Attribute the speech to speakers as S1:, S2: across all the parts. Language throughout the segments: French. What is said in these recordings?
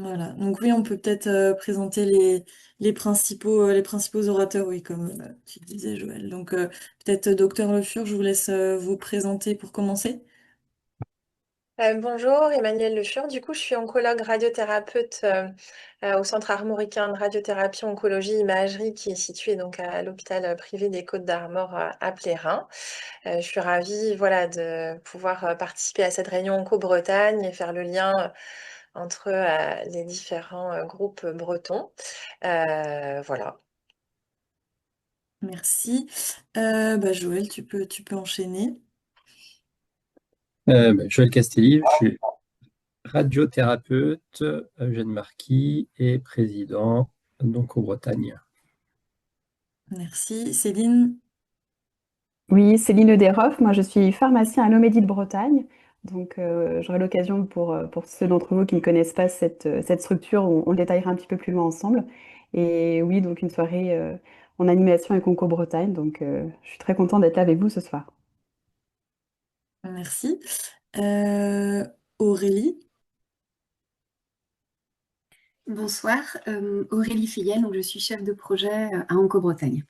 S1: Voilà. Donc oui, on peut peut-être présenter les principaux orateurs, oui, comme tu disais, Joël. Donc peut-être docteur Le Fur, je vous laisse vous présenter pour commencer.
S2: Bonjour, Emmanuel Le Fur. Du coup, je suis oncologue radiothérapeute au Centre armoricain de radiothérapie oncologie imagerie qui est situé donc à l'hôpital privé des Côtes d'Armor à Plérin. Je suis ravie voilà, de pouvoir participer à cette réunion Onco-Bretagne et faire le lien entre les différents groupes bretons. Voilà.
S1: Merci. Joël, tu peux enchaîner.
S3: Joël Castelli, je suis radiothérapeute, Eugène Marquis et président donc au Bretagne.
S1: Merci. Céline.
S4: Oui, Céline Desroff, moi je suis pharmacien à Lomédie de Bretagne. Donc j'aurai l'occasion pour ceux d'entre vous qui ne connaissent pas cette structure, on le détaillera un petit peu plus loin ensemble. Et oui, donc une soirée en animation avec Concours Bretagne. Donc je suis très contente d'être là avec vous ce soir.
S1: Merci. Euh, Aurélie.
S5: Bonsoir, Aurélie Fillenne, donc je suis chef de projet à Onco-Bretagne.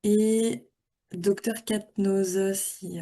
S1: Et docteur Catnose, si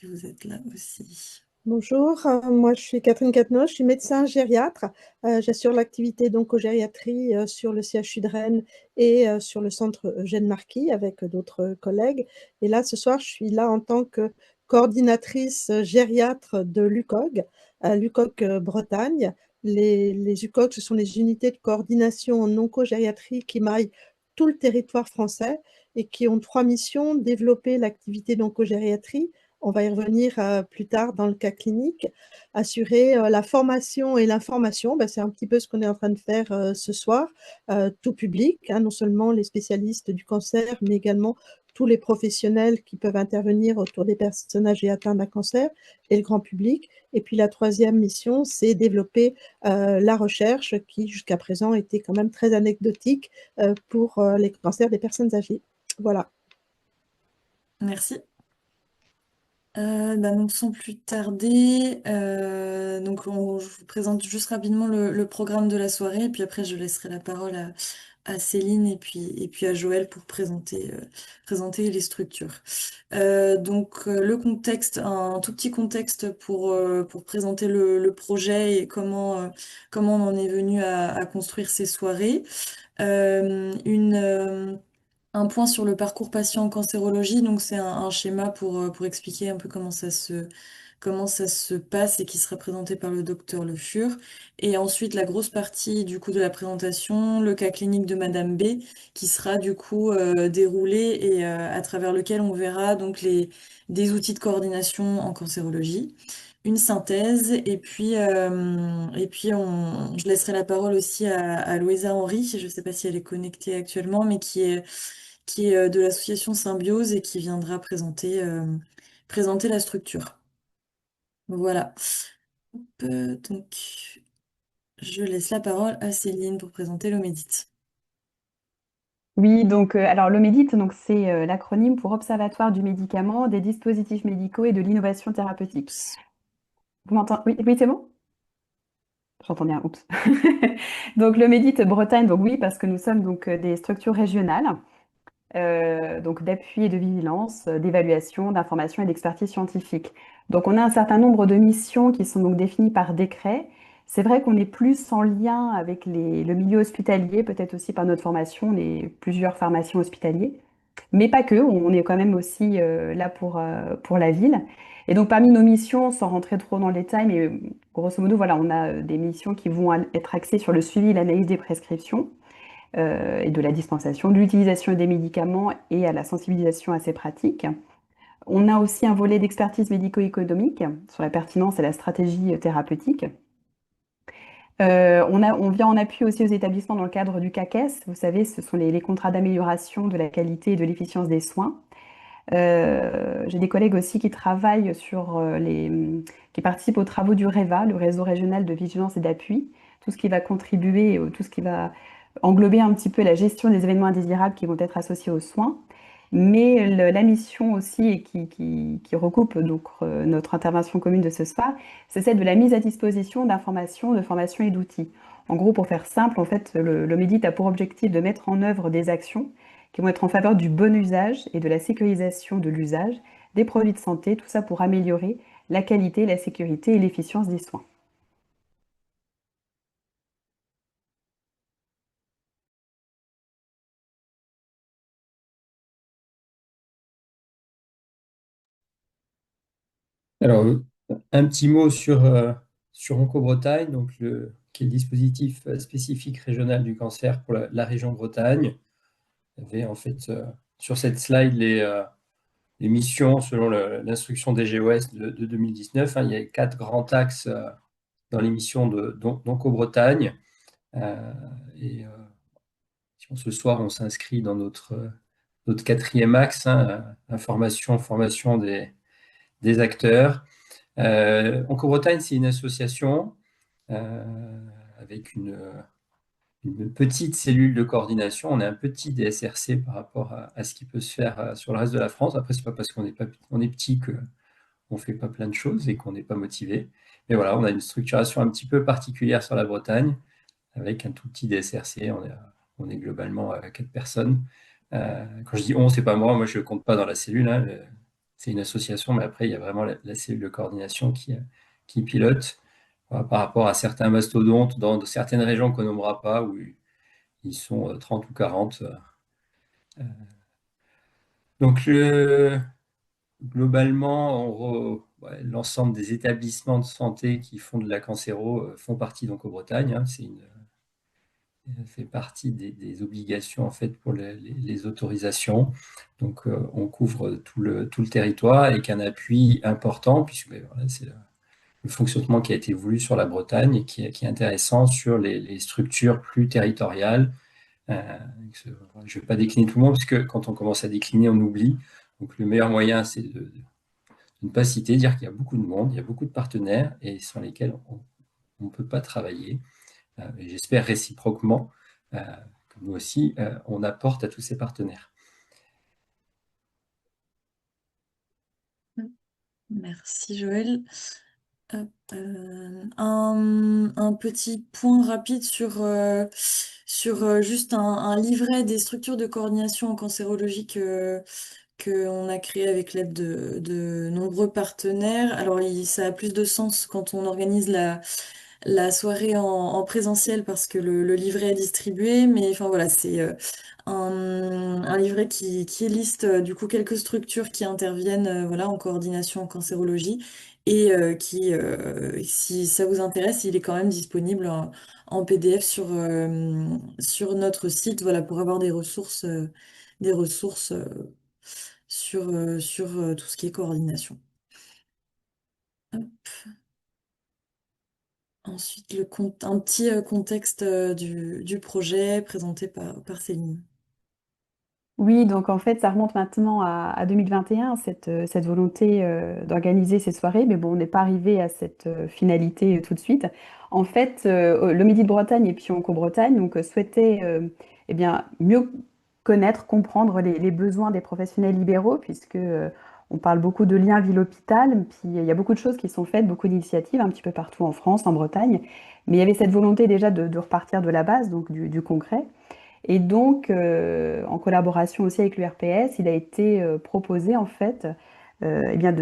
S1: vous êtes là aussi.
S6: Bonjour, moi je suis Catherine Cattenos, je suis médecin gériatre. J'assure l'activité d'oncogériatrie sur le CHU de Rennes et sur le centre Eugène Marquis avec d'autres collègues. Et là, ce soir, je suis là en tant que coordinatrice gériatre de l'UCOG, l'UCOG Bretagne. Les UCOG, ce sont les unités de coordination en oncogériatrie qui maillent tout le territoire français et qui ont trois missions: développer l'activité d'oncogériatrie. On va y revenir plus tard dans le cas clinique. Assurer la formation et l'information, ben, c'est un petit peu ce qu'on est en train de faire ce soir, tout public, hein, non seulement les spécialistes du cancer, mais également tous les professionnels qui peuvent intervenir autour des personnes âgées atteintes d'un cancer et le grand public. Et puis la troisième mission, c'est développer la recherche qui jusqu'à présent était quand même très anecdotique pour les cancers des personnes âgées. Voilà.
S1: Merci. Donc sans plus tarder, je vous présente juste rapidement le programme de la soirée, et puis après je laisserai la parole à Céline et puis à Joël pour présenter les structures. Le contexte, un tout petit contexte pour présenter le projet et comment on en est venu à construire ces soirées. Euh, une, euh, un point sur le parcours patient en cancérologie, donc c'est un schéma pour expliquer un peu comment ça se passe et qui sera présenté par le docteur Le Fur. Et ensuite, la grosse partie du coup de la présentation, le cas clinique de Madame B, qui sera du coup déroulé et à travers lequel on verra donc des outils de coordination en cancérologie, une synthèse, et puis je laisserai la parole aussi à Louisa Henry, je ne sais pas si elle est connectée actuellement, mais qui est de l'association Symbiose et qui viendra présenter la structure. Voilà. Donc, je laisse la parole à Céline pour présenter l'Omédite.
S4: Oui, donc alors l'OMEDIT, donc c'est l'acronyme pour Observatoire du médicament, des dispositifs médicaux et de l'innovation thérapeutique. Vous m'entendez? Oui, oui, c'est bon? J'entends bien, oups. Donc le Médit Bretagne, donc oui, parce que nous sommes donc des structures régionales, donc d'appui et de vigilance, d'évaluation, d'information et d'expertise scientifique. Donc on a un certain nombre de missions qui sont donc définies par décret. C'est vrai qu'on est plus en lien avec le milieu hospitalier, peut-être aussi par notre formation, on est plusieurs pharmaciens hospitaliers. Mais pas que, on est quand même aussi là pour la ville. Et donc parmi nos missions, sans rentrer trop dans le détail, mais grosso modo, voilà, on a des missions qui vont être axées sur le suivi et l'analyse des prescriptions et de la dispensation, de l'utilisation des médicaments et à la sensibilisation à ces pratiques. On a aussi un volet d'expertise médico-économique sur la pertinence et la stratégie thérapeutique. On vient en appui aussi aux établissements dans le cadre du CAQES. Vous savez, ce sont les contrats d'amélioration de la qualité et de l'efficience des soins. J'ai des collègues aussi qui travaillent qui participent aux travaux du REVA, le réseau régional de vigilance et d'appui, tout ce qui va contribuer, tout ce qui va englober un petit peu la gestion des événements indésirables qui vont être associés aux soins. Mais la mission aussi, et qui recoupe donc notre intervention commune de ce soir, c'est celle de la mise à disposition d'informations, de formations et d'outils. En gros, pour faire simple, en fait, le MEDIT a pour objectif de mettre en œuvre des actions qui vont être en faveur du bon usage et de la sécurisation de l'usage des produits de santé, tout ça pour améliorer la qualité, la sécurité et l'efficience des soins.
S3: Alors, un petit mot sur Onco-Bretagne, donc qui est le dispositif spécifique régional du cancer pour la région Bretagne. Il y avait en fait sur cette slide les missions selon l'instruction des GOS de 2019. Hein. Il y a 4 grands axes dans les missions d'Onco-Bretagne. Et ce soir, on s'inscrit dans notre 4e axe, hein, information, formation des acteurs. Onco-Bretagne, c'est une association avec une petite cellule de coordination. On a un petit DSRC par rapport à ce qui peut se faire sur le reste de la France. Après, c'est pas parce qu'on est petit qu'on ne fait pas plein de choses et qu'on n'est pas motivé. Mais voilà, on a une structuration un petit peu particulière sur la Bretagne avec un tout petit DSRC. On est globalement 4 personnes. Quand je dis on, c'est pas moi je ne compte pas dans la cellule. Hein, c'est une association, mais après, il y a vraiment la cellule de coordination qui pilote par rapport à certains mastodontes dans certaines régions qu'on nommera pas, où ils sont 30 ou 40. Donc, globalement, l'ensemble des établissements de santé qui font de la cancéro font partie donc au Bretagne. Hein, fait partie des obligations en fait pour les autorisations. Donc, on couvre tout le territoire avec un appui important, puisque voilà, c'est le fonctionnement qui a été voulu sur la Bretagne et qui est intéressant sur les structures plus territoriales. Je ne vais pas décliner tout le monde, parce que quand on commence à décliner, on oublie. Donc, le meilleur moyen, c'est de ne pas citer, dire qu'il y a beaucoup de monde, il y a beaucoup de partenaires et sans lesquels on ne peut pas travailler. Et j'espère réciproquement que nous aussi, on apporte à tous ces partenaires.
S1: Merci Joël. Hop, un petit point rapide sur juste un livret des structures de coordination en cancérologie qu'on a créé avec l'aide de nombreux partenaires. Alors, ça a plus de sens quand on organise la soirée en présentiel parce que le livret est distribué, mais enfin voilà, c'est un livret qui liste du coup quelques structures qui interviennent voilà, en coordination en cancérologie et si ça vous intéresse, il est quand même disponible en PDF sur notre site voilà, pour avoir des ressources sur tout ce qui est coordination. Hop. Ensuite, un petit contexte du projet présenté par Céline.
S4: Oui, donc en fait, ça remonte maintenant à 2021, cette volonté d'organiser ces soirées, mais bon, on n'est pas arrivé à cette finalité tout de suite. En fait, le Midi de Bretagne et puis Onco-Bretagne donc, souhaitaient eh bien, mieux connaître, comprendre les besoins des professionnels libéraux, puisque on parle beaucoup de liens ville-hôpital, puis il y a beaucoup de choses qui sont faites, beaucoup d'initiatives un petit peu partout en France, en Bretagne, mais il y avait cette volonté déjà de repartir de la base, donc du concret. Et donc, en collaboration aussi avec l'URPS, il a été proposé en fait eh bien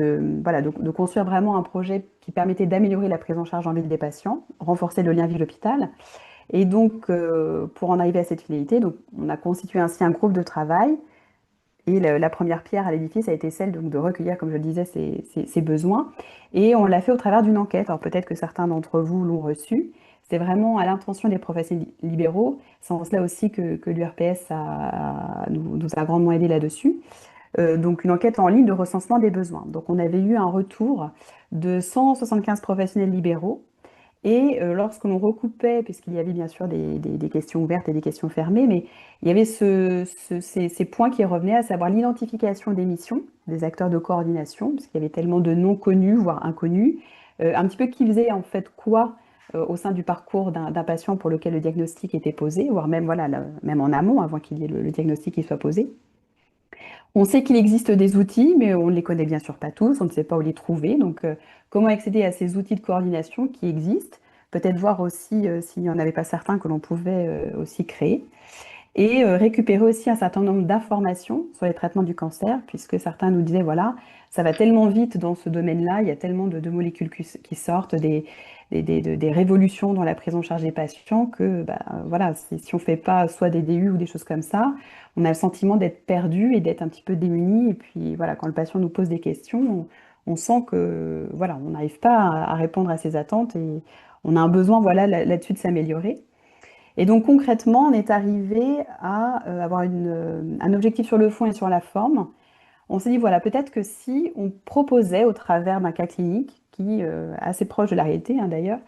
S4: voilà, de construire vraiment un projet qui permettait d'améliorer la prise en charge en ville des patients, renforcer le lien ville-hôpital. Et donc, pour en arriver à cette finalité, donc, on a constitué ainsi un groupe de travail. Et la première pierre à l'édifice a été celle donc, de recueillir, comme je le disais, ces besoins. Et on l'a fait au travers d'une enquête. Alors peut-être que certains d'entre vous l'ont reçue. C'est vraiment à l'intention des professionnels libéraux. C'est en cela aussi que l'URPS nous a grandement aidé là-dessus. Donc une enquête en ligne de recensement des besoins. Donc on avait eu un retour de 175 professionnels libéraux. Et lorsque l'on recoupait, puisqu'il y avait bien sûr des questions ouvertes et des questions fermées, mais il y avait ces points qui revenaient, à savoir l'identification des missions, des acteurs de coordination, puisqu'il y avait tellement de non connus, voire inconnus, un petit peu qui faisait en fait quoi au sein du parcours d'un patient pour lequel le diagnostic était posé, voire même, voilà, même en amont, avant qu'il y ait le diagnostic qui soit posé. On sait qu'il existe des outils, mais on ne les connaît bien sûr pas tous, on ne sait pas où les trouver. Donc, comment accéder à ces outils de coordination qui existent? Peut-être voir aussi s'il n'y en avait pas certains que l'on pouvait aussi créer. Et récupérer aussi un certain nombre d'informations sur les traitements du cancer, puisque certains nous disaient, voilà, ça va tellement vite dans ce domaine-là, il y a tellement de molécules qui sortent, des révolutions dans la prise en charge des patients, que bah, voilà, si on ne fait pas soit des DU ou des choses comme ça, on a le sentiment d'être perdu et d'être un petit peu démuni. Et puis voilà, quand le patient nous pose des questions, on sent que voilà, on n'arrive pas à répondre à ses attentes et on a un besoin voilà, là-dessus de s'améliorer. Et donc concrètement, on est arrivé à avoir un objectif sur le fond et sur la forme. On s'est dit, voilà, peut-être que si on proposait au travers d'un cas clinique, qui est assez proche de la réalité d'ailleurs,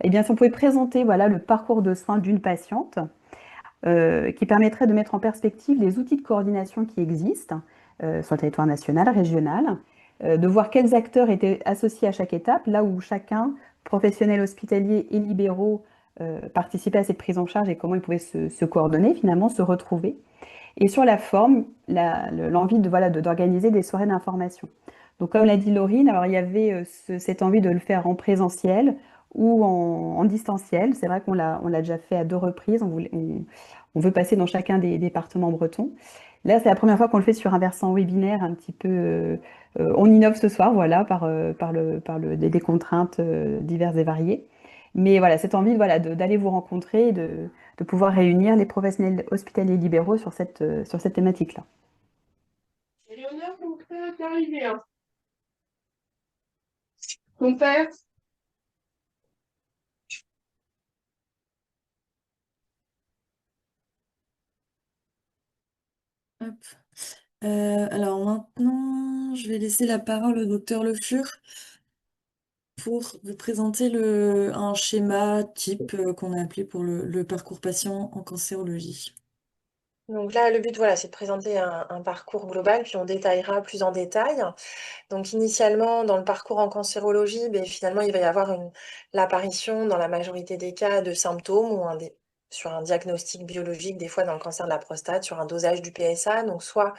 S4: eh bien si on pouvait présenter voilà, le parcours de soins d'une patiente, qui permettrait de mettre en perspective les outils de coordination qui existent sur le territoire national, régional, de voir quels acteurs étaient associés à chaque étape, là où chacun, professionnels hospitaliers et libéraux, participait à cette prise en charge et comment ils pouvaient se coordonner, finalement, se retrouver. Et sur la forme, l'envie voilà, d'organiser des soirées d'information. Donc, comme l'a dit Laurine, alors il y avait cette envie de le faire en présentiel ou en distanciel. C'est vrai qu'on l'a déjà fait à 2 reprises. On veut passer dans chacun des départements bretons. Là, c'est la première fois qu'on le fait sur un versant webinaire un petit peu. On innove ce soir, voilà, des contraintes diverses et variées. Mais voilà, cette envie voilà, d'aller vous rencontrer, de pouvoir réunir les professionnels hospitaliers libéraux sur cette thématique-là.
S7: Léonard, mon frère est arrivé, hein. Ton père?
S1: Hop. Alors maintenant, je vais laisser la parole au docteur Le Fur pour vous présenter un schéma type qu'on a appelé pour le parcours patient en cancérologie.
S2: Donc là, le but, voilà, c'est de présenter un parcours global, puis on détaillera plus en détail. Donc initialement, dans le parcours en cancérologie, ben, finalement, il va y avoir l'apparition, dans la majorité des cas, de symptômes ou sur un diagnostic biologique, des fois dans le cancer de la prostate, sur un dosage du PSA, donc soit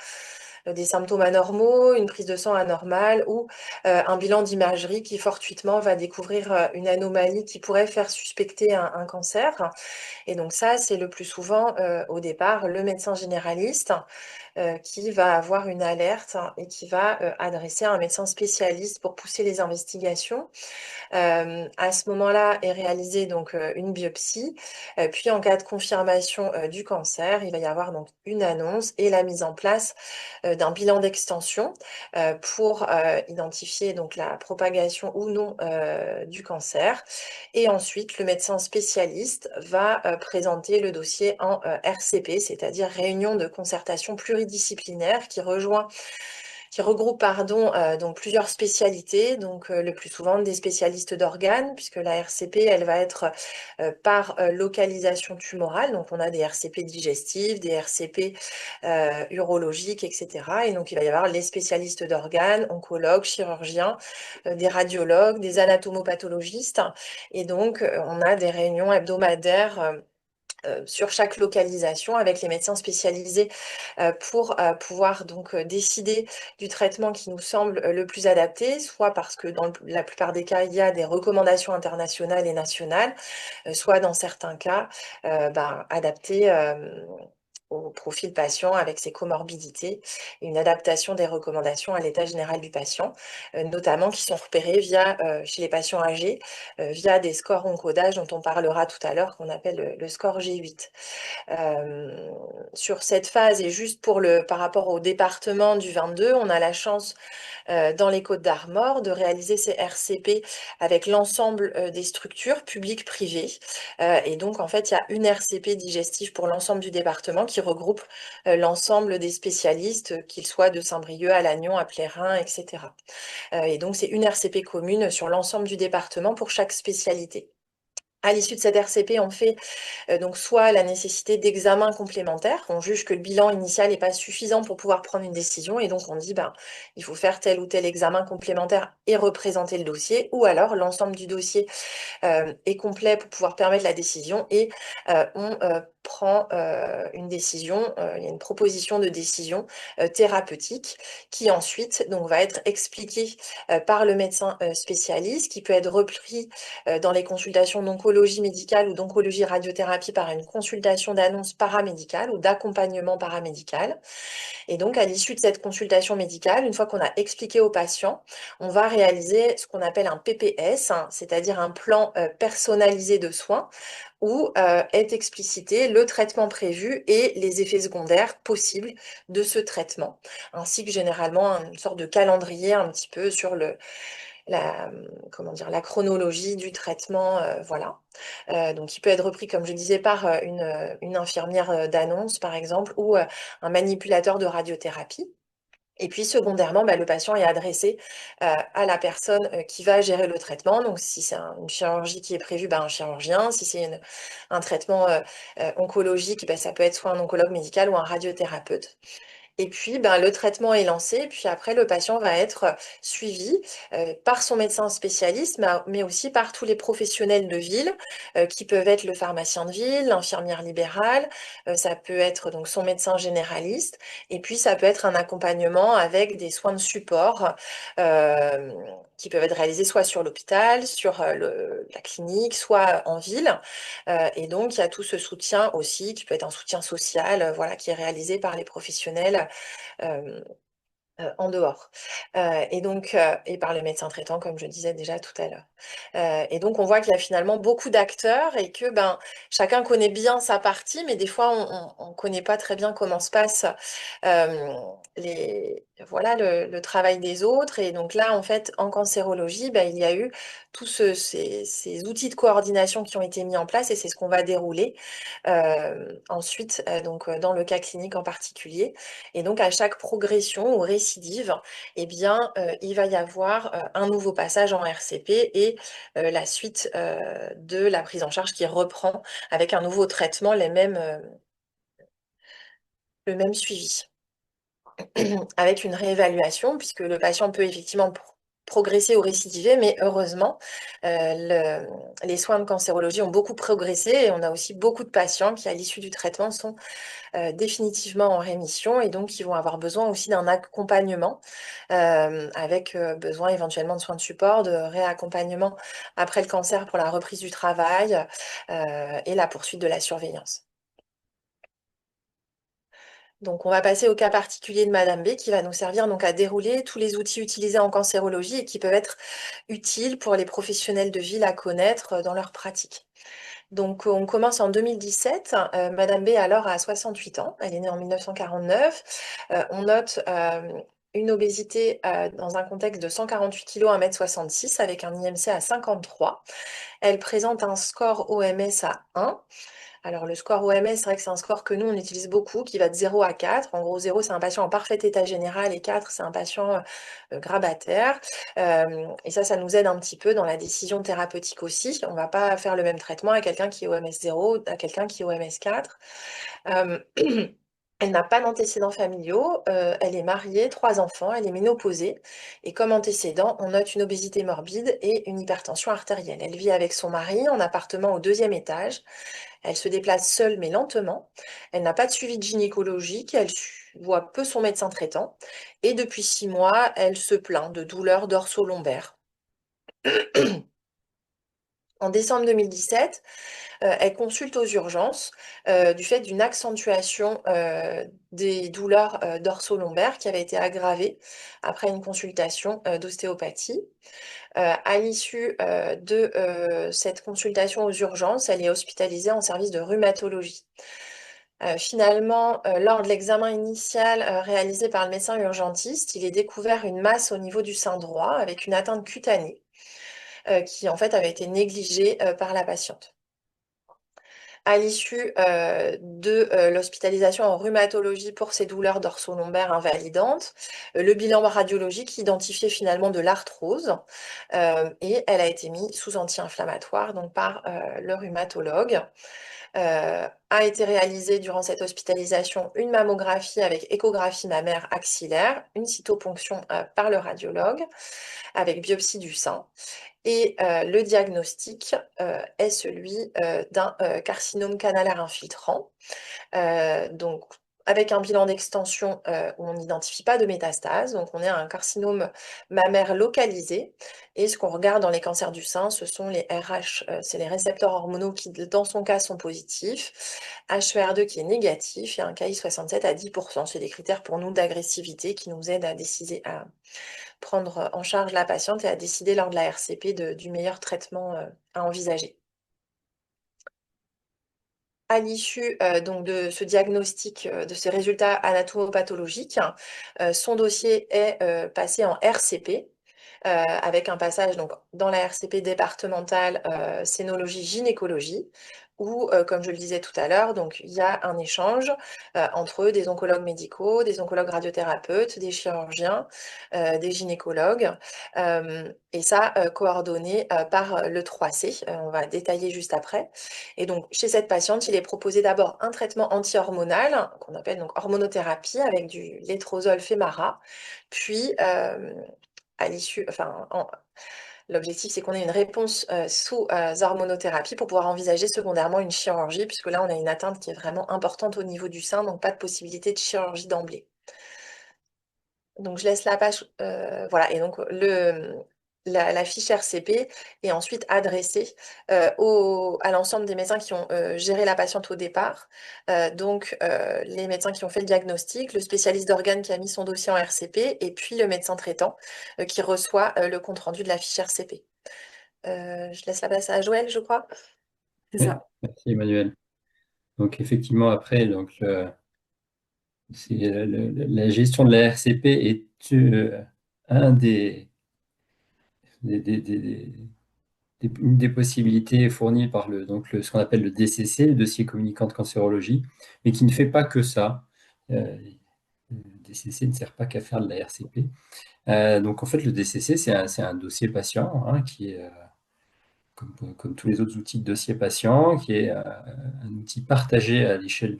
S2: des symptômes anormaux, une prise de sang anormale ou un bilan d'imagerie qui fortuitement va découvrir une anomalie qui pourrait faire suspecter un cancer. Et donc ça, c'est le plus souvent au départ le médecin généraliste qui va avoir une alerte et qui va adresser à un médecin spécialiste pour pousser les investigations. À ce moment-là est réalisée donc une biopsie. Puis en cas de confirmation du cancer, il va y avoir donc une annonce et la mise en place d'un bilan d'extension pour identifier donc la propagation ou non du cancer. Et ensuite, le médecin spécialiste va présenter le dossier en RCP, c'est-à-dire réunion de concertation pluridisciplinaire qui regroupe donc plusieurs spécialités, donc le plus souvent des spécialistes d'organes, puisque la RCP, elle va être par localisation tumorale, donc on a des RCP digestifs, des RCP urologiques, etc. Et donc il va y avoir les spécialistes d'organes, oncologues, chirurgiens, des radiologues, des anatomopathologistes, et donc on a des réunions hebdomadaires sur chaque localisation avec les médecins spécialisés pour pouvoir donc décider du traitement qui nous semble le plus adapté, soit parce que dans la plupart des cas, il y a des recommandations internationales et nationales, soit dans certains cas, adapté au profil patient avec ses comorbidités et une adaptation des recommandations à l'état général du patient, notamment qui sont repérées chez les patients âgés via des scores oncodage dont on parlera tout à l'heure, qu'on appelle le score G8. Sur cette phase, et juste par rapport au département du 22, on a la chance dans les Côtes-d'Armor de réaliser ces RCP avec l'ensemble des structures publiques privées. Et donc, en fait, il y a une RCP digestive pour l'ensemble du département qui regroupe l'ensemble des spécialistes, qu'ils soient de Saint-Brieuc à Lannion, à Plérin, etc. Et donc, c'est une RCP commune sur l'ensemble du département pour chaque spécialité. À l'issue de cette RCP, on fait donc soit la nécessité d'examens complémentaires, on juge que le bilan initial n'est pas suffisant pour pouvoir prendre une décision et donc on dit il faut faire tel ou tel examen complémentaire et représenter le dossier, ou alors l'ensemble du dossier est complet pour pouvoir permettre la décision et on prend une décision, il y a une proposition de décision thérapeutique qui ensuite donc, va être expliquée par le médecin spécialiste, qui peut être repris dans les consultations d'oncologie médicale ou d'oncologie radiothérapie par une consultation d'annonce paramédicale ou d'accompagnement paramédical. Et donc, à l'issue de cette consultation médicale, une fois qu'on a expliqué au patient, on va réaliser ce qu'on appelle un PPS, hein, c'est-à-dire un plan personnalisé de soins, où est explicité le traitement prévu et les effets secondaires possibles de ce traitement, ainsi que généralement une sorte de calendrier un petit peu sur comment dire, la chronologie du traitement, voilà. Donc, il peut être repris, comme je disais, par une infirmière d'annonce, par exemple, ou un manipulateur de radiothérapie. Et puis, secondairement, le patient est adressé à la personne qui va gérer le traitement. Donc, si c'est une chirurgie qui est prévue, un chirurgien. Si c'est un traitement oncologique, ça peut être soit un oncologue médical ou un radiothérapeute. Et puis, le traitement est lancé, puis après, le patient va être suivi par son médecin spécialiste, mais aussi par tous les professionnels de ville, qui peuvent être le pharmacien de ville, l'infirmière libérale, ça peut être donc son médecin généraliste, et puis ça peut être un accompagnement avec des soins de support euh, qui peuvent être réalisés soit sur l'hôpital, sur la clinique, soit en ville. Et donc, il y a tout ce soutien aussi, qui peut être un soutien social, voilà, qui est réalisé par les professionnels euh, en dehors. Et donc, et par le médecin traitant, comme je disais déjà tout à l'heure. Et donc, on voit qu'il y a finalement beaucoup d'acteurs et que chacun connaît bien sa partie, mais des fois, on ne connaît pas très bien comment se passe voilà, le travail des autres. Et donc là, en fait, en cancérologie, il y a eu tous ces outils de coordination qui ont été mis en place et c'est ce qu'on va dérouler ensuite, donc, dans le cas clinique en particulier. Et donc, à chaque progression ou récidive, il va y avoir un nouveau passage en RCP et la suite de la prise en charge qui reprend avec un nouveau traitement, le même suivi, avec une réévaluation, puisque le patient peut effectivement progresser ou récidiver, mais heureusement, les soins de cancérologie ont beaucoup progressé et on a aussi beaucoup de patients qui, à l'issue du traitement, sont définitivement en rémission et donc ils vont avoir besoin aussi d'un accompagnement avec besoin éventuellement de soins de support, de réaccompagnement après le cancer pour la reprise du travail et la poursuite de la surveillance. Donc, on va passer au cas particulier de Madame B qui va nous servir donc à dérouler tous les outils utilisés en cancérologie et qui peuvent être utiles pour les professionnels de ville à connaître dans leur pratique. Donc, on commence en 2017. Madame B, alors, a 68 ans. Elle est née en 1949. On note une obésité dans un contexte de 148 kg, 1,66 m avec un IMC à 53. Elle présente un score OMS à 1. Alors, le score OMS, c'est vrai que c'est un score que nous, on utilise beaucoup, qui va de 0 à 4. En gros, 0, c'est un patient en parfait état général et 4, c'est un patient grabataire. Et ça nous aide un petit peu dans la décision thérapeutique aussi. On ne va pas faire le même traitement à quelqu'un qui est OMS 0, à quelqu'un qui est OMS 4. Elle n'a pas d'antécédents familiaux, elle est mariée, 3 enfants, elle est ménopausée. Et comme antécédent, on note une obésité morbide et une hypertension artérielle. Elle vit avec son mari en appartement au 2e étage. Elle se déplace seule mais lentement. Elle n'a pas de suivi gynécologique, elle voit peu son médecin traitant. Et depuis 6 mois, elle se plaint de douleurs dorso-lombaires. En décembre 2017, elle consulte aux urgences du fait d'une accentuation des douleurs dorso-lombaires qui avait été aggravée après une consultation d'ostéopathie. À l'issue de cette consultation aux urgences, elle est hospitalisée en service de rhumatologie. Finalement, lors de l'examen initial réalisé par le médecin urgentiste, il est découvert une masse au niveau du sein droit avec une atteinte cutanée qui en fait avait été négligée par la patiente. À l'issue de l'hospitalisation en rhumatologie pour ces douleurs dorso-lombaires invalidantes, le bilan radiologique identifiait finalement de l'arthrose et elle a été mise sous anti-inflammatoire donc par le rhumatologue. A été réalisée durant cette hospitalisation une mammographie avec échographie mammaire axillaire, une cytoponction par le radiologue avec biopsie du sein. Et le diagnostic est celui d'un carcinome canalaire infiltrant. Donc, avec un bilan d'extension où on n'identifie pas de métastase. Donc, on est à un carcinome mammaire localisé. Et ce qu'on regarde dans les cancers du sein, ce sont les RH, c'est les récepteurs hormonaux qui, dans son cas, sont positifs. HER2 qui est négatif et un KI67 à 10%. C'est des critères pour nous d'agressivité qui nous aident à décider, à prendre en charge la patiente et à décider lors de la RCP du meilleur traitement à envisager. À l'issue donc de ce diagnostic, de ces résultats anatomopathologiques, son dossier est passé en RCP, avec un passage donc, dans la RCP départementale scénologie-gynécologie, où, comme je le disais tout à l'heure, donc il y a un échange entre des oncologues médicaux, des oncologues radiothérapeutes, des chirurgiens, des gynécologues, et ça coordonné par le 3C, on va détailler juste après. Et donc chez cette patiente, il est proposé d'abord un traitement anti-hormonal, qu'on appelle donc hormonothérapie, avec du létrozole Femara, puis à l'issue, enfin, l'objectif, c'est qu'on ait une réponse sous hormonothérapie pour pouvoir envisager secondairement une chirurgie, puisque là, on a une atteinte qui est vraiment importante au niveau du sein, donc pas de possibilité de chirurgie d'emblée. Donc, je laisse la page. Voilà, et donc la fiche RCP est ensuite adressée à l'ensemble des médecins qui ont géré la patiente au départ. Donc, les médecins qui ont fait le diagnostic, le spécialiste d'organes qui a mis son dossier en RCP, et puis le médecin traitant qui reçoit le compte-rendu de la fiche RCP. Je laisse la place à Joël, je crois.
S1: C'est
S3: Oui,
S1: ça.
S3: merci Emmanuel. Donc effectivement, après, donc, la gestion de la RCP est un une des possibilités fournies par ce qu'on appelle le DCC, le dossier communicant de cancérologie, mais qui ne fait pas que ça. Le DCC ne sert pas qu'à faire de la RCP. Donc en fait, le DCC, c'est un dossier patient hein, qui est, comme tous les autres outils de dossier patient, qui est un outil partagé à l'échelle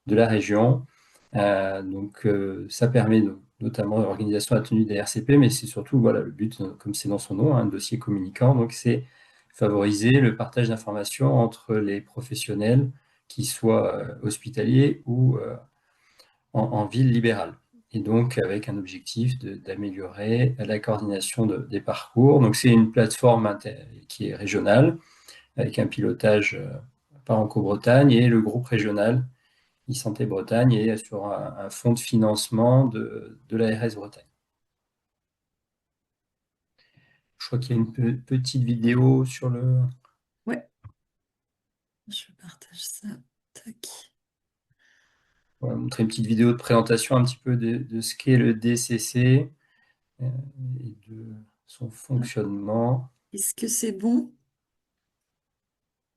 S3: de la région. Donc ça permet notamment l'organisation de la tenue des RCP, mais c'est surtout voilà, le but, comme c'est dans son nom, un dossier communicant, donc c'est favoriser le partage d'informations entre les professionnels, qui soient hospitaliers ou en ville libérale. Et donc avec un objectif d'améliorer la coordination des parcours. Donc c'est une plateforme qui est régionale, avec un pilotage par Onco-Bretagne et le groupe régional e-Santé Bretagne et sur un fonds de financement de l'ARS Bretagne. Je crois qu'il y a une petite vidéo sur le...
S1: Ouais. Je partage ça. Tac.
S3: On va montrer une petite vidéo de présentation un petit peu de ce qu'est le DCC et de son fonctionnement.
S1: Est-ce que c'est bon?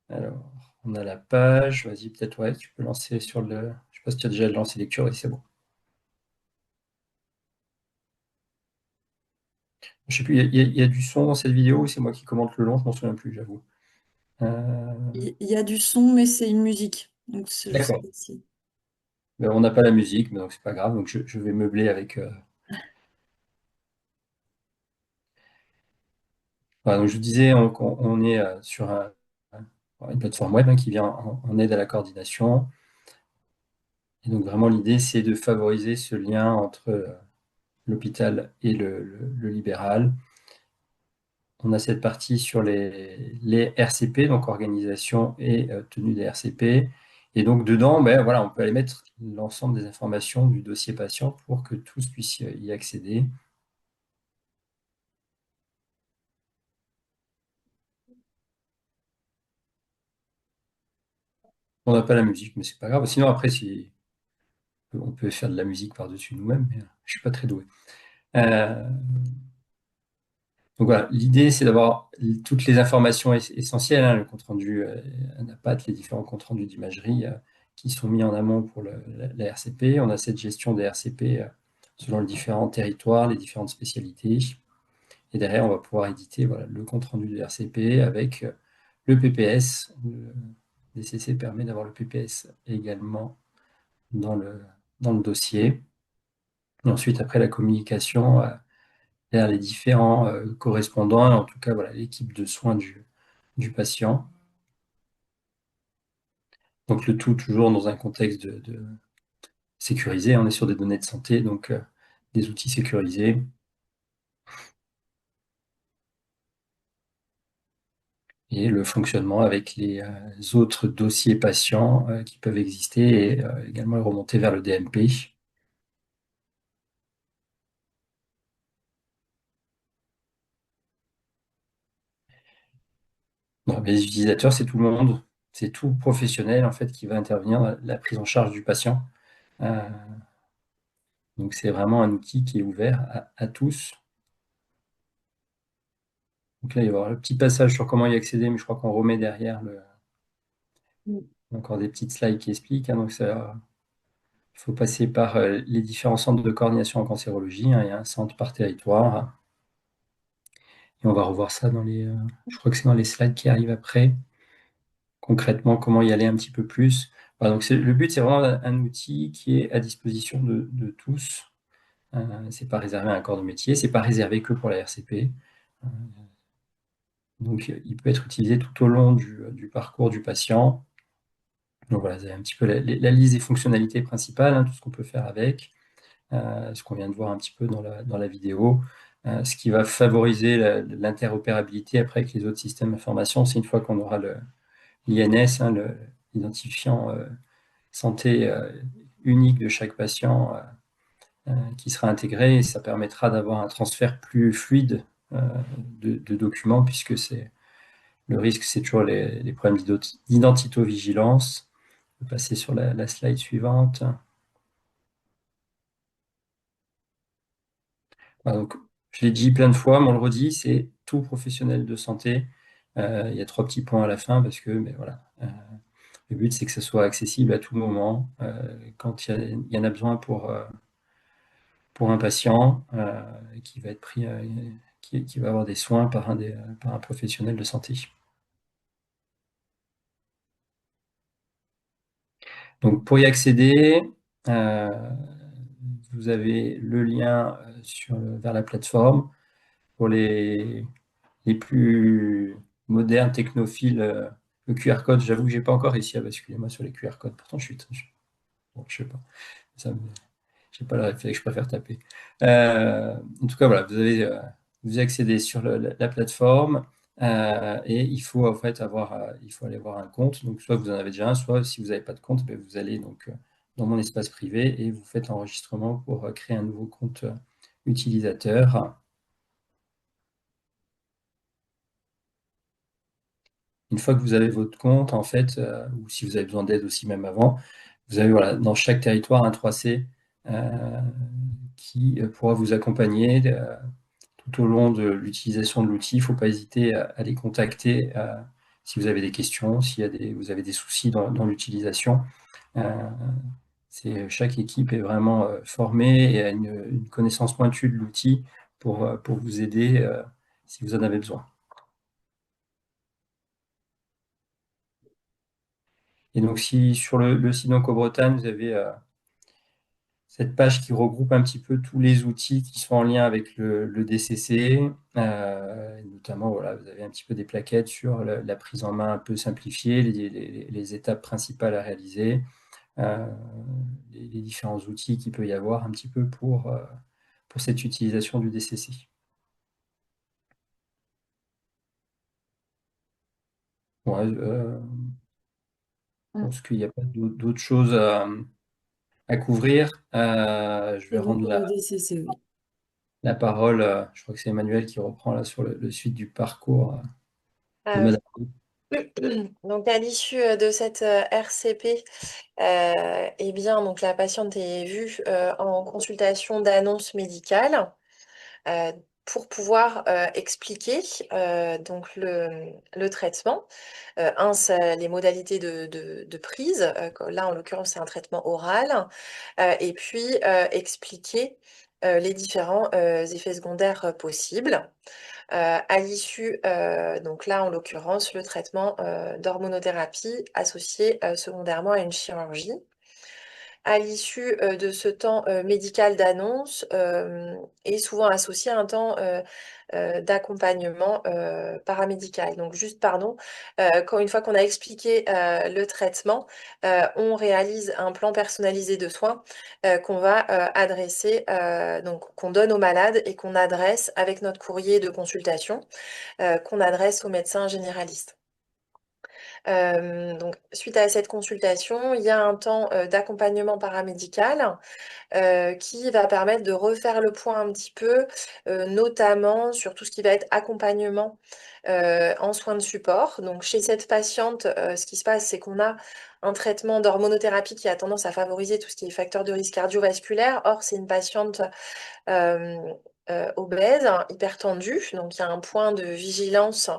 S3: Alors, on a la page. Vas-y, peut-être, ouais, tu peux lancer sur le... Je ne sais pas si tu as déjà lancé lecture, oui, c'est bon. Je ne sais plus, il y a du son dans cette vidéo ou c'est moi qui commente le long, je ne m'en souviens plus, j'avoue.
S1: Il y a du son, mais c'est une musique. Donc, je sais
S3: D'accord.
S1: pas si.
S3: Ben, on n'a pas la musique, mais donc c'est pas grave. Donc je vais meubler avec. Voilà, donc je disais, on est sur une plateforme web hein, qui vient en aide à la coordination. Et donc vraiment l'idée, c'est de favoriser ce lien entre l'hôpital et le libéral. On a cette partie sur les RCP, donc organisation et tenue des RCP. Et donc dedans, ben, voilà, on peut aller mettre l'ensemble des informations du dossier patient pour que tous puissent y accéder. On n'a pas la musique, mais c'est pas grave. Sinon, après, si, on peut faire de la musique par-dessus nous-mêmes, mais je suis pas très doué. Donc voilà, l'idée, c'est d'avoir toutes les informations essentielles, hein, le compte-rendu ANAPAT, les différents comptes rendus d'imagerie qui sont mis en amont pour la RCP. On a cette gestion des RCP selon les différents territoires, les différentes spécialités. Et derrière, on va pouvoir éditer voilà, le compte-rendu de RCP avec le PPS, DCC permet d'avoir le PPS également dans le dossier. Et ensuite, après la communication vers les différents correspondants, en tout cas voilà, l'équipe de soins du patient. Donc le tout toujours dans un contexte de sécurisé. On est sur des données de santé, donc des outils sécurisés. Et le fonctionnement avec les autres dossiers patients qui peuvent exister et également le remonter vers le DMP. Donc, les utilisateurs, c'est tout le monde, c'est tout professionnel en fait qui va intervenir dans la prise en charge du patient. Donc c'est vraiment un outil qui est ouvert à tous. Donc là, il va y avoir le petit passage sur comment y accéder, mais je crois qu'on remet derrière encore des petites slides qui expliquent. Donc ça, il faut passer par les différents centres de coordination en cancérologie. Il y a un centre par territoire. Et on va revoir ça dans les... je crois que c'est dans les slides qui arrivent après. Concrètement, comment y aller un petit peu plus. Voilà, donc le but, c'est vraiment un outil qui est à disposition de tous. C'est pas réservé à un corps de métier, c'est pas réservé que pour la RCP. Donc, il peut être utilisé tout au long du parcours du patient. Donc voilà, vous avez un petit peu la liste des fonctionnalités principales, tout ce qu'on peut faire avec, ce qu'on vient de voir un petit peu dans la vidéo. Ce qui va favoriser l'interopérabilité après avec les autres systèmes d'information, c'est une fois qu'on aura l'INS, l'identifiant santé unique de chaque patient qui sera intégré, et ça permettra d'avoir un transfert plus fluide de documents, puisque le risque, c'est toujours les problèmes d'identitovigilance. On va passer sur la slide suivante. Voilà, donc, je l'ai dit plein de fois, mais on le redit, c'est tout professionnel de santé. Il y a 3 petits points à la fin, parce que mais voilà, le but, c'est que ce soit accessible à tout moment, quand il y en a besoin pour un patient qui va être pris, qui va avoir des soins par un professionnel de santé. Donc, pour y accéder, vous avez le lien vers la plateforme. Pour les plus modernes, technophiles, le QR code, j'avoue que je n'ai pas encore réussi à basculer moi sur les QR codes. Pourtant, bon, je ne sais pas. Je n'ai pas le réflexe, je préfère taper. En tout cas, voilà, vous accédez sur la plateforme et il faut en fait il faut aller voir un compte. Donc, soit vous en avez déjà un, soit si vous n'avez pas de compte, ben, vous allez donc dans mon espace privé et vous faites l'enregistrement pour créer un nouveau compte utilisateur. Une fois que vous avez votre compte, en fait, ou si vous avez besoin d'aide aussi même avant, vous avez voilà, dans chaque territoire un 3C qui pourra vous accompagner tout au long de l'utilisation de l'outil. Il ne faut pas hésiter à les contacter si vous avez des questions, si vous avez des soucis dans l'utilisation. Chaque équipe est vraiment formée et a une connaissance pointue de l'outil pour vous aider si vous en avez besoin. Et donc, si sur le site d'Onco-Bretagne, vous avez cette page qui regroupe un petit peu tous les outils qui sont en lien avec le DCC, notamment, voilà, vous avez un petit peu des plaquettes sur la prise en main un peu simplifiée, les étapes principales à réaliser, les différents outils qu'il peut y avoir un petit peu pour cette utilisation du DCC. Ouais, je pense qu'il n'y a pas d'autres choses à couvrir. Je vais
S1: C'est bon
S3: rendre
S1: pour le DCC, oui.
S3: la parole, je crois que c'est Emmanuel qui reprend là sur le suite du parcours de Madame.
S2: Donc, à l'issue de cette RCP, eh bien, donc, la patiente est vue en consultation d'annonce médicale pour pouvoir expliquer donc le traitement. Les modalités de prise, là en l'occurrence c'est un traitement oral, et puis expliquer les différents effets secondaires possibles. À l'issue, donc là en l'occurrence, le traitement d'hormonothérapie associé secondairement à une chirurgie. À l'issue de ce temps médical d'annonce est souvent associé à un temps d'accompagnement paramédical. Donc juste, pardon, une fois qu'on a expliqué le traitement, on réalise un plan personnalisé de soins qu'on va adresser, donc qu'on donne aux malades et qu'on adresse avec notre courrier de consultation, qu'on adresse aux médecins généralistes. Donc, suite à cette consultation, il y a un temps d'accompagnement paramédical qui va permettre de refaire le point un petit peu, notamment sur tout ce qui va être accompagnement en soins de support. Donc, chez cette patiente, ce qui se passe, c'est qu'on a un traitement d'hormonothérapie qui a tendance à favoriser tout ce qui est facteur de risque cardiovasculaire. Or, c'est une patiente obèse, hypertendue, donc il y a un point de vigilance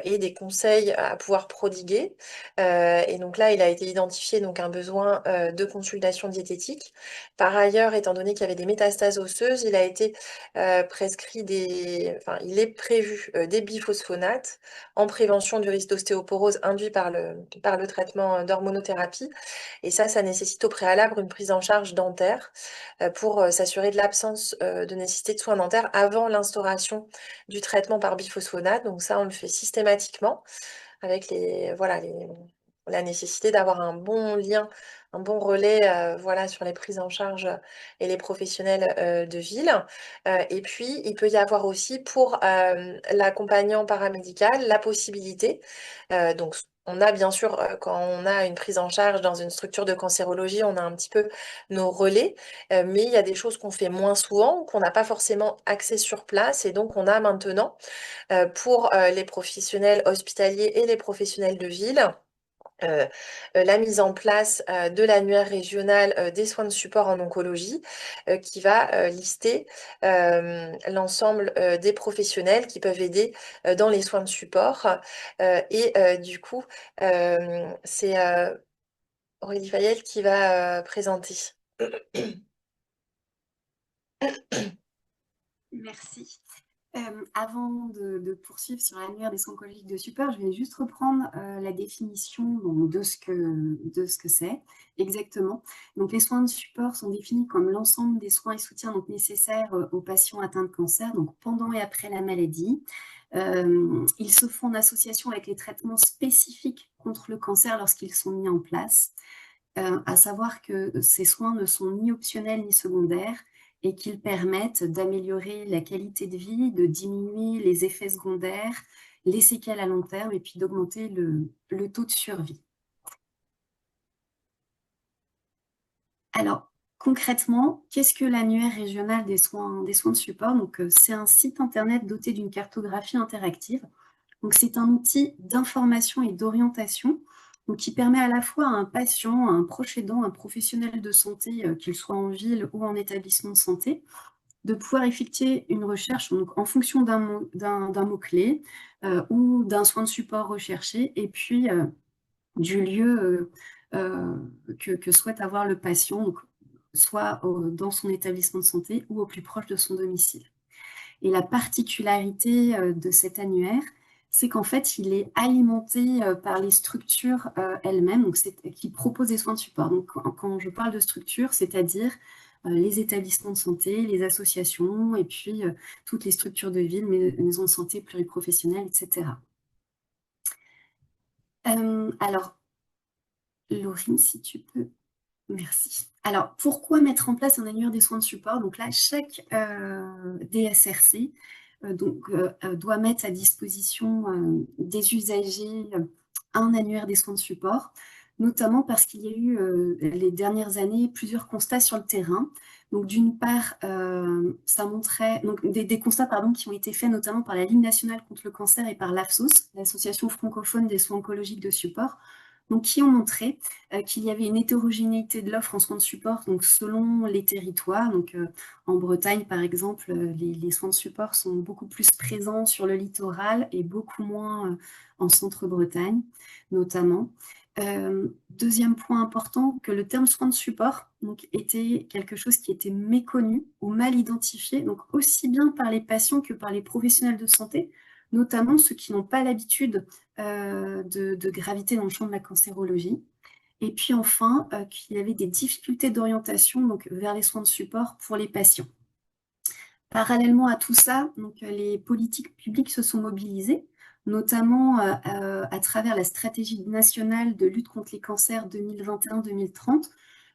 S2: et des conseils à pouvoir prodiguer. Et donc là, il a été identifié donc un besoin de consultation diététique. Par ailleurs, étant donné qu'il y avait des métastases osseuses, il a été prescrit il est prévu des biphosphonates en prévention du risque d'ostéoporose induit par le traitement d'hormonothérapie. Et ça nécessite au préalable une prise en charge dentaire pour s'assurer de l'absence de nécessité de soins dentaires avant l'instauration du traitement par biphosphonate. Donc ça, on le fait systématiquement avec la nécessité d'avoir un bon lien, un bon relais sur les prises en charge et les professionnels de ville. Et puis, il peut y avoir aussi pour l'accompagnant paramédical la possibilité, donc on a bien sûr, quand on a une prise en charge dans une structure de cancérologie, on a un petit peu nos relais, mais il y a des choses qu'on fait moins souvent, qu'on n'a pas forcément accès sur place, et donc on a maintenant, pour les professionnels hospitaliers et les professionnels de ville, la mise en place de l'annuaire régional des soins de support en oncologie qui va lister l'ensemble des professionnels qui peuvent aider dans les soins de support. Du coup, c'est Aurélie Fayette qui va présenter.
S5: Merci. Avant de poursuivre sur l'annuaire des soins oncologiques de support, je vais juste reprendre la définition de ce que c'est exactement. Donc, les soins de support sont définis comme l'ensemble des soins et soutiens donc, nécessaires aux patients atteints de cancer, donc pendant et après la maladie. Ils se font en association avec les traitements spécifiques contre le cancer lorsqu'ils sont mis en place. À savoir que ces soins ne sont ni optionnels ni secondaires et qu'ils permettent d'améliorer la qualité de vie, de diminuer les effets secondaires, les séquelles à long terme et puis d'augmenter le taux de survie. Alors, concrètement, qu'est-ce que l'annuaire régional des soins de support? Donc, c'est un site internet doté d'une cartographie interactive. Donc, c'est un outil d'information et d'orientation donc, qui permet à la fois à un patient, à un proche aidant, un professionnel de santé, qu'il soit en ville ou en établissement de santé, de pouvoir effectuer une recherche donc, en fonction d'un mot-clé ou d'un soin de support recherché, et puis du lieu que souhaite avoir le patient, donc, soit dans son établissement de santé ou au plus proche de son domicile. Et la particularité de cet annuaire, c'est qu'en fait, il est alimenté par les structures elles-mêmes, donc qui proposent des soins de support. Donc, quand je parle de structure, c'est-à-dire les établissements de santé, les associations, et puis toutes les structures de ville, maisons de santé pluriprofessionnelles, etc. Alors, Laurine, si tu peux... Merci. Alors, pourquoi mettre en place un annuaire des soins de support? Donc là, chaque DSRC doit mettre à disposition des usagers un annuaire des soins de support, notamment parce qu'il y a eu les dernières années plusieurs constats sur le terrain. Donc d'une part, ça montrait donc, des constats qui ont été faits notamment par la Ligue nationale contre le cancer et par l'AFSOS, l'Association francophone des soins oncologiques de support, donc, qui ont montré qu'il y avait une hétérogénéité de l'offre en soins de support donc, selon les territoires. Donc, en Bretagne, par exemple, les soins de support sont beaucoup plus présents sur le littoral et beaucoup moins en centre-Bretagne, notamment. Deuxième point important, que le terme soins de support donc, était quelque chose qui était méconnu ou mal identifié, donc aussi bien par les patients que par les professionnels de santé, notamment ceux qui n'ont pas l'habitude de graviter dans le champ de la cancérologie. Et puis enfin, qu'il y avait des difficultés d'orientation donc, vers les soins de support pour les patients. Parallèlement à tout ça, donc, les politiques publiques se sont mobilisées, notamment à travers la stratégie nationale de lutte contre les cancers 2021-2030,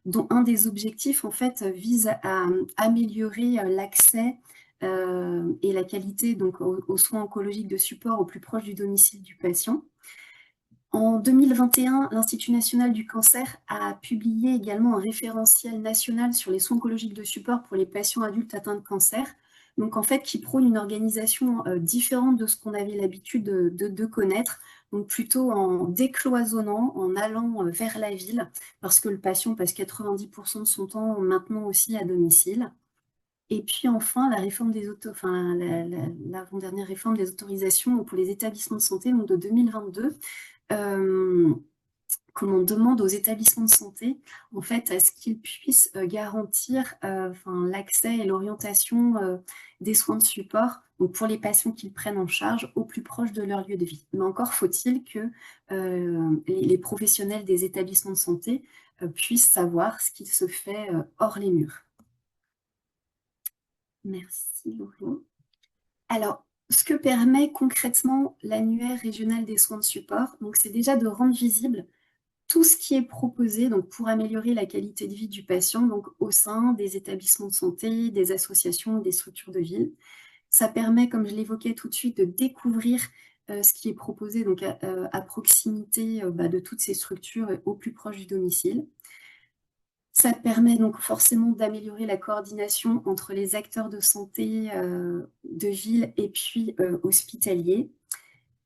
S5: dont un des objectifs en fait vise à améliorer l'accès et la qualité donc, aux soins oncologiques de support au plus proche du domicile du patient. En 2021, l'Institut national du cancer a publié également un référentiel national sur les soins oncologiques de support pour les patients adultes atteints de cancer, donc en fait qui prône une organisation différente de ce qu'on avait l'habitude de connaître, donc plutôt en décloisonnant, en allant vers la ville, parce que le patient passe 90% de son temps maintenant aussi à domicile. Et puis enfin, la réforme des l'avant-dernière réforme des autorisations pour les établissements de santé donc de 2022, comme on demande aux établissements de santé en fait à ce qu'ils puissent garantir l'accès et l'orientation des soins de support donc pour les patients qu'ils prennent en charge au plus proche de leur lieu de vie. Mais encore faut-il que les professionnels des établissements de santé puissent savoir ce qui se fait hors les murs. Merci Laurie. Alors, ce que permet concrètement l'annuaire régional des soins de support, donc c'est déjà de rendre visible tout ce qui est proposé donc pour améliorer la qualité de vie du patient donc au sein des établissements de santé, des associations, des structures de ville. Ça permet, comme je l'évoquais tout de suite, de découvrir ce qui est proposé donc à proximité de toutes ces structures au plus proche du domicile. Ça permet donc forcément d'améliorer la coordination entre les acteurs de santé de ville et puis hospitaliers,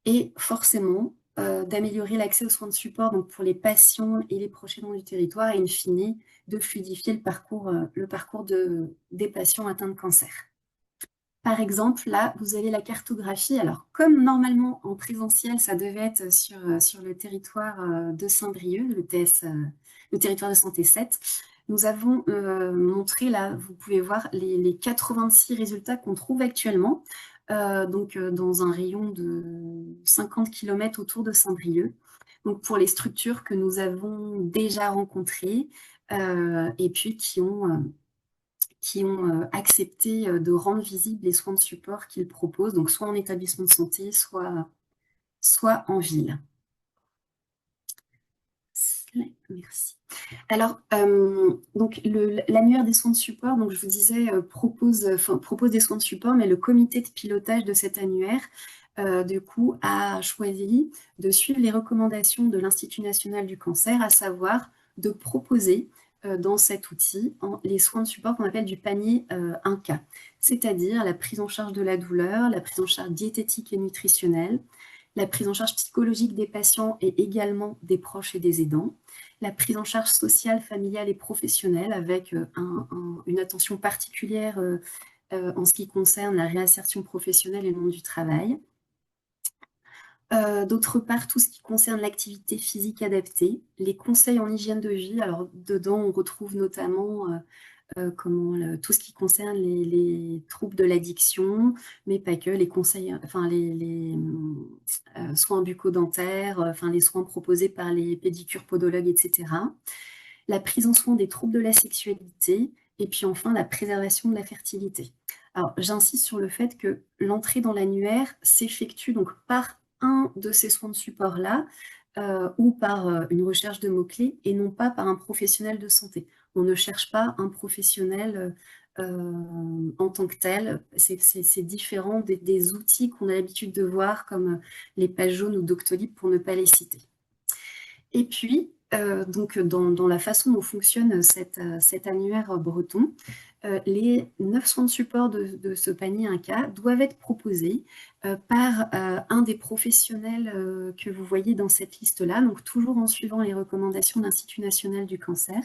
S5: et forcément d'améliorer l'accès aux soins de support donc pour les patients et les proches aidants du territoire, et in fine de fluidifier le parcours des patients atteints de cancer. Par exemple, là, vous avez la cartographie. Alors, comme normalement en présentiel, ça devait être sur le territoire de Saint-Brieuc, le territoire de santé 7, nous avons montré, là, vous pouvez voir les 86 résultats qu'on trouve actuellement, dans un rayon de 50 km autour de Saint-Brieuc. Donc, pour les structures que nous avons déjà rencontrées et puis qui ont accepté de rendre visibles les soins de support qu'ils proposent, donc soit en établissement de santé, soit en ville. Merci. Alors, donc l'annuaire des soins de support, donc je vous disais, propose des soins de support, mais le comité de pilotage de cet annuaire, du coup, a choisi de suivre les recommandations de l'Institut national du cancer, à savoir de proposer dans cet outil les soins de support qu'on appelle du panier 1K, c'est-à-dire la prise en charge de la douleur, la prise en charge diététique et nutritionnelle, la prise en charge psychologique des patients et également des proches et des aidants, la prise en charge sociale, familiale et professionnelle avec une attention particulière en ce qui concerne la réinsertion professionnelle et le monde du travail. D'autre part, tout ce qui concerne l'activité physique adaptée, les conseils en hygiène de vie. Alors, dedans, on retrouve notamment tout ce qui concerne les troubles de l'addiction, mais pas que, les conseils, les soins bucco-dentaires, les soins proposés par les pédicures podologues, etc. La prise en soin des troubles de la sexualité, et puis enfin la préservation de la fertilité. Alors, j'insiste sur le fait que l'entrée dans l'annuaire s'effectue donc par un de ces soins de support-là, ou par une recherche de mots-clés, et non pas par un professionnel de santé. On ne cherche pas un professionnel en tant que tel. C'est différent des outils qu'on a l'habitude de voir, comme les pages jaunes ou Doctolib, pour ne pas les citer. Et puis, donc dans la façon dont fonctionne cet annuaire breton, les 9 soins de support de ce panier 1K doivent être proposés par un des professionnels que vous voyez dans cette liste-là, donc toujours en suivant les recommandations de l'Institut national du cancer.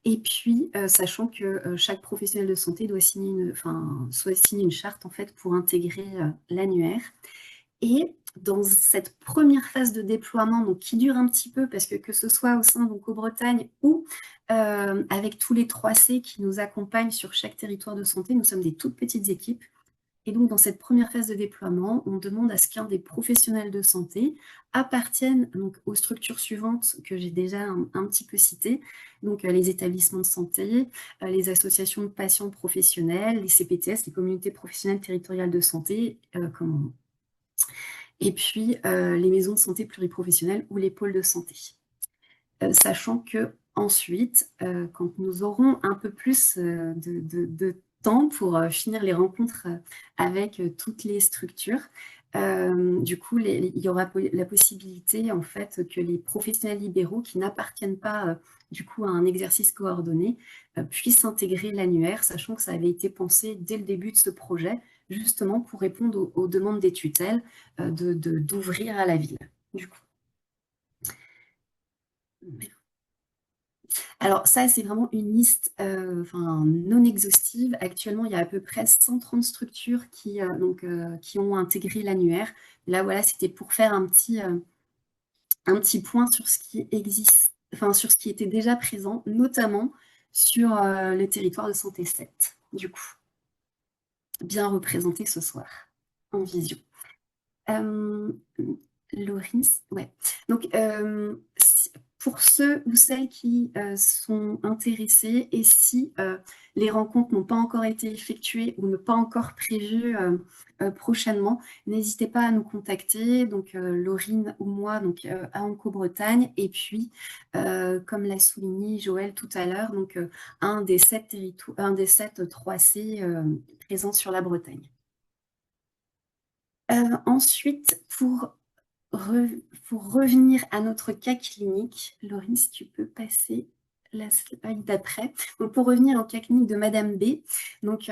S5: Et puis, sachant que chaque professionnel de santé doit signer une charte en fait, pour intégrer l'annuaire. Et dans cette première phase de déploiement, donc qui dure un petit peu, parce que ce soit au sein d'Onco-Bretagne ou avec tous les 3C qui nous accompagnent sur chaque territoire de santé, nous sommes des toutes petites équipes. Et donc, dans cette première phase de déploiement, on demande à ce qu'un des professionnels de santé appartienne donc, aux structures suivantes que j'ai déjà un petit peu citées, donc les établissements de santé, les associations de patients professionnels, les CPTS, les communautés professionnelles territoriales de santé, et puis les maisons de santé pluriprofessionnelles ou les pôles de santé. Sachant que ensuite, quand nous aurons un peu plus de temps pour finir les rencontres avec toutes les structures, du coup, il y aura la possibilité en fait que les professionnels libéraux qui n'appartiennent pas du coup à un exercice coordonné puissent intégrer l'annuaire, sachant que ça avait été pensé dès le début de ce projet, justement pour répondre aux demandes des tutelles d'ouvrir à la ville. Du coup. Alors ça, c'est vraiment une liste non exhaustive. Actuellement, il y a à peu près 130 structures qui ont intégré l'annuaire. Là, voilà, c'était pour faire un petit point sur ce qui existe, sur ce qui était déjà présent, notamment sur le territoire de Santé 7, du coup. Bien représenté ce soir, en visio. Laurine, ouais. Donc, pour ceux ou celles qui sont intéressés et si les rencontres n'ont pas encore été effectuées ou ne pas encore prévues prochainement, n'hésitez pas à nous contacter, donc Laurine ou moi, donc à Onco-Bretagne, et puis, comme l'a souligné Joël tout à l'heure, donc un des 7 3C présents sur la Bretagne. Ensuite, pour revenir à notre cas clinique, Laurine, si tu peux passer la slide d'après. Donc, pour revenir au cas clinique de Madame B, donc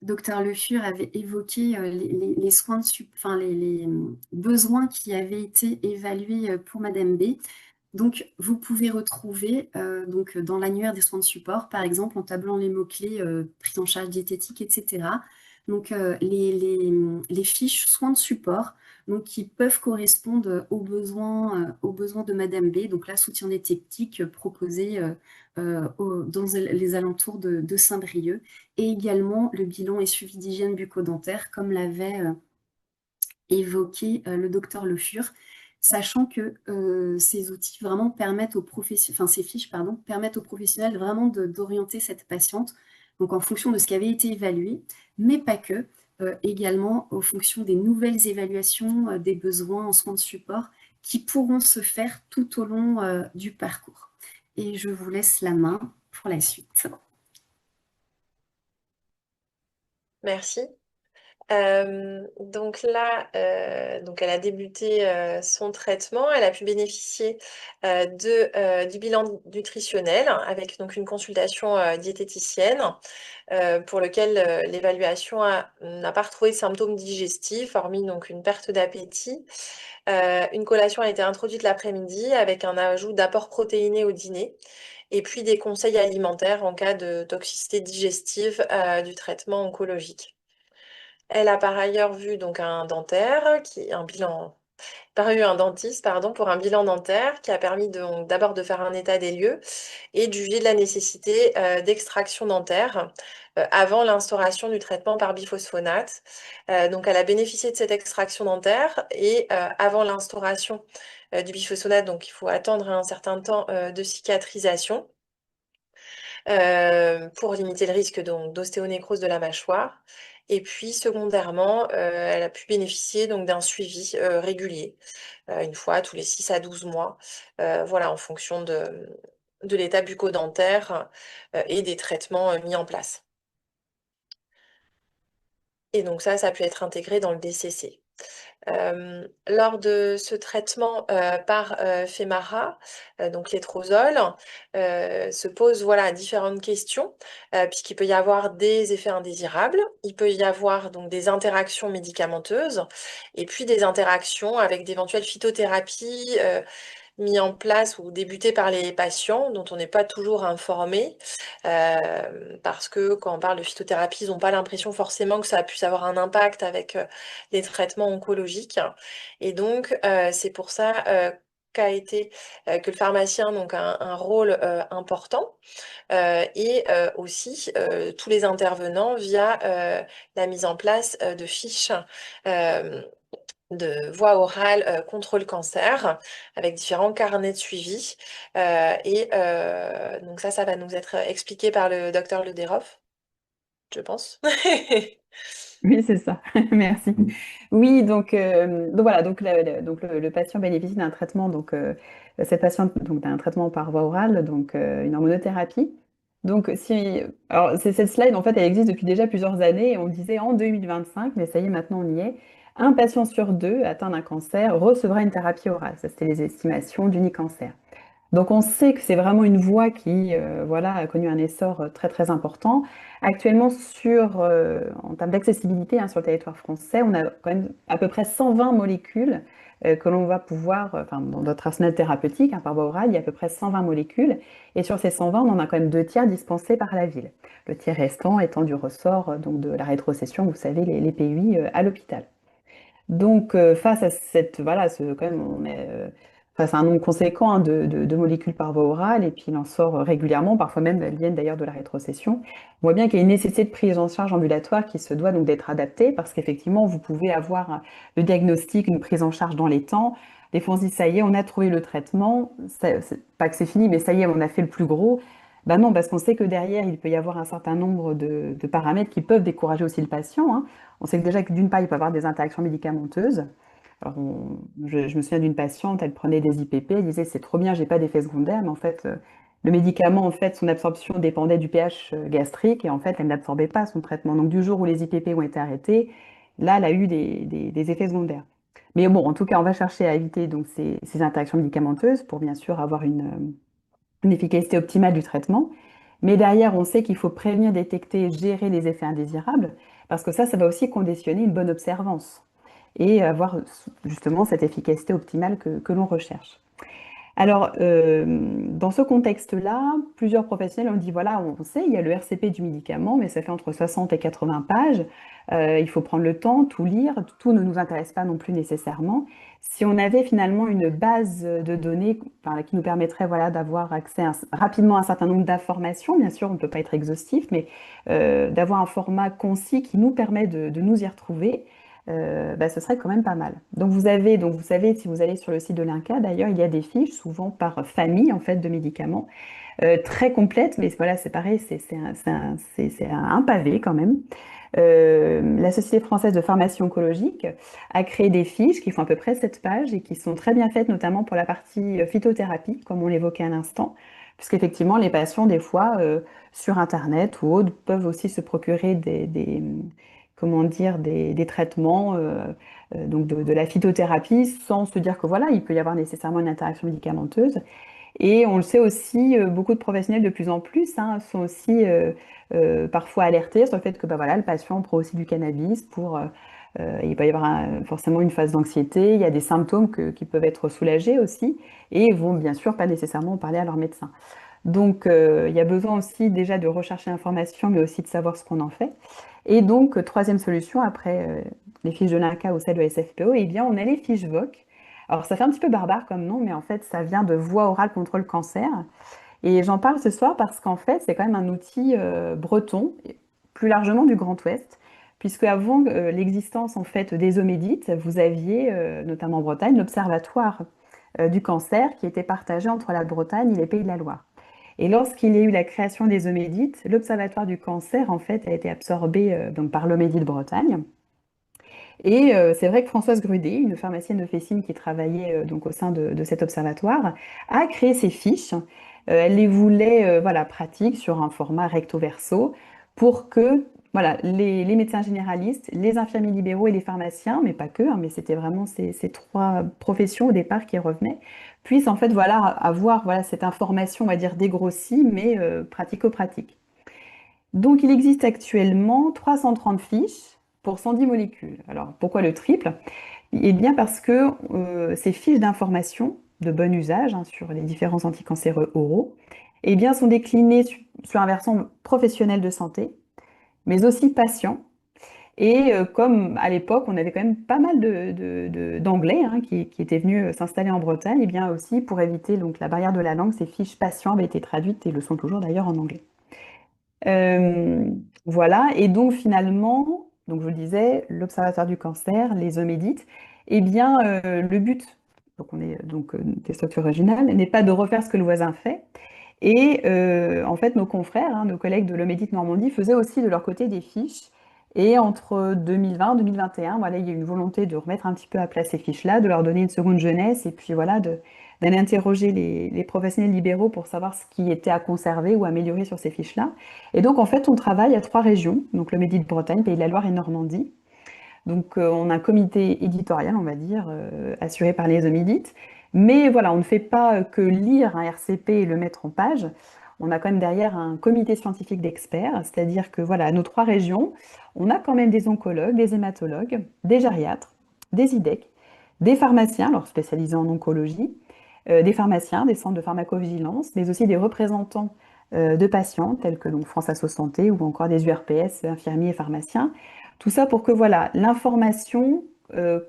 S5: Dr Le Fur avait évoqué les soins les besoins qui avaient été évalués pour Madame B. Donc, vous pouvez retrouver donc, dans l'annuaire des soins de support, par exemple, en tablant les mots-clés prise en charge diététique, etc. Donc, les fiches soins de support donc, qui peuvent correspondre aux besoins de Madame B. Donc là, soutien diététique proposé dans les alentours de Saint-Brieuc. Et également le bilan et suivi d'hygiène bucco-dentaire, comme l'avait évoqué le docteur Le Fur, sachant que ces outils vraiment permettent ces fiches permettent aux professionnels vraiment d'orienter cette patiente, donc en fonction de ce qui avait été évalué, mais pas que, également en fonction des nouvelles évaluations des besoins en soins de support qui pourront se faire tout au long du parcours. Et je vous laisse la main pour la suite.
S2: Merci. Donc là, donc elle a débuté son traitement, elle a pu bénéficier du bilan nutritionnel avec donc une consultation diététicienne pour lequel l'évaluation n'a pas retrouvé de symptômes digestifs, hormis donc une perte d'appétit. Une collation a été introduite l'après-midi avec un ajout d'apports protéinés au dîner. Et puis des conseils alimentaires en cas de toxicité digestive du traitement oncologique. Elle a par ailleurs vu donc un dentiste pardon, pour un bilan dentaire qui a permis d'abord de faire un état des lieux et de juger de la nécessité d'extraction dentaire avant l'instauration du traitement par biphosphonate. Donc elle a bénéficié de cette extraction dentaire et avant l'instauration du biphosphonate, donc il faut attendre un certain temps de cicatrisation pour limiter le risque d'ostéonécrose de la mâchoire. Et puis, secondairement, elle a pu bénéficier donc d'un suivi régulier, une fois tous les 6 à 12 mois, voilà, en fonction de l'état bucco-dentaire et des traitements mis en place. Et donc ça a pu être intégré dans le DCC. Lors de ce traitement par Femara, donc létrozole, se posent voilà, différentes questions, puisqu'il peut y avoir des effets indésirables, il peut y avoir donc des interactions médicamenteuses, et puis des interactions avec d'éventuelles phytothérapies mis en place ou débutés par les patients dont on n'est pas toujours informé parce que quand on parle de phytothérapie, ils n'ont pas l'impression forcément que ça puisse avoir un impact avec les traitements oncologiques. Et donc, c'est pour ça que le pharmacien donc, a un rôle important et aussi tous les intervenants via la mise en place de fiches euh, de voie orale contre le cancer avec différents carnets de suivi. Donc ça va nous être expliqué par le docteur Lederoff, je pense.
S4: Oui, c'est ça. Merci. Oui, donc voilà, donc le patient bénéficie d'un traitement, cette patiente donc d'un traitement par voie orale, une hormonothérapie. Alors cette slide en fait, elle existe depuis déjà plusieurs années et on disait en 2025, mais ça y est, maintenant on y est. Un patient sur deux atteint d'un cancer recevra une thérapie orale. Ça, c'était les estimations d'Unicancer. Donc on sait que c'est vraiment une voie qui voilà, a connu un essor très très important. Actuellement, en termes d'accessibilité sur le territoire français, on a quand même à peu près 120 molécules que l'on va pouvoir, dans notre arsenal thérapeutique, par voie orale, il y a à peu près 120 molécules. Et sur ces 120, on en a quand même 2 tiers dispensés par la ville. Le tiers restant étant du ressort donc de la rétrocession, vous savez, les PUI à l'hôpital. Donc, face à quand même, on est face à un nombre conséquent de molécules par voie orale, et puis il en sort régulièrement, parfois même elles viennent d'ailleurs de la rétrocession. On voit bien qu'il y a une nécessité de prise en charge ambulatoire qui se doit donc d'être adaptée, parce qu'effectivement, vous pouvez avoir le diagnostic, une prise en charge dans les temps. Des fois, on se dit, ça y est, on a trouvé le traitement, pas que c'est fini, mais ça y est, on a fait le plus gros. Ben non, parce qu'on sait que derrière, il peut y avoir un certain nombre de paramètres qui peuvent décourager aussi le patient, hein. On sait que déjà que d'une part, il peut y avoir des interactions médicamenteuses. Alors, je me souviens d'une patiente, elle prenait des IPP, elle disait c'est trop bien, j'ai pas d'effet secondaire, mais en fait, le médicament, en fait, son absorption dépendait du pH gastrique et en fait, elle n'absorbait pas son traitement. Donc, du jour où les IPP ont été arrêtés, là, elle a eu des effets secondaires. Mais bon, en tout cas, on va chercher à éviter donc ces interactions médicamenteuses pour bien sûr avoir une efficacité optimale du traitement. Mais derrière, on sait qu'il faut prévenir, détecter, gérer les effets indésirables, parce que ça va aussi conditionner une bonne observance et avoir justement cette efficacité optimale que l'on recherche. Alors, dans ce contexte-là, plusieurs professionnels ont dit, voilà, on sait, il y a le RCP du médicament, mais ça fait entre 60 et 80 pages. Il faut prendre le temps, tout lire, tout ne nous intéresse pas non plus nécessairement. Si on avait finalement une base de données qui nous permettrait voilà, d'avoir accès rapidement à un certain nombre d'informations, bien sûr, on ne peut pas être exhaustif, mais d'avoir un format concis qui nous permet de nous y retrouver, ce serait quand même pas mal. Donc vous savez, si vous allez sur le site de l'INCa, d'ailleurs, il y a des fiches, souvent par famille en fait de médicaments, très complètes, mais voilà, c'est pareil, c'est un pavé quand même. La Société française de pharmacie oncologique a créé des fiches qui font à peu près 7 pages et qui sont très bien faites, notamment pour la partie phytothérapie, comme on l'évoquait à l'instant, puisqu'effectivement, les patients, des fois, sur Internet ou autres, peuvent aussi se procurer comment dire, des traitements donc de la phytothérapie sans se dire que voilà, il peut y avoir nécessairement une interaction médicamenteuse. Et on le sait aussi, beaucoup de professionnels de plus en plus sont aussi parfois alertés sur le fait que voilà, le patient prend aussi du cannabis il peut y avoir forcément une phase d'anxiété, il y a des symptômes qui peuvent être soulagés aussi, et ils vont bien sûr pas nécessairement en parler à leur médecin. Donc, il y a besoin aussi déjà de rechercher l'information, mais aussi de savoir ce qu'on en fait. Et donc, troisième solution, après les fiches de l'INCa ou celles de SFPO, eh bien, on a les fiches VOC. Alors, ça fait un petit peu barbare comme nom, mais en fait, ça vient de voie orale contre le cancer. Et j'en parle ce soir parce qu'en fait, c'est quand même un outil breton, plus largement du Grand Ouest, puisque avant l'existence en fait des Omédites, vous aviez, notamment en Bretagne, l'Observatoire du cancer qui était partagé entre la Bretagne et les Pays de la Loire. Et lorsqu'il y a eu la création des Omédites, l'Observatoire du cancer, en fait, a été absorbé donc par l'Omédite Bretagne. Et c'est vrai que Françoise Grudet, une pharmacienne d'officine qui travaillait donc au sein de cet observatoire, a créé ces fiches. Elle les voulait voilà, pratiques sur un format recto-verso pour que voilà, les médecins généralistes, les infirmiers libéraux et les pharmaciens, mais pas que, mais c'était vraiment ces trois professions au départ qui revenaient, puissent en fait voilà, avoir voilà, cette information, on va dire, dégrossie, mais pratico-pratique. Donc, il existe actuellement 330 fiches pour 110 molécules. Alors, pourquoi le triple? Eh bien, parce que ces fiches d'information de bon usage hein, sur les différents anticancéreux oraux, eh bien, sont déclinés sur un versant professionnel de santé, mais aussi patient. Et comme à l'époque, on avait quand même pas mal d'Anglais hein, qui étaient venus s'installer en Bretagne, et bien aussi pour éviter donc, la barrière de la langue, ces fiches patients avaient été traduites et le sont toujours d'ailleurs en anglais. Euh, voilà, et donc finalement, donc je vous le disais, l'Observatoire du cancer, les Omédites, eh bien le but, donc on est donc des structures régionales, n'est pas de refaire ce que le voisin fait. Et en fait, nos confrères, hein, nos collègues de l'Omédite Normandie faisaient aussi de leur côté des fiches. Et entre 2020 et 2021, voilà, il y a eu une volonté de remettre un petit peu à plat ces fiches-là, de leur donner une seconde jeunesse et puis voilà, d'aller interroger les professionnels libéraux pour savoir ce qui était à conserver ou améliorer sur ces fiches-là. Et donc, en fait, on travaille à 3 régions, donc l'Omédite Bretagne, Pays de la Loire et Normandie. Donc, on a un comité éditorial, on va dire, assuré par les Omédites. Mais voilà, on ne fait pas que lire un RCP et le mettre en page. On a quand même derrière un comité scientifique d'experts, c'est-à-dire que voilà, nos 3 régions, on a quand même des oncologues, des hématologues, des gériatres, des IDEC, des pharmaciens, alors spécialisés en oncologie, des pharmaciens, des centres de pharmacovigilance, mais aussi des représentants de patients, tels que donc France Asso Santé ou encore des URPS, infirmiers et pharmaciens. Tout ça pour que voilà, l'information,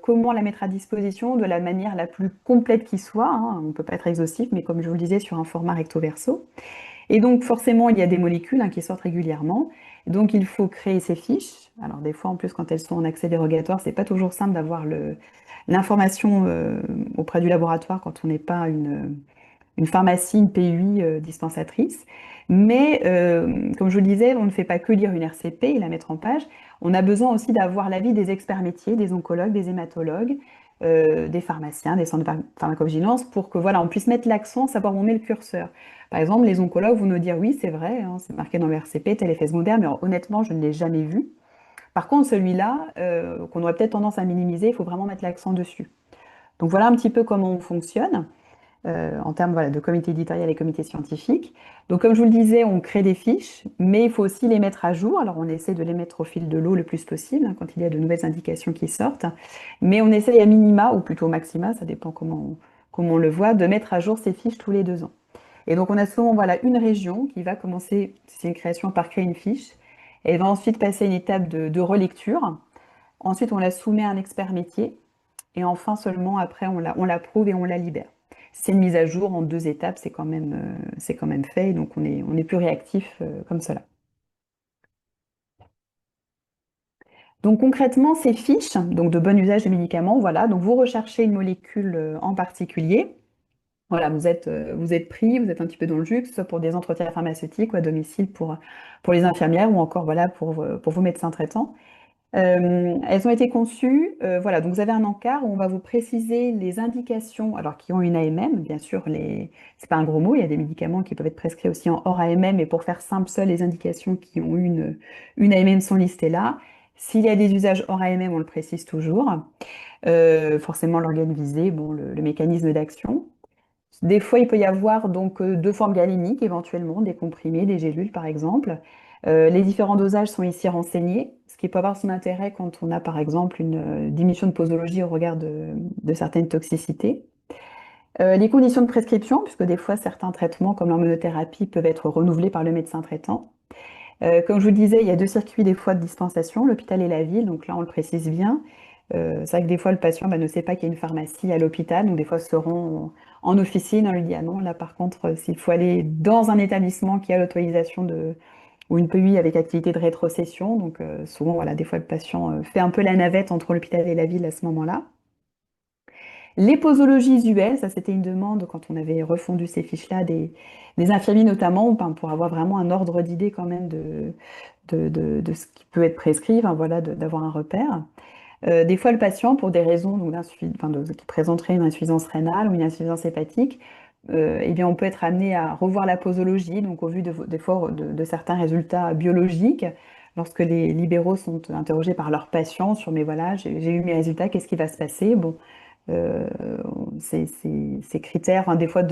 S4: comment la mettre à disposition de la manière la plus complète qui soit. Hein. On ne peut pas être exhaustif, mais comme je vous le disais, sur un format recto verso. Et donc forcément, il y a des molécules hein, qui sortent régulièrement. Donc il faut créer ces fiches. Alors des fois, en plus, quand elles sont en accès dérogatoire, c'est pas toujours simple d'avoir l'information auprès du laboratoire quand on n'est pas une pharmacie, une PUI dispensatrice. Mais comme je vous le disais, on ne fait pas que lire une RCP et la mettre en page. On a besoin aussi d'avoir l'avis des experts métiers, des oncologues, des hématologues, des pharmaciens, des centres de pharmacovigilance, pour que voilà, on puisse mettre l'accent, savoir où on met le curseur. Par exemple, les oncologues vont nous dire oui, c'est vrai, hein, c'est marqué dans le RCP, tel effet secondaire, mais honnêtement, je ne l'ai jamais vu. Par contre, celui-là, qu'on aurait peut-être tendance à minimiser, il faut vraiment mettre l'accent dessus. Donc voilà un petit peu comment on fonctionne en termes voilà, de comité éditorial et comité scientifique. Donc comme je vous le disais, on crée des fiches, mais il faut aussi les mettre à jour. Alors on essaie de les mettre au fil de l'eau le plus possible hein, quand il y a de nouvelles indications qui sortent. Mais on essaye à minima, ou plutôt au maxima, ça dépend comment on le voit, de mettre à jour ces fiches tous les 2 ans. Et donc on a souvent voilà, une région qui va commencer, si c'est une création, par créer une fiche. Elle va ensuite passer à une étape de relecture. Ensuite, on la soumet à un expert métier. Et enfin, seulement après, on l'approuve et on la libère. Si c'est une mise à jour en 2 étapes, c'est quand même fait. Donc, on est plus réactif comme cela. Donc, concrètement, ces fiches donc de bon usage des médicaments, voilà. Donc, vous recherchez une molécule en particulier. Voilà, vous êtes pris, vous êtes un petit peu dans le jus, que ce soit pour des entretiens pharmaceutiques ou à domicile pour les infirmières ou encore voilà, pour vos médecins traitants. Elles ont été conçues, voilà, donc vous avez un encart où on va vous préciser les indications, alors qui ont une AMM, bien sûr, c'est pas un gros mot, il y a des médicaments qui peuvent être prescrits aussi en hors AMM, mais pour faire simple, seules les indications qui ont une AMM sont listées là. S'il y a des usages hors AMM, on le précise toujours. Forcément, l'organe visé, bon, le mécanisme d'action. Des fois, il peut y avoir donc 2 formes galéniques, éventuellement, des comprimés, des gélules par exemple. Les différents dosages sont ici renseignés, ce qui peut avoir son intérêt quand on a par exemple une diminution de posologie au regard de certaines toxicités. Les conditions de prescription, puisque des fois certains traitements comme l'hormonothérapie peuvent être renouvelés par le médecin traitant. Comme je vous le disais, il y a 2 circuits des fois de dispensation, l'hôpital et la ville, donc là on le précise bien. C'est vrai que des fois le patient ne sait pas qu'il y a une pharmacie à l'hôpital, donc des fois se rend en officine, on lui dit ah non, là par contre s'il faut aller dans un établissement qui a l'autorisation ou une PUI avec activité de rétrocession, donc souvent voilà, des fois le patient fait un peu la navette entre l'hôpital et la ville à ce moment-là. Les posologies usuelles, ça c'était une demande quand on avait refondu ces fiches-là, des infirmiers notamment, ben, pour avoir vraiment un ordre d'idée quand même de ce qui peut être prescrit, enfin, voilà, d'avoir un repère. Des fois, le patient, pour des raisons donc, qui présenteraient une insuffisance rénale ou une insuffisance hépatique, eh bien, on peut être amené à revoir la posologie, donc au vu des fois de certains résultats biologiques, lorsque les libéraux sont interrogés par leurs patients sur mais voilà, j'ai eu mes résultats, qu'est-ce qui va se passer? Bon, euh, ces critères, enfin, des fois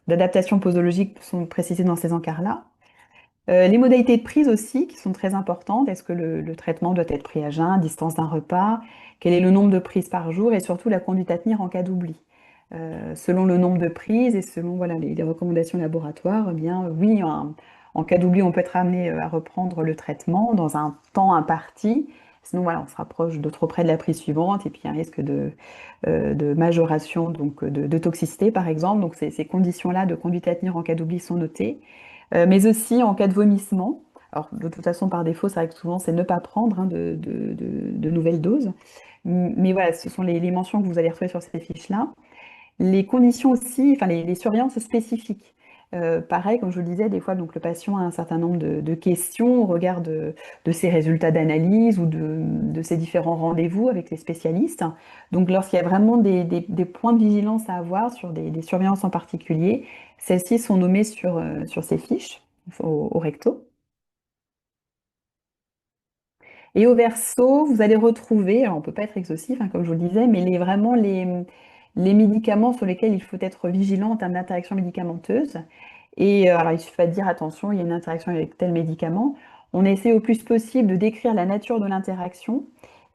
S4: d'adaptation posologique sont précisés dans ces encarts-là. Les modalités de prise aussi, qui sont très importantes. Est-ce que le traitement doit être pris à jeun, à distance d'un repas? Quel est le nombre de prises par jour? Et surtout, la conduite à tenir en cas d'oubli. selon le nombre de prises et selon voilà, les recommandations laboratoires, eh bien oui, en cas d'oubli, on peut être amené à reprendre le traitement dans un temps imparti. Sinon, voilà, on se rapproche de trop près de la prise suivante et puis il y a un risque de majoration, donc de toxicité par exemple. Donc ces conditions-là de conduite à tenir en cas d'oubli sont notées. Mais aussi en cas de vomissement. Alors de toute façon, par défaut, c'est vrai que souvent c'est ne pas prendre hein, de nouvelles doses. Mais voilà, ce sont les mentions que vous allez retrouver sur ces fiches-là. Les conditions aussi, enfin les surveillances spécifiques. Pareil, comme je vous le disais, des fois donc, le patient a un certain nombre de questions au regard de ses résultats d'analyse ou de ses différents rendez-vous avec les spécialistes. Donc lorsqu'il y a vraiment des points de vigilance à avoir sur des surveillances en particulier, celles-ci sont nommées sur ces fiches au recto. Et au verso, vous allez retrouver, alors on ne peut pas être exhaustif, hein, comme je vous le disais, mais vraiment les médicaments sur lesquels il faut être vigilant en termes d'interaction médicamenteuse. Et alors, il suffit pas de dire attention, il y a une interaction avec tel médicament. On essaie au plus possible de décrire la nature de l'interaction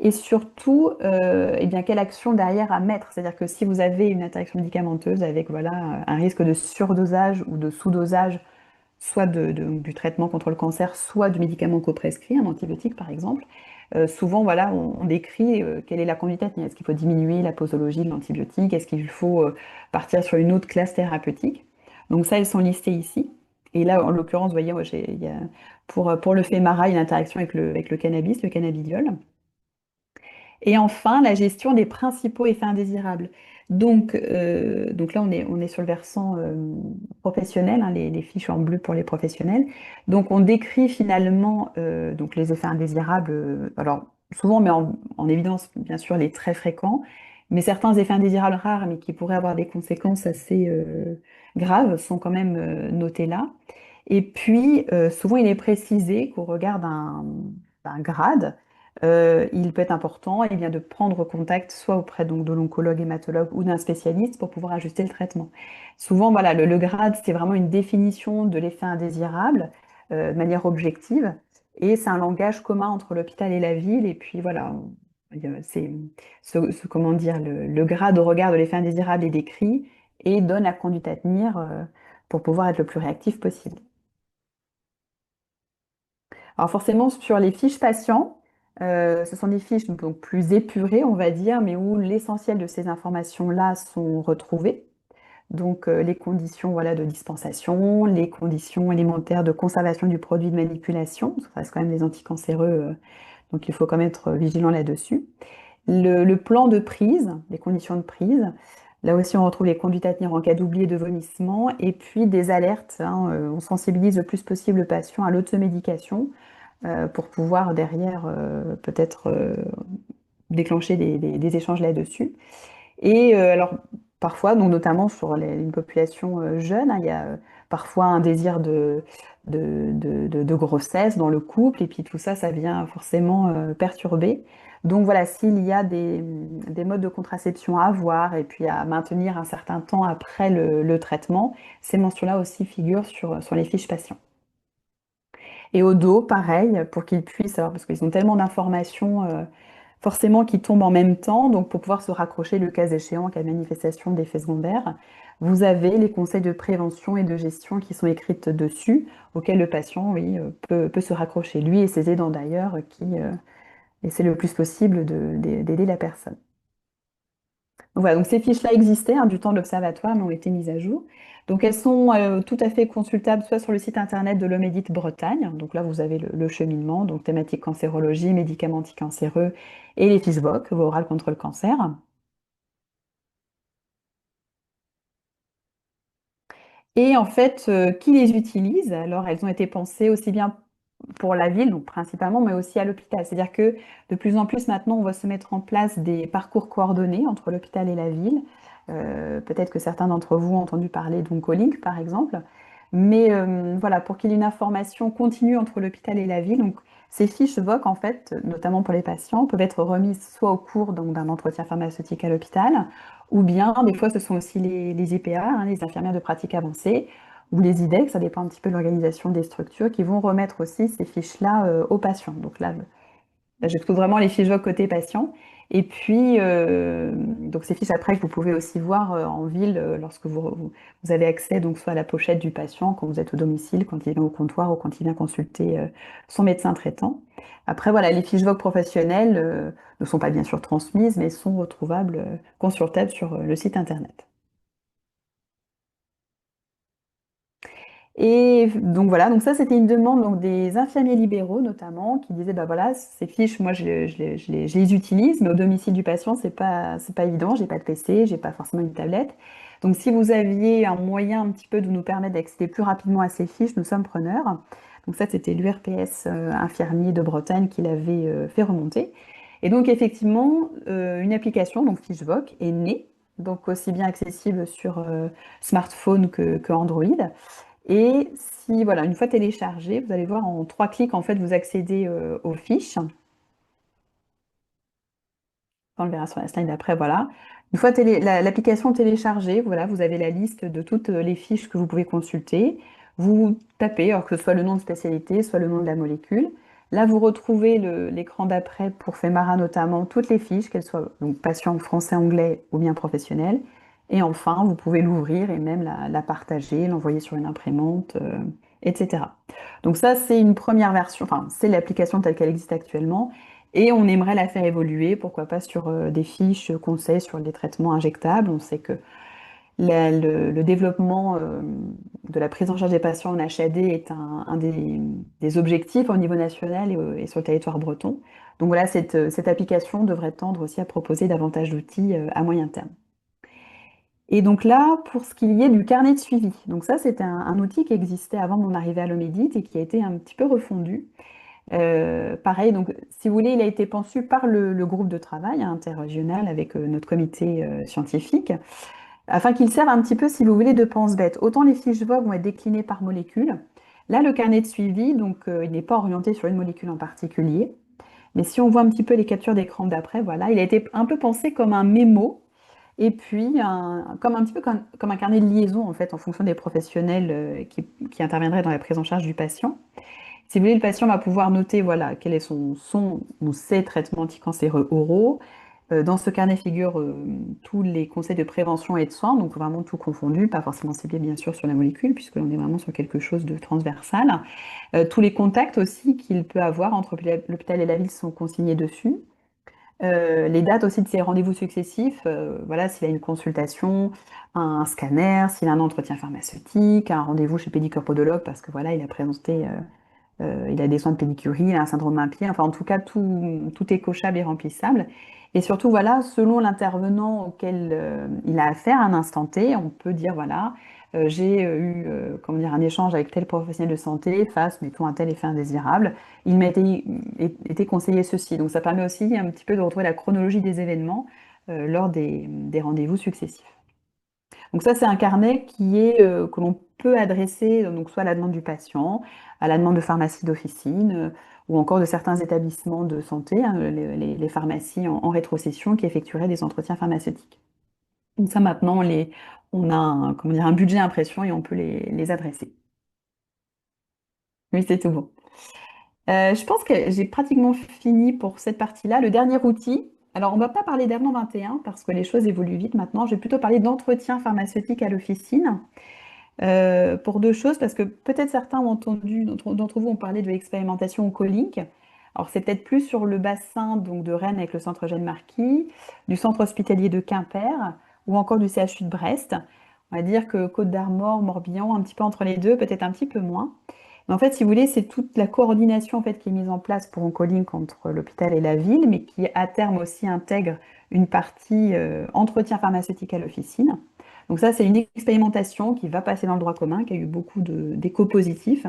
S4: et surtout eh bien, quelle action derrière à mettre. C'est-à-dire que si vous avez une interaction médicamenteuse avec voilà, un risque de surdosage ou de sous-dosage soit du traitement contre le cancer, soit du médicament coprescrit, un antibiotique par exemple. Souvent, voilà, on décrit quelle est la conduite à tenir. Est-ce qu'il faut diminuer la posologie de l'antibiotique? Est-ce qu'il faut partir sur une autre classe thérapeutique? Donc ça, elles sont listées ici. Et là, en l'occurrence, vous voyez, pour le Femara, il y a une interaction avec le cannabis, le cannabidiol. Et enfin, la gestion des principaux effets indésirables. Donc là, on est sur le versant professionnel, hein, les fiches en bleu pour les professionnels. Donc on décrit finalement donc les effets indésirables. Alors souvent on met en évidence bien sûr les très fréquents, mais certains effets indésirables rares, mais qui pourraient avoir des conséquences assez graves, sont quand même notés là. Et puis souvent il est précisé qu'au regard d'un grade, il peut être important eh bien, de prendre contact soit auprès donc, de l'oncologue, hématologue ou d'un spécialiste pour pouvoir ajuster le traitement. Souvent, voilà, le grade, c'est vraiment une définition de l'effet indésirable de manière objective et c'est un langage commun entre l'hôpital et la ville. Et puis voilà, c'est comment dire, le grade au regard de l'effet indésirable est décrit et donne la conduite à tenir pour pouvoir être le plus réactif possible. Alors forcément, sur les fiches patients, ce sont des fiches donc plus épurées, on va dire, mais où l'essentiel de ces informations-là sont retrouvées. Donc les conditions voilà, de dispensation, les conditions élémentaires de conservation du produit de manipulation, parce que ça reste quand même des anticancéreux, donc il faut quand même être vigilant là-dessus. Le plan de prise, les conditions de prise. Là aussi, on retrouve les conduites à tenir en cas d'oubli et de vomissement, et puis des alertes. Hein, on sensibilise le plus possible le patient à l'automédication pour pouvoir derrière peut-être déclencher des échanges là-dessus. Et alors parfois, donc notamment sur une population jeune, hein, il y a parfois un désir de grossesse dans le couple, et puis tout ça, ça vient forcément perturber. Donc voilà, s'il y a des modes de contraception à avoir et puis à maintenir un certain temps après le traitement, ces mentions-là aussi figurent sur les fiches patients. Et au dos, pareil, pour qu'ils puissent, alors, parce qu'ils ont tellement d'informations forcément qui tombent en même temps, donc pour pouvoir se raccrocher le cas échéant en cas de manifestation d'effets secondaires, vous avez les conseils de prévention et de gestion qui sont écrits dessus, auxquels le patient, oui, peut se raccrocher, lui et ses aidants d'ailleurs, qui essaient le plus possible d'aider la personne. Donc voilà, donc ces fiches-là existaient hein, du temps de l'observatoire, mais ont été mises à jour. Donc elles sont tout à fait consultables soit sur le site internet de l'Omédite Bretagne, donc là vous avez le cheminement, donc thématique cancérologie, médicaments anticancéreux et les fiches VOC, voie orale contre le cancer. Et en fait, qui les utilise? Alors elles ont été pensées aussi bien pour la ville, donc principalement, mais aussi à l'hôpital. C'est-à-dire que de plus en plus maintenant, on va se mettre en place des parcours coordonnés entre l'hôpital et la ville. Peut-être que certains d'entre vous ont entendu parler d'Oncolink, par exemple. Mais voilà, pour qu'il y ait une information continue entre l'hôpital et la ville, donc ces fiches VOC, en fait, notamment pour les patients, peuvent être remises soit au cours d'un entretien pharmaceutique à l'hôpital, ou bien des fois ce sont aussi les IPA, hein, les infirmières de pratique avancée, ou les IDEC, ça dépend un petit peu de l'organisation des structures, qui vont remettre aussi ces fiches-là aux patients. Donc là, Là, j'expose vraiment les fiches Vogue côté patient. Et puis, donc ces fiches après que vous pouvez aussi voir en ville lorsque vous avez accès donc soit à la pochette du patient quand vous êtes au domicile, quand il vient au comptoir ou quand il vient consulter son médecin traitant. Après, voilà, les fiches Vogue professionnelles ne sont pas bien sûr transmises, mais sont retrouvables, consultables sur le site internet. Et donc voilà, donc ça c'était une demande donc, des infirmiers libéraux notamment qui disaient bah voilà, ces fiches, moi je les utilise, mais au domicile du patient, c'est pas évident, j'ai pas de PC, j'ai pas forcément une tablette. Donc si vous aviez un moyen un petit peu de nous permettre d'accéder plus rapidement à ces fiches, nous sommes preneurs. Donc ça c'était l'URPS infirmier de Bretagne qui l'avait fait remonter. Et donc effectivement, une application, donc FicheVoc, est née, donc aussi bien accessible sur smartphone que Android. Et si, voilà, une fois téléchargé, vous allez voir en 3 clics, en fait, vous accédez aux fiches. On le verra sur la slide après, voilà. Une fois l'application téléchargée, voilà, vous avez la liste de toutes les fiches que vous pouvez consulter. Vous tapez, alors que ce soit le nom de spécialité, soit le nom de la molécule. Là, vous retrouvez l'écran d'après pour Femara notamment, toutes les fiches, qu'elles soient donc patient français, anglais ou bien professionnel. Et enfin, vous pouvez l'ouvrir et même la partager, l'envoyer sur une imprimante, etc. Donc ça, c'est une première version, enfin, c'est l'application telle qu'elle existe actuellement. Et on aimerait la faire évoluer, pourquoi pas sur des fiches conseils sur les traitements injectables. On sait que le développement de la prise en charge des patients en HAD est un des objectifs au niveau national et sur le territoire breton. Donc voilà, cette application devrait tendre aussi à proposer davantage d'outils à moyen terme. Et donc là, pour ce qui est du carnet de suivi, donc ça c'était un outil qui existait avant mon arrivée à l'Omédite et qui a été un petit peu refondu. Pareil, donc si vous voulez, il a été conçu par le groupe de travail interrégional avec notre comité scientifique, afin qu'il serve un petit peu, si vous voulez, de pense-bête. Autant les fiches Vogue vont être déclinées par molécule. Là, le carnet de suivi, donc il n'est pas orienté sur une molécule en particulier. Mais si on voit un petit peu les captures d'écran d'après, voilà, il a été un peu pensé comme un mémo et puis comme un petit peu comme un carnet de liaison en fait, en fonction des professionnels qui interviendraient dans la prise en charge du patient. Si vous voulez, le patient va pouvoir noter voilà, quel est son ou ses traitements anticancéreux oraux. Dans ce carnet figurent tous les conseils de prévention et de soins, donc vraiment tout confondu, pas forcément ciblé bien sûr sur la molécule, puisque l'on est vraiment sur quelque chose de transversal. Tous les contacts aussi qu'il peut avoir entre l'hôpital et la ville sont consignés dessus. Les dates aussi de ses rendez-vous successifs, voilà, s'il a une consultation, un scanner, s'il a un entretien pharmaceutique, un rendez-vous chez pédicorpodologue, parce que voilà, il a présenté il a des soins de pédicurie, il a un syndrome d'un pied, enfin en tout cas tout est cochable et remplissable. Et surtout, voilà, selon l'intervenant auquel il a affaire à un instant T, on peut dire, voilà, j'ai eu comment dire, un échange avec tel professionnel de santé face, mettons, un tel effet indésirable. Il m'a été conseillé ceci. Donc ça permet aussi un petit peu de retrouver la chronologie des événements lors des rendez-vous successifs. Donc ça, c'est un carnet que l'on peut adresser donc soit à la demande du patient, à la demande de pharmacie d'officine, ou encore de certains établissements de santé, hein, les pharmacies en rétrocession qui effectueraient des entretiens pharmaceutiques. Donc ça, maintenant, on a comment dire, un budget impression et on peut les adresser. Oui, c'est tout bon. Je pense que j'ai pratiquement fini pour cette partie-là. Le dernier outil, alors on ne va pas parler d'avenant 21 parce que les choses évoluent vite maintenant. Je vais plutôt parler d'entretien pharmaceutique à l'officine. Pour deux choses, parce que peut-être certains ont entendu, d'entre vous ont parlé de l'expérimentation Oncolink. Alors c'est peut-être plus sur le bassin donc, de Rennes avec le centre Jeanne Marquis, du centre hospitalier de Quimper ou encore du CHU de Brest. On va dire que Côte d'Armor, Morbihan, un petit peu entre les deux, peut-être un petit peu moins. Mais en fait, si vous voulez, c'est toute la coordination en fait, qui est mise en place pour Oncolink entre l'hôpital et la ville, mais qui à terme aussi intègre une partie entretien pharmaceutique à l'officine. Donc ça, c'est une expérimentation qui va passer dans le droit commun, qui a eu beaucoup d'échos positifs.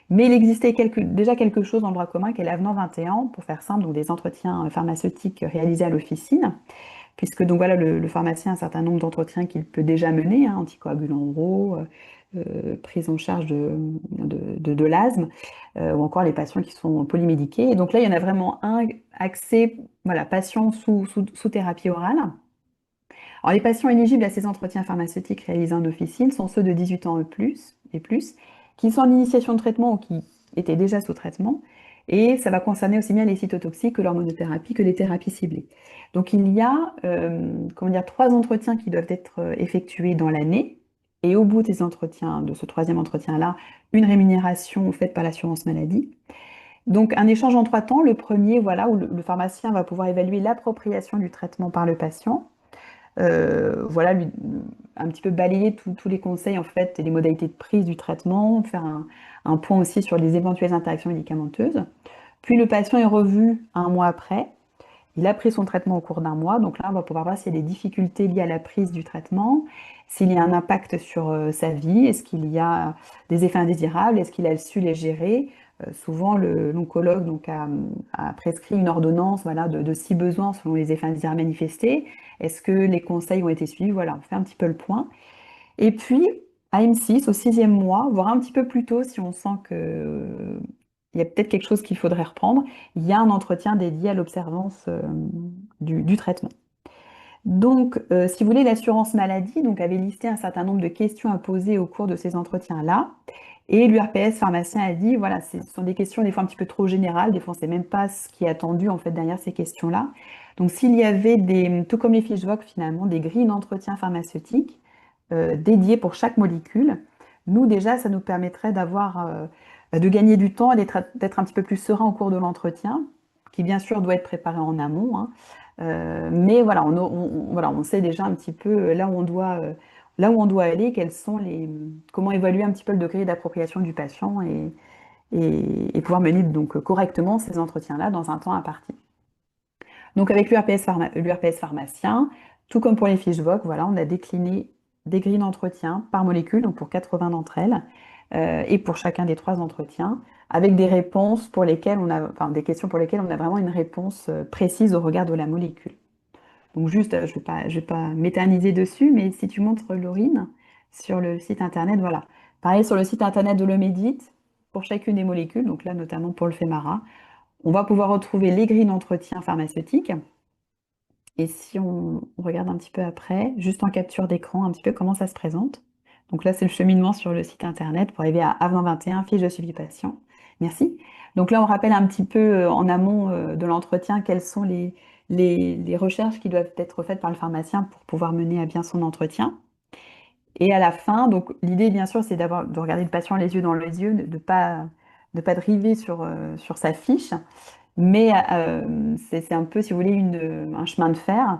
S4: Mais il existait déjà quelque chose dans le droit commun qui est l'avenant 21, pour faire simple, donc des entretiens pharmaceutiques réalisés à l'officine, puisque donc voilà, le pharmacien a un certain nombre d'entretiens qu'il peut déjà mener, hein, anticoagulants oraux, prise en charge de l'asthme, ou encore les patients qui sont polymédiqués. Et donc là, il y en a vraiment un accès, voilà, patient sous thérapie orale. Alors, les patients éligibles à ces entretiens pharmaceutiques réalisés en officine sont ceux de 18 ans et plus, qui sont en initiation de traitement ou qui étaient déjà sous traitement. Et ça va concerner aussi bien les cytotoxiques que l'hormonothérapie, que les thérapies ciblées. Donc il y a comment dire, 3 entretiens qui doivent être effectués dans l'année. Et au bout des entretiens, de ce troisième entretien-là, une rémunération faite par l'assurance maladie. Donc un échange en 3 temps. Le premier, voilà, où le pharmacien va pouvoir évaluer l'appropriation du traitement par le patient. Voilà, lui, un petit peu balayer tous les conseils en fait et les modalités de prise du traitement, faire un point aussi sur les éventuelles interactions médicamenteuses. Puis le patient est revu un mois après. Il a pris son traitement au cours d'un mois, donc là on va pouvoir voir s'il y a des difficultés liées à la prise du traitement, s'il y a un impact sur sa vie, est-ce qu'il y a des effets indésirables, est-ce qu'il a su les gérer. Souvent l'oncologue donc, a prescrit une ordonnance voilà, si besoin selon les effets indésirables manifestés. Est-ce que les conseils ont été suivis? Voilà, on fait un petit peu le point. Et puis, à M6, au 6e mois, voire un petit peu plus tôt, si on sent que, il y a peut-être quelque chose qu'il faudrait reprendre, il y a un entretien dédié à l'observance du traitement. Donc, si vous voulez, l'assurance maladie donc, avait listé un certain nombre de questions à poser au cours de ces entretiens-là. Et l'URPS pharmacien a dit, voilà, ce sont des questions des fois un petit peu trop générales, des fois on ne sait même pas ce qui est attendu en fait derrière ces questions-là. Donc s'il y avait tout comme les fiches VOC finalement, des grilles d'entretien pharmaceutique dédiées pour chaque molécule, nous déjà ça nous permettrait de gagner du temps et d'être un petit peu plus serein au cours de l'entretien, qui bien sûr doit être préparé en amont, hein. Mais voilà, voilà, on sait déjà un petit peu là où on doit aller, comment évaluer un petit peu le degré d'appropriation du patient et pouvoir mener donc correctement ces entretiens-là dans un temps imparti. Donc avec l'URPS pharmacien, tout comme pour les fiches VOC, voilà, on a décliné des grilles d'entretien par molécule, donc pour 80 d'entre elles, et pour chacun des 3 entretiens, avec des réponses pour lesquelles enfin des questions pour lesquelles on a vraiment une réponse précise au regard de la molécule. Donc juste, je vais pas m'éterniser dessus, mais si tu montres Laurine sur le site internet, voilà. Pareil sur le site internet de l'Omédit, pour chacune des molécules, donc là notamment pour le Femara, on va pouvoir retrouver les grilles d'entretien pharmaceutique. Et si on regarde un petit peu après, juste en capture d'écran, un petit peu comment ça se présente. Donc là, c'est le cheminement sur le site internet pour arriver à Avenant 21, fiche de suivi patient. Merci. Donc là, on rappelle un petit peu en amont de l'entretien quelles sont les recherches qui doivent être faites par le pharmacien pour pouvoir mener à bien son entretien. Et à la fin, donc l'idée, bien sûr, c'est de regarder le patient les yeux dans les yeux, de pas driver sur sa fiche. Mais c'est un peu, si vous voulez, un chemin de fer.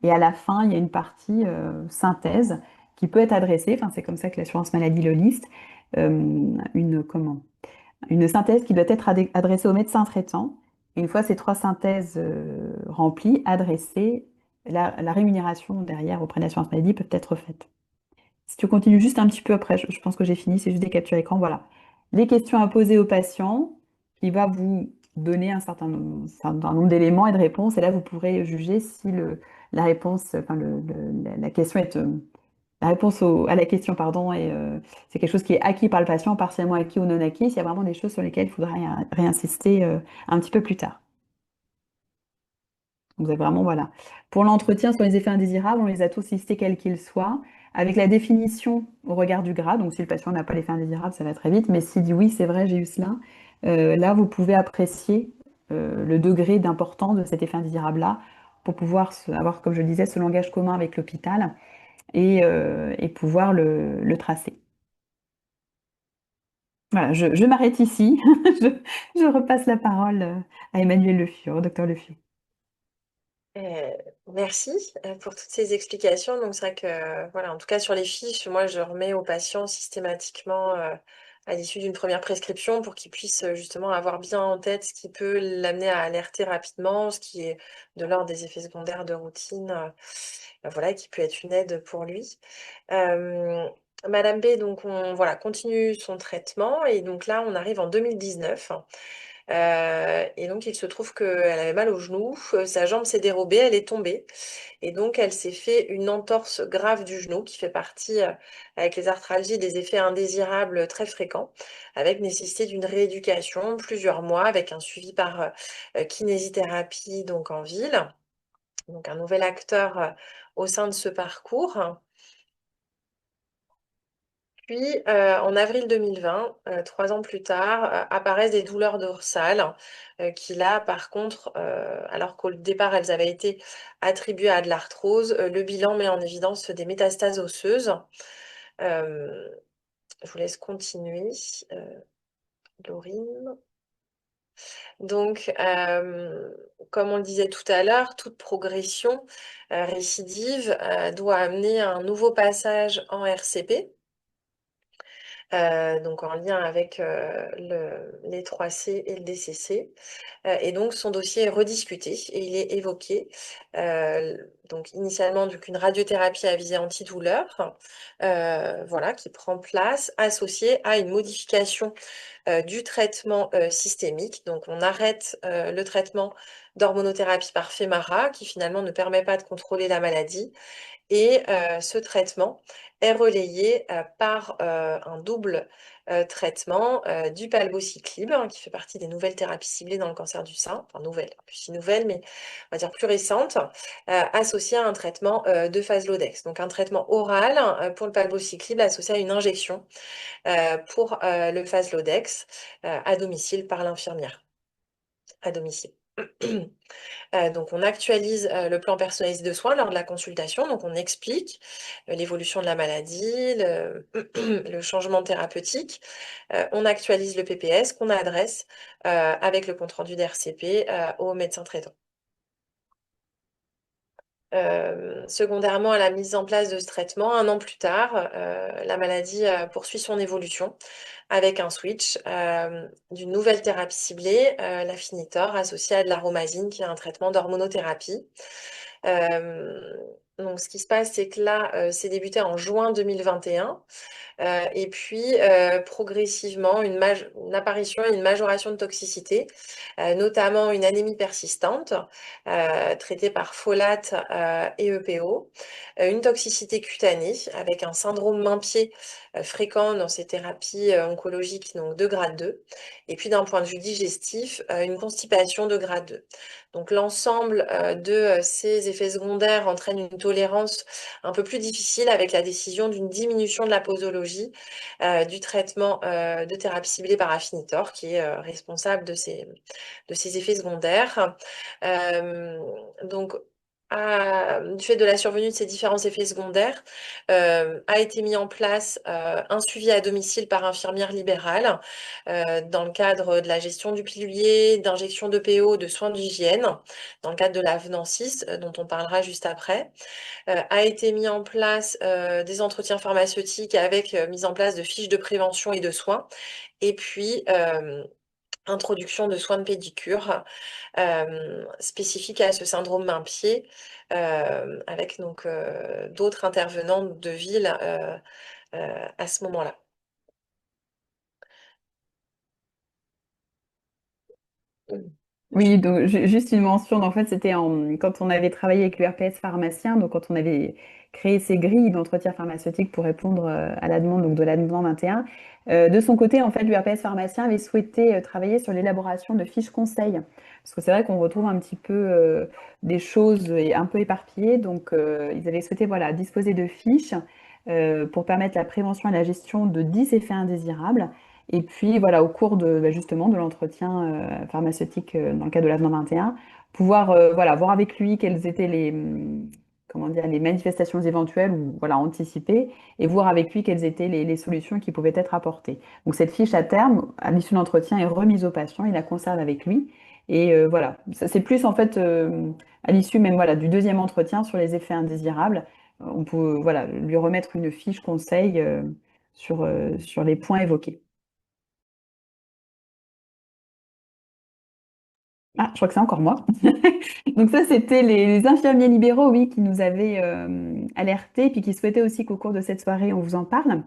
S4: Et à la fin, il y a une partie synthèse qui peut être adressée, enfin, c'est comme ça que l'assurance maladie le liste, une synthèse qui doit être adressée au médecin traitant. Et une fois ces 3 synthèses remplies, adressées, la rémunération derrière auprès de l'assurance maladie peut être faite. Si tu continues juste un petit peu après, je pense que j'ai fini, c'est juste des captures écran. Voilà. Les questions à poser au patient, qui va vous donner un certain nombre d'éléments et de réponses. Et là, vous pourrez juger si la réponse, enfin, la question est, la réponse à la question, pardon, c'est quelque chose qui est acquis par le patient, partiellement acquis ou non acquis, s'il y a vraiment des choses sur lesquelles il faudra réinsister un petit peu plus tard. Vous avez vraiment, voilà. Pour l'entretien sur les effets indésirables, on les a tous listés quels qu'ils soient, avec la définition au regard du grade. Donc, si le patient n'a pas l'effet indésirable, ça va très vite. Mais s'il dit oui, c'est vrai, j'ai eu cela, là, vous pouvez apprécier le degré d'importance de cet effet indésirable-là pour pouvoir avoir, comme je le disais, ce langage commun avec l'hôpital et pouvoir le tracer. Voilà, je m'arrête ici. Je, je repasse la parole à Emmanuel Le Fur, au docteur Le Fur.
S2: Merci pour toutes ces explications. Donc, c'est vrai que, voilà, en tout cas, sur les fiches, moi, je remets aux patients systématiquement à l'issue d'une première prescription pour qu'ils puissent justement avoir bien en tête ce qui peut l'amener à alerter rapidement, ce qui est de l'ordre des effets secondaires de routine, voilà, qui peut être une aide pour lui. Euh, Madame B, donc, voilà, continue son traitement et donc là, on arrive en 2019. Et donc, il se trouve qu'elle avait mal au genou, sa jambe s'est dérobée, elle est tombée. Et donc, elle s'est fait une entorse grave du genou qui fait partie, avec les arthralgies, des effets indésirables très fréquents, avec nécessité d'une rééducation, plusieurs mois, avec un suivi par kinésithérapie donc en ville. Donc, un nouvel acteur au sein de ce parcours. Puis, en avril 2020, 3 ans plus tard, apparaissent des douleurs dorsales qui là, par contre, alors qu'au départ, elles avaient été attribuées à de l'arthrose, le bilan met en évidence des métastases osseuses. Euh, je vous laisse continuer, Laurine. Donc, comme on le disait tout à l'heure, toute progression récidive doit amener un nouveau passage en RCP. Donc en lien avec les 3C et le DCC. Et donc son dossier est rediscuté et il est évoqué. Donc initialement une radiothérapie à visée antidouleur, voilà, qui prend place associée à une modification du traitement systémique. Donc on arrête le traitement d'hormonothérapie par Femara qui finalement ne permet pas de contrôler la maladie. Et ce traitement est relayé par un double traitement du palbociclib, hein, qui fait partie des nouvelles thérapies ciblées dans le cancer du sein, enfin nouvelles, plus si nouvelles, mais on va dire plus récentes, associé à un traitement de Faslodex. Donc un traitement oral pour le palbociclib associé à une injection pour le Faslodex à domicile par l'infirmière, à domicile. Donc, on actualise le plan personnalisé de soins lors de la consultation. Donc, on explique l'évolution de la maladie, le changement thérapeutique. On actualise le PPS qu'on adresse avec le compte-rendu d'RCP au médecin traitant. Secondairement à la mise en place de ce traitement, 1 an plus tard, la maladie poursuit son évolution avec un switch d'une nouvelle thérapie ciblée, l'Afinitor, associée à de l'aromazine, qui est un traitement d'hormonothérapie. Donc, ce qui se passe, c'est que là, c'est débuté en juin 2021. Et puis, progressivement, une apparition et une majoration de toxicité, notamment une anémie persistante, traitée par folate et EPO, une toxicité cutanée avec un syndrome main-pied fréquent dans ces thérapies oncologiques, donc de grade 2, et puis d'un point de vue digestif, une constipation de grade 2. Donc l'ensemble de ces effets secondaires entraîne une tolérance un peu plus difficile avec la décision d'une diminution de la posologie du traitement de thérapie ciblée par Afinitor qui est responsable de ces effets secondaires. Donc, du fait de la survenue de ces différents effets secondaires, a été mis en place un suivi à domicile par infirmière libérale dans le cadre de la gestion du pilulier, d'injection de PO, de soins d'hygiène, dans le cadre de l'avenant 6, dont on parlera juste après. A été mis en place des entretiens pharmaceutiques avec mise en place de fiches de prévention et de soins, et puis introduction de soins de pédicure spécifiques à ce syndrome main-pied, avec donc d'autres intervenants de ville à ce moment-là.
S4: Oui, donc juste une mention, en fait, c'était quand on avait travaillé avec l'URPS pharmacien, donc quand on avait créé ces grilles d'entretien pharmaceutique pour répondre à la demande donc de la demande 21. De son côté, en fait, l'URPS pharmacien avait souhaité travailler sur l'élaboration de fiches conseils. Parce que c'est vrai qu'on retrouve un petit peu des choses un peu éparpillées. Donc, ils avaient souhaité voilà, disposer de fiches pour permettre la prévention et la gestion de 10 effets indésirables. Et puis, voilà, au cours justement de l'entretien pharmaceutique dans le cadre de l'avenant 21, pouvoir voilà, voir avec lui quelles étaient comment dire, les manifestations éventuelles ou voilà, anticiper et voir avec lui quelles étaient les solutions qui pouvaient être apportées. Donc, cette fiche à terme, à l'issue de l'entretien, est remise au patient, il la conserve avec lui. Et voilà, c'est plus en fait à l'issue même voilà, du deuxième entretien sur les effets indésirables, on peut voilà, lui remettre une fiche conseil sur les points évoqués. Ah, je crois que c'est encore moi. Donc ça, c'était les infirmiers libéraux, oui, qui nous avaient alertés, puis qui souhaitaient aussi qu'au cours de cette soirée, on vous en parle.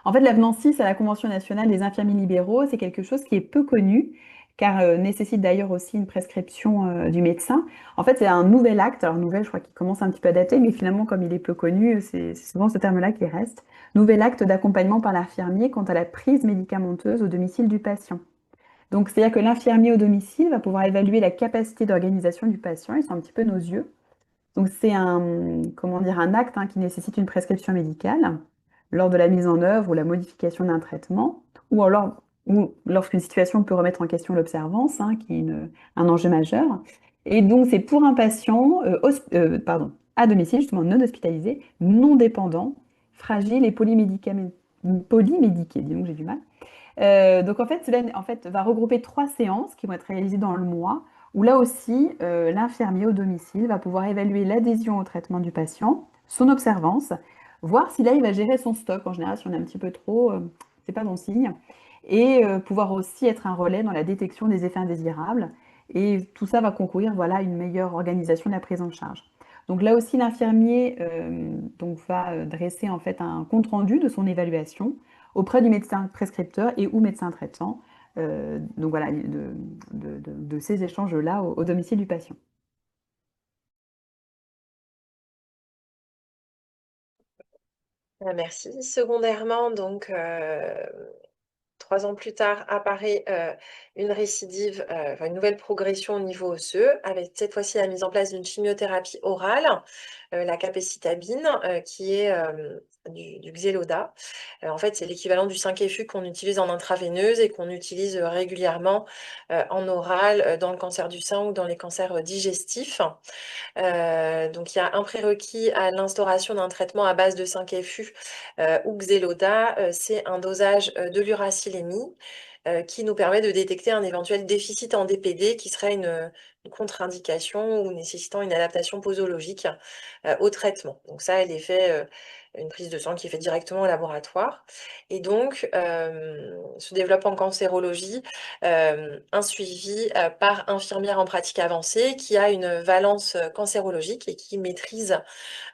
S4: En fait, l'avenant 6 à la Convention nationale des infirmiers libéraux, c'est quelque chose qui est peu connu, car nécessite d'ailleurs aussi une prescription du médecin. En fait, c'est un nouvel acte, alors nouvel, je crois qu'il commence un petit peu à dater, mais finalement, comme il est peu connu, c'est souvent ce terme-là qui reste. Nouvel acte d'accompagnement par l'infirmier quant à la prise médicamenteuse au domicile du patient. Donc, c'est-à-dire que l'infirmier au domicile va pouvoir évaluer la capacité d'organisation du patient, ils sont un petit peu nos yeux. Donc, c'est comment dire, un acte qui nécessite une prescription médicale. lors de la mise en œuvre ou la modification d'un traitement, ou alors ou lorsqu'une situation peut remettre en question l'observance, hein, qui est un enjeu majeur. Et donc, c'est pour un patient à domicile, justement non hospitalisé, non dépendant, fragile et polymédiqué, disons que j'ai du mal. Donc, en fait, cela va regrouper 3 séances qui vont être réalisées dans le mois, où là aussi, l'infirmier au domicile va pouvoir évaluer l'adhésion au traitement du patient, son observance, voir si là, il va gérer son stock. En général, si on a un petit peu trop, c'est pas bon signe. Et pouvoir aussi être un relais dans la détection des effets indésirables. Et tout ça va concourir, voilà, à une meilleure organisation de la prise en charge. Donc là aussi, l'infirmier va dresser en fait un compte-rendu de son évaluation auprès du médecin prescripteur et ou médecin traitant. Donc voilà, de ces échanges-là au domicile du patient.
S2: Merci. Secondairement, donc, 3 ans plus tard, apparaît une récidive, une nouvelle progression au niveau osseux, avec cette fois-ci la mise en place d'une chimiothérapie orale, la capecitabine, qui est du Xeloda. En fait, c'est l'équivalent du 5-FU qu'on utilise en intraveineuse et qu'on utilise régulièrement en oral dans le cancer du sein ou dans les cancers digestifs. Donc, il y a un prérequis à l'instauration d'un traitement à base de 5-FU ou Xeloda, c'est un dosage de l'uracylémie qui nous permet de détecter un éventuel déficit en DPD qui serait une contre-indication ou nécessitant une adaptation posologique au traitement. Donc ça, elle est fait, une prise de sang qui est faite directement au laboratoire. Et donc, se développe en cancérologie un suivi par infirmière en pratique avancée qui a une valence cancérologique et qui maîtrise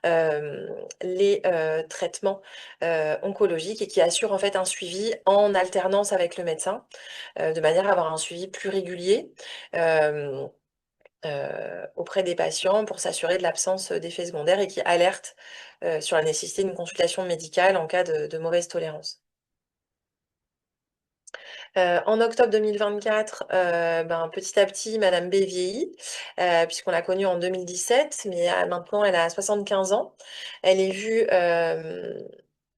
S2: les traitements oncologiques et qui assure en fait un suivi en alternance avec le médecin, de manière à avoir un suivi plus régulier auprès des patients pour s'assurer de l'absence d'effets secondaires et qui alerte sur la nécessité d'une consultation médicale en cas de mauvaise tolérance. En octobre 2024, petit à petit, Madame B vieillit, puisqu'on l'a connue en 2017, mais maintenant elle a 75 ans. Elle est vue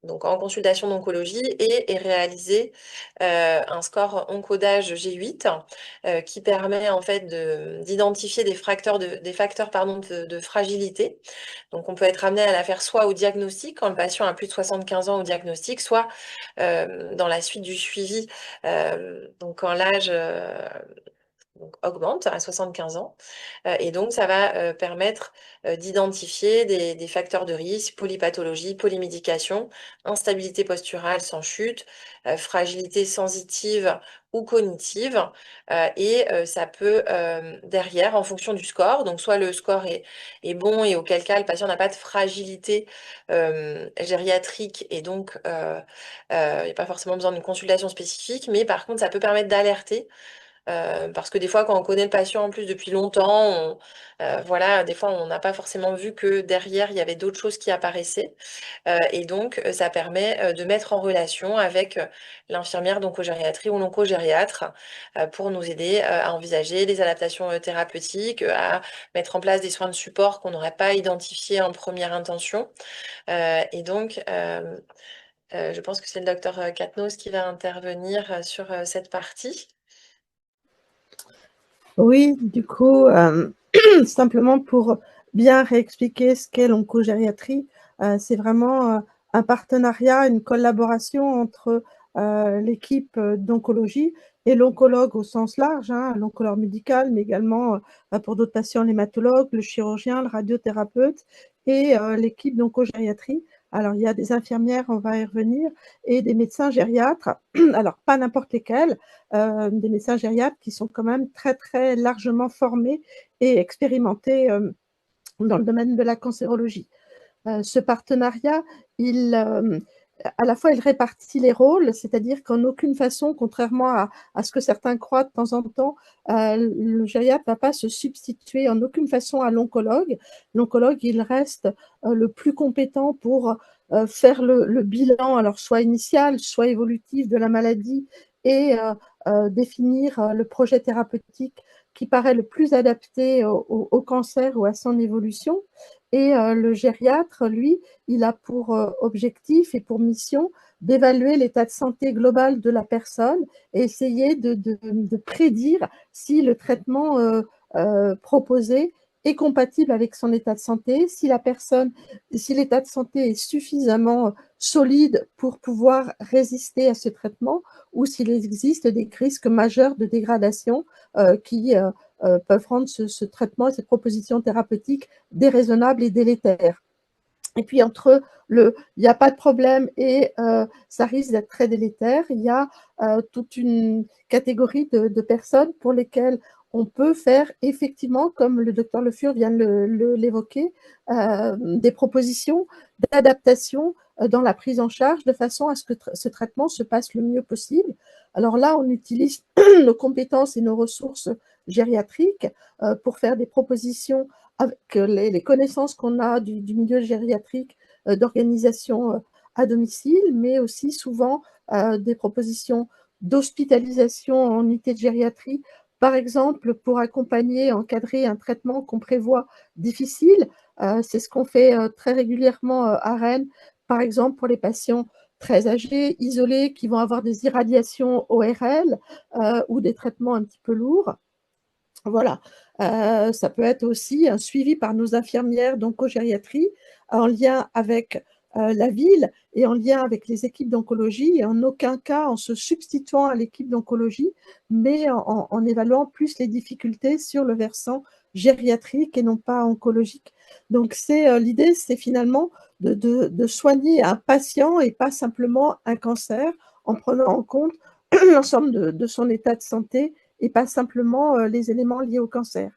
S2: donc en consultation d'oncologie et est réalisé un score oncodage G8 qui permet en fait d'identifier des facteurs de fragilité. Donc on peut être amené à la faire soit au diagnostic quand le patient a plus de 75 ans au diagnostic, soit dans la suite du suivi, donc quand l'âge augmente à 75 ans. Et donc, ça va permettre d'identifier des facteurs de risque, polypathologie, polymédication, instabilité posturale sans chute, fragilité sensitive ou cognitive. Et ça peut, derrière, en fonction du score, donc soit le score est bon et auquel cas le patient n'a pas de fragilité gériatrique et donc il n'y a pas forcément besoin d'une consultation spécifique, mais par contre, ça peut permettre d'alerter parce que des fois, quand on connaît le patient en plus depuis longtemps, voilà, des fois, on n'a pas forcément vu que derrière, il y avait d'autres choses qui apparaissaient. Et donc, ça permet de mettre en relation avec l'infirmière d'oncogériatrie ou l'oncogériatre pour nous aider à envisager des adaptations thérapeutiques, à mettre en place des soins de support qu'on n'aurait pas identifiés en première intention. Et donc, je pense que c'est le docteur Catnos qui va intervenir sur cette partie.
S6: Oui, du coup, simplement pour bien réexpliquer ce qu'est l'oncogériatrie, c'est vraiment un partenariat, une collaboration entre l'équipe d'oncologie et l'oncologue au sens large, hein, l'oncologue médical, mais également pour d'autres patients, l'hématologue, le chirurgien, le radiothérapeute et l'équipe d'oncogériatrie. Alors, il y a des infirmières, on va y revenir, et des médecins gériatres, alors pas n'importe lesquels, des médecins gériatres qui sont quand même très, très largement formés et expérimentés dans le domaine de la cancérologie. Ce partenariat, à la fois, il répartit les rôles, c'est-à-dire qu'en aucune façon, contrairement à ce que certains croient de temps en temps, le gériatre ne va pas se substituer en aucune façon à l'oncologue. L'oncologue, il reste le plus compétent pour faire le bilan, alors soit initial, soit évolutif de la maladie et définir le projet thérapeutique qui paraît le plus adapté au cancer ou à son évolution. Et le gériatre, lui, il a pour objectif et pour mission d'évaluer l'état de santé global de la personne et essayer de prédire si le traitement proposé est compatible avec son état de santé, si l'état de santé est suffisamment solide pour pouvoir résister à ce traitement ou s'il existe des risques majeurs de dégradation qui peuvent rendre ce traitement et cette proposition thérapeutique déraisonnable et délétère. Et puis entre il n'y a pas de problème et ça risque d'être très délétère, il y a toute une catégorie de personnes pour lesquelles on peut faire effectivement, comme le docteur Le Fur vient de l'évoquer, des propositions d'adaptation dans la prise en charge de façon à ce que ce traitement se passe le mieux possible. Alors là, on utilise nos compétences et nos ressources gériatriques pour faire des propositions avec les connaissances qu'on a du milieu gériatrique, d'organisation à domicile, mais aussi souvent des propositions d'hospitalisation en unité de gériatrie, par exemple pour accompagner, encadrer un traitement qu'on prévoit difficile. C'est ce qu'on fait très régulièrement à Rennes, par exemple pour les patients très âgés, isolés, qui vont avoir des irradiations ORL ou des traitements un petit peu lourds. Voilà, ça peut être aussi un suivi par nos infirmières d'oncogériatrie en lien avec la ville et en lien avec les équipes d'oncologie, et en aucun cas en se substituant à l'équipe d'oncologie, mais en évaluant plus les difficultés sur le versant gériatrique et non pas oncologique. Donc l'idée, c'est finalement de soigner un patient et pas simplement un cancer, en prenant en compte l'ensemble de son état de santé et pas simplement les éléments liés au cancer.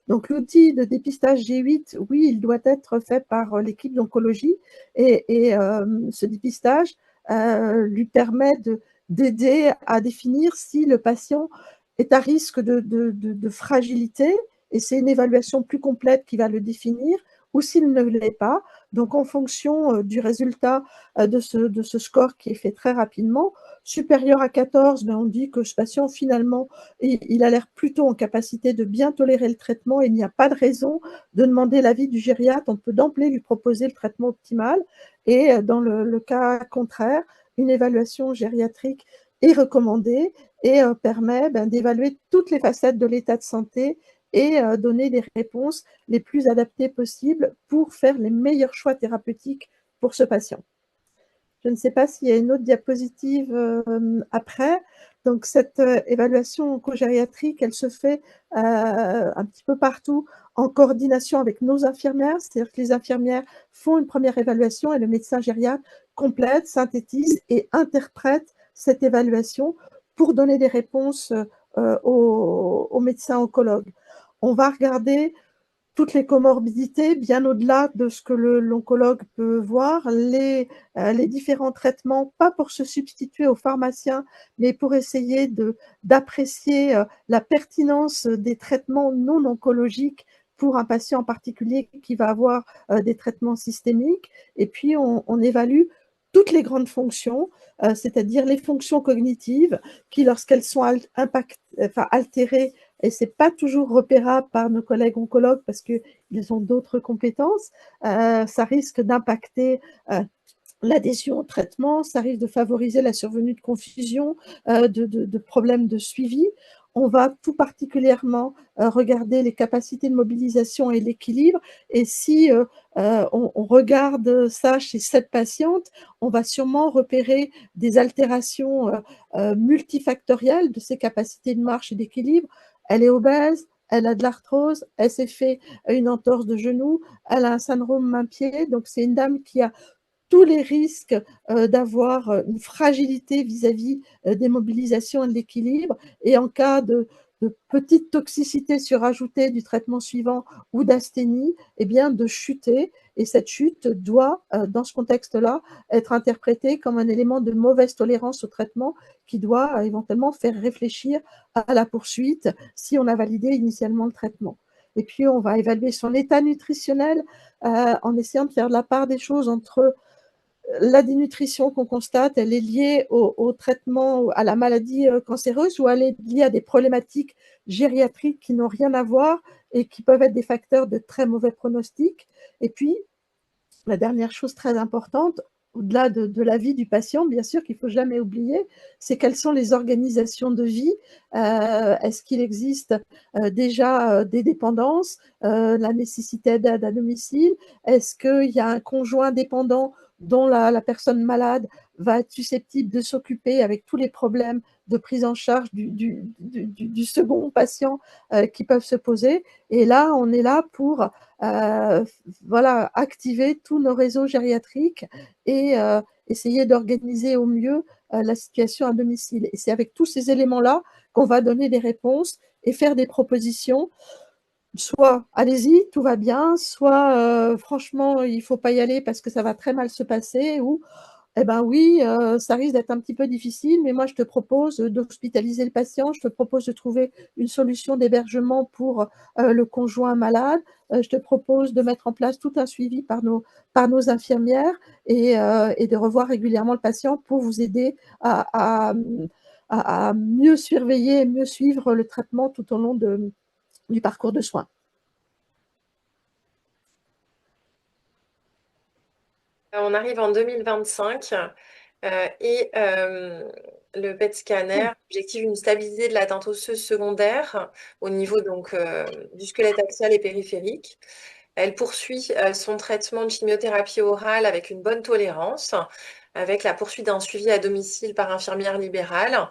S6: Donc l'outil de dépistage G8, oui, il doit être fait par l'équipe d'oncologie, et ce dépistage lui permet d'aider à définir si le patient est à risque de fragilité, et c'est une évaluation plus complète qui va le définir, ou s'il ne l'est pas. Donc en fonction du résultat de ce score qui est fait très rapidement, supérieur à 14, ben on dit que ce patient, finalement, il a l'air plutôt en capacité de bien tolérer le traitement, et il n'y a pas de raison de demander l'avis du gériatre. On peut d'emblée lui proposer le traitement optimal, et dans le cas contraire, une évaluation gériatrique est recommandée et permet d'évaluer toutes les facettes de l'état de santé et donner des réponses les plus adaptées possibles pour faire les meilleurs choix thérapeutiques pour ce patient. Je ne sais pas s'il y a une autre diapositive après. Donc, cette évaluation oncogériatrique, elle se fait un petit peu partout en coordination avec nos infirmières. C'est-à-dire que les infirmières font une première évaluation et le médecin gériatre complète, synthétise et interprète cette évaluation pour donner des réponses aux médecins oncologues. On va regarder toutes les comorbidités, bien au-delà de ce que l'oncologue peut voir, les différents traitements, pas pour se substituer aux pharmaciens, mais pour essayer d'apprécier la pertinence des traitements non oncologiques pour un patient en particulier qui va avoir des traitements systémiques. Et puis, on évalue toutes les grandes fonctions, c'est-à-dire les fonctions cognitives qui, lorsqu'elles sont altérées, et ce n'est pas toujours repérable par nos collègues oncologues parce qu'ils ont d'autres compétences, ça risque d'impacter l'adhésion au traitement, ça risque de favoriser la survenue de confusion, de problèmes de suivi. On va tout particulièrement regarder les capacités de mobilisation et l'équilibre. Et si on regarde ça chez cette patiente, on va sûrement repérer des altérations multifactorielles de ses capacités de marche et d'équilibre. Elle est obèse, elle a de l'arthrose, elle s'est fait une entorse de genou, elle a un syndrome main-pied. Donc, c'est une dame qui a tous les risques d'avoir une fragilité vis-à-vis des mobilisations et de l'équilibre, et en cas de petite toxicité surajoutée du traitement suivant ou d'asthénie, eh bien de chuter. Et cette chute doit, dans ce contexte-là, être interprétée comme un élément de mauvaise tolérance au traitement qui doit éventuellement faire réfléchir à la poursuite si on a validé initialement le traitement. Et puis, on va évaluer son état nutritionnel en essayant de faire la part des choses entre la dénutrition qu'on constate, elle est liée au traitement, à la maladie cancéreuse, ou elle est liée à des problématiques gériatriques qui n'ont rien à voir et qui peuvent être des facteurs de très mauvais pronostic. Et puis, la dernière chose très importante, au-delà de la vie du patient, bien sûr, qu'il ne faut jamais oublier, c'est quelles sont les organisations de vie. Est-ce qu'il existe déjà des dépendances, la nécessité d'aide à domicile? Est-ce qu'il y a un conjoint dépendant dont la personne malade va être susceptible de s'occuper avec tous les problèmes de prise en charge du second patient qui peuvent se poser? Et là, on est là pour voilà, activer tous nos réseaux gériatriques et essayer d'organiser au mieux la situation à domicile. Et c'est avec tous ces éléments-là qu'on va donner des réponses et faire des propositions. Soit allez-y, tout va bien, soit franchement, il ne faut pas y aller parce que ça va très mal se passer, ou eh ben oui, ça risque d'être un petit peu difficile, mais moi je te propose d'hospitaliser le patient, je te propose de trouver une solution d'hébergement pour le conjoint malade, je te propose de mettre en place tout un suivi par nos infirmières et de revoir régulièrement le patient pour vous aider à mieux surveiller et mieux suivre le traitement tout au long du parcours de soins.
S2: On arrive en 2025 et le PET scanner objective une stabilité de l'atteinte osseuse secondaire au niveau donc, du squelette axial et périphérique. Elle poursuit son traitement de chimiothérapie orale avec une bonne tolérance, avec la poursuite d'un suivi à domicile par infirmière libérale.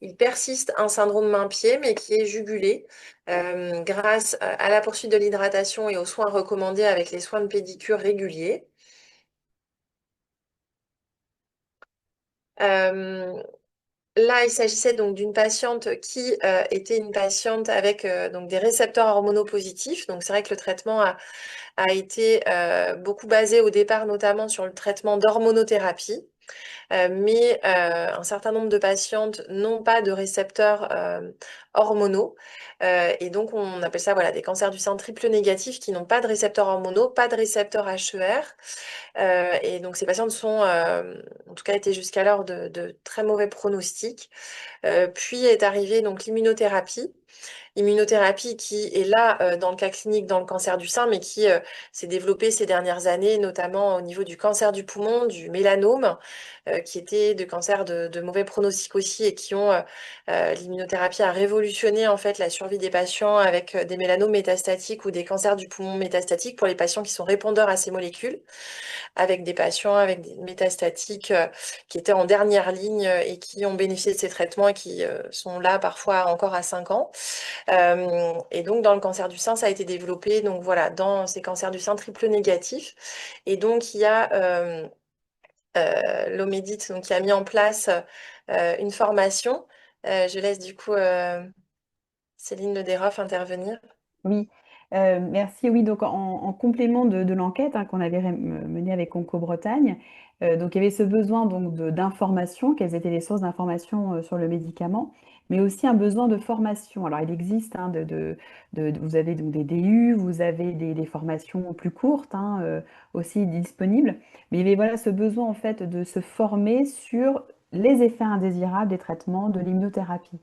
S2: Il persiste un syndrome main-pied, mais qui est jugulé grâce à la poursuite de l'hydratation et aux soins recommandés avec les soins de pédicure réguliers. Là, il s'agissait donc d'une patiente qui était une patiente avec donc des récepteurs hormonaux positifs. Donc, c'est vrai que le traitement a été beaucoup basé au départ, notamment sur le traitement d'hormonothérapie. Mais un certain nombre de patientes n'ont pas de récepteurs hormonaux. Et donc, on appelle ça voilà, des cancers du sein triple négatifs qui n'ont pas de récepteurs hormonaux, pas de récepteurs HER. Et donc, ces patientes sont, en tout cas, étaient jusqu'alors de très mauvais pronostics. Puis est arrivée donc l'immunothérapie. Immunothérapie qui est là dans le cas clinique dans le cancer du sein, mais qui s'est développée ces dernières années, notamment au niveau du cancer du poumon, du mélanome, qui étaient de cancers de mauvais pronostic aussi et qui ont l'immunothérapie a révolutionné en fait la survie des patients avec des mélanomes métastatiques ou des cancers du poumon métastatiques pour les patients qui sont répondeurs à ces molécules, avec des patients avec des métastatiques qui étaient en dernière ligne et qui ont bénéficié de ces traitements et qui sont là parfois encore à 5 ans. Et donc, dans le cancer du sein, ça a été développé donc voilà, dans ces cancers du sein triple négatifs. Et donc, il y a l'Omedit qui a mis en place une formation. Je laisse du coup Céline Le Déroff intervenir.
S4: Oui, merci. Oui, donc en complément de l'enquête qu'on avait menée avec Onco Bretagne, donc il y avait ce besoin donc d'information, quelles étaient les sources d'information sur le médicament, mais aussi un besoin de formation. Alors il existe, vous avez donc des DU, vous avez des formations plus courtes aussi disponibles, mais il y avait voilà ce besoin en fait de se former sur les effets indésirables des traitements de l'immunothérapie.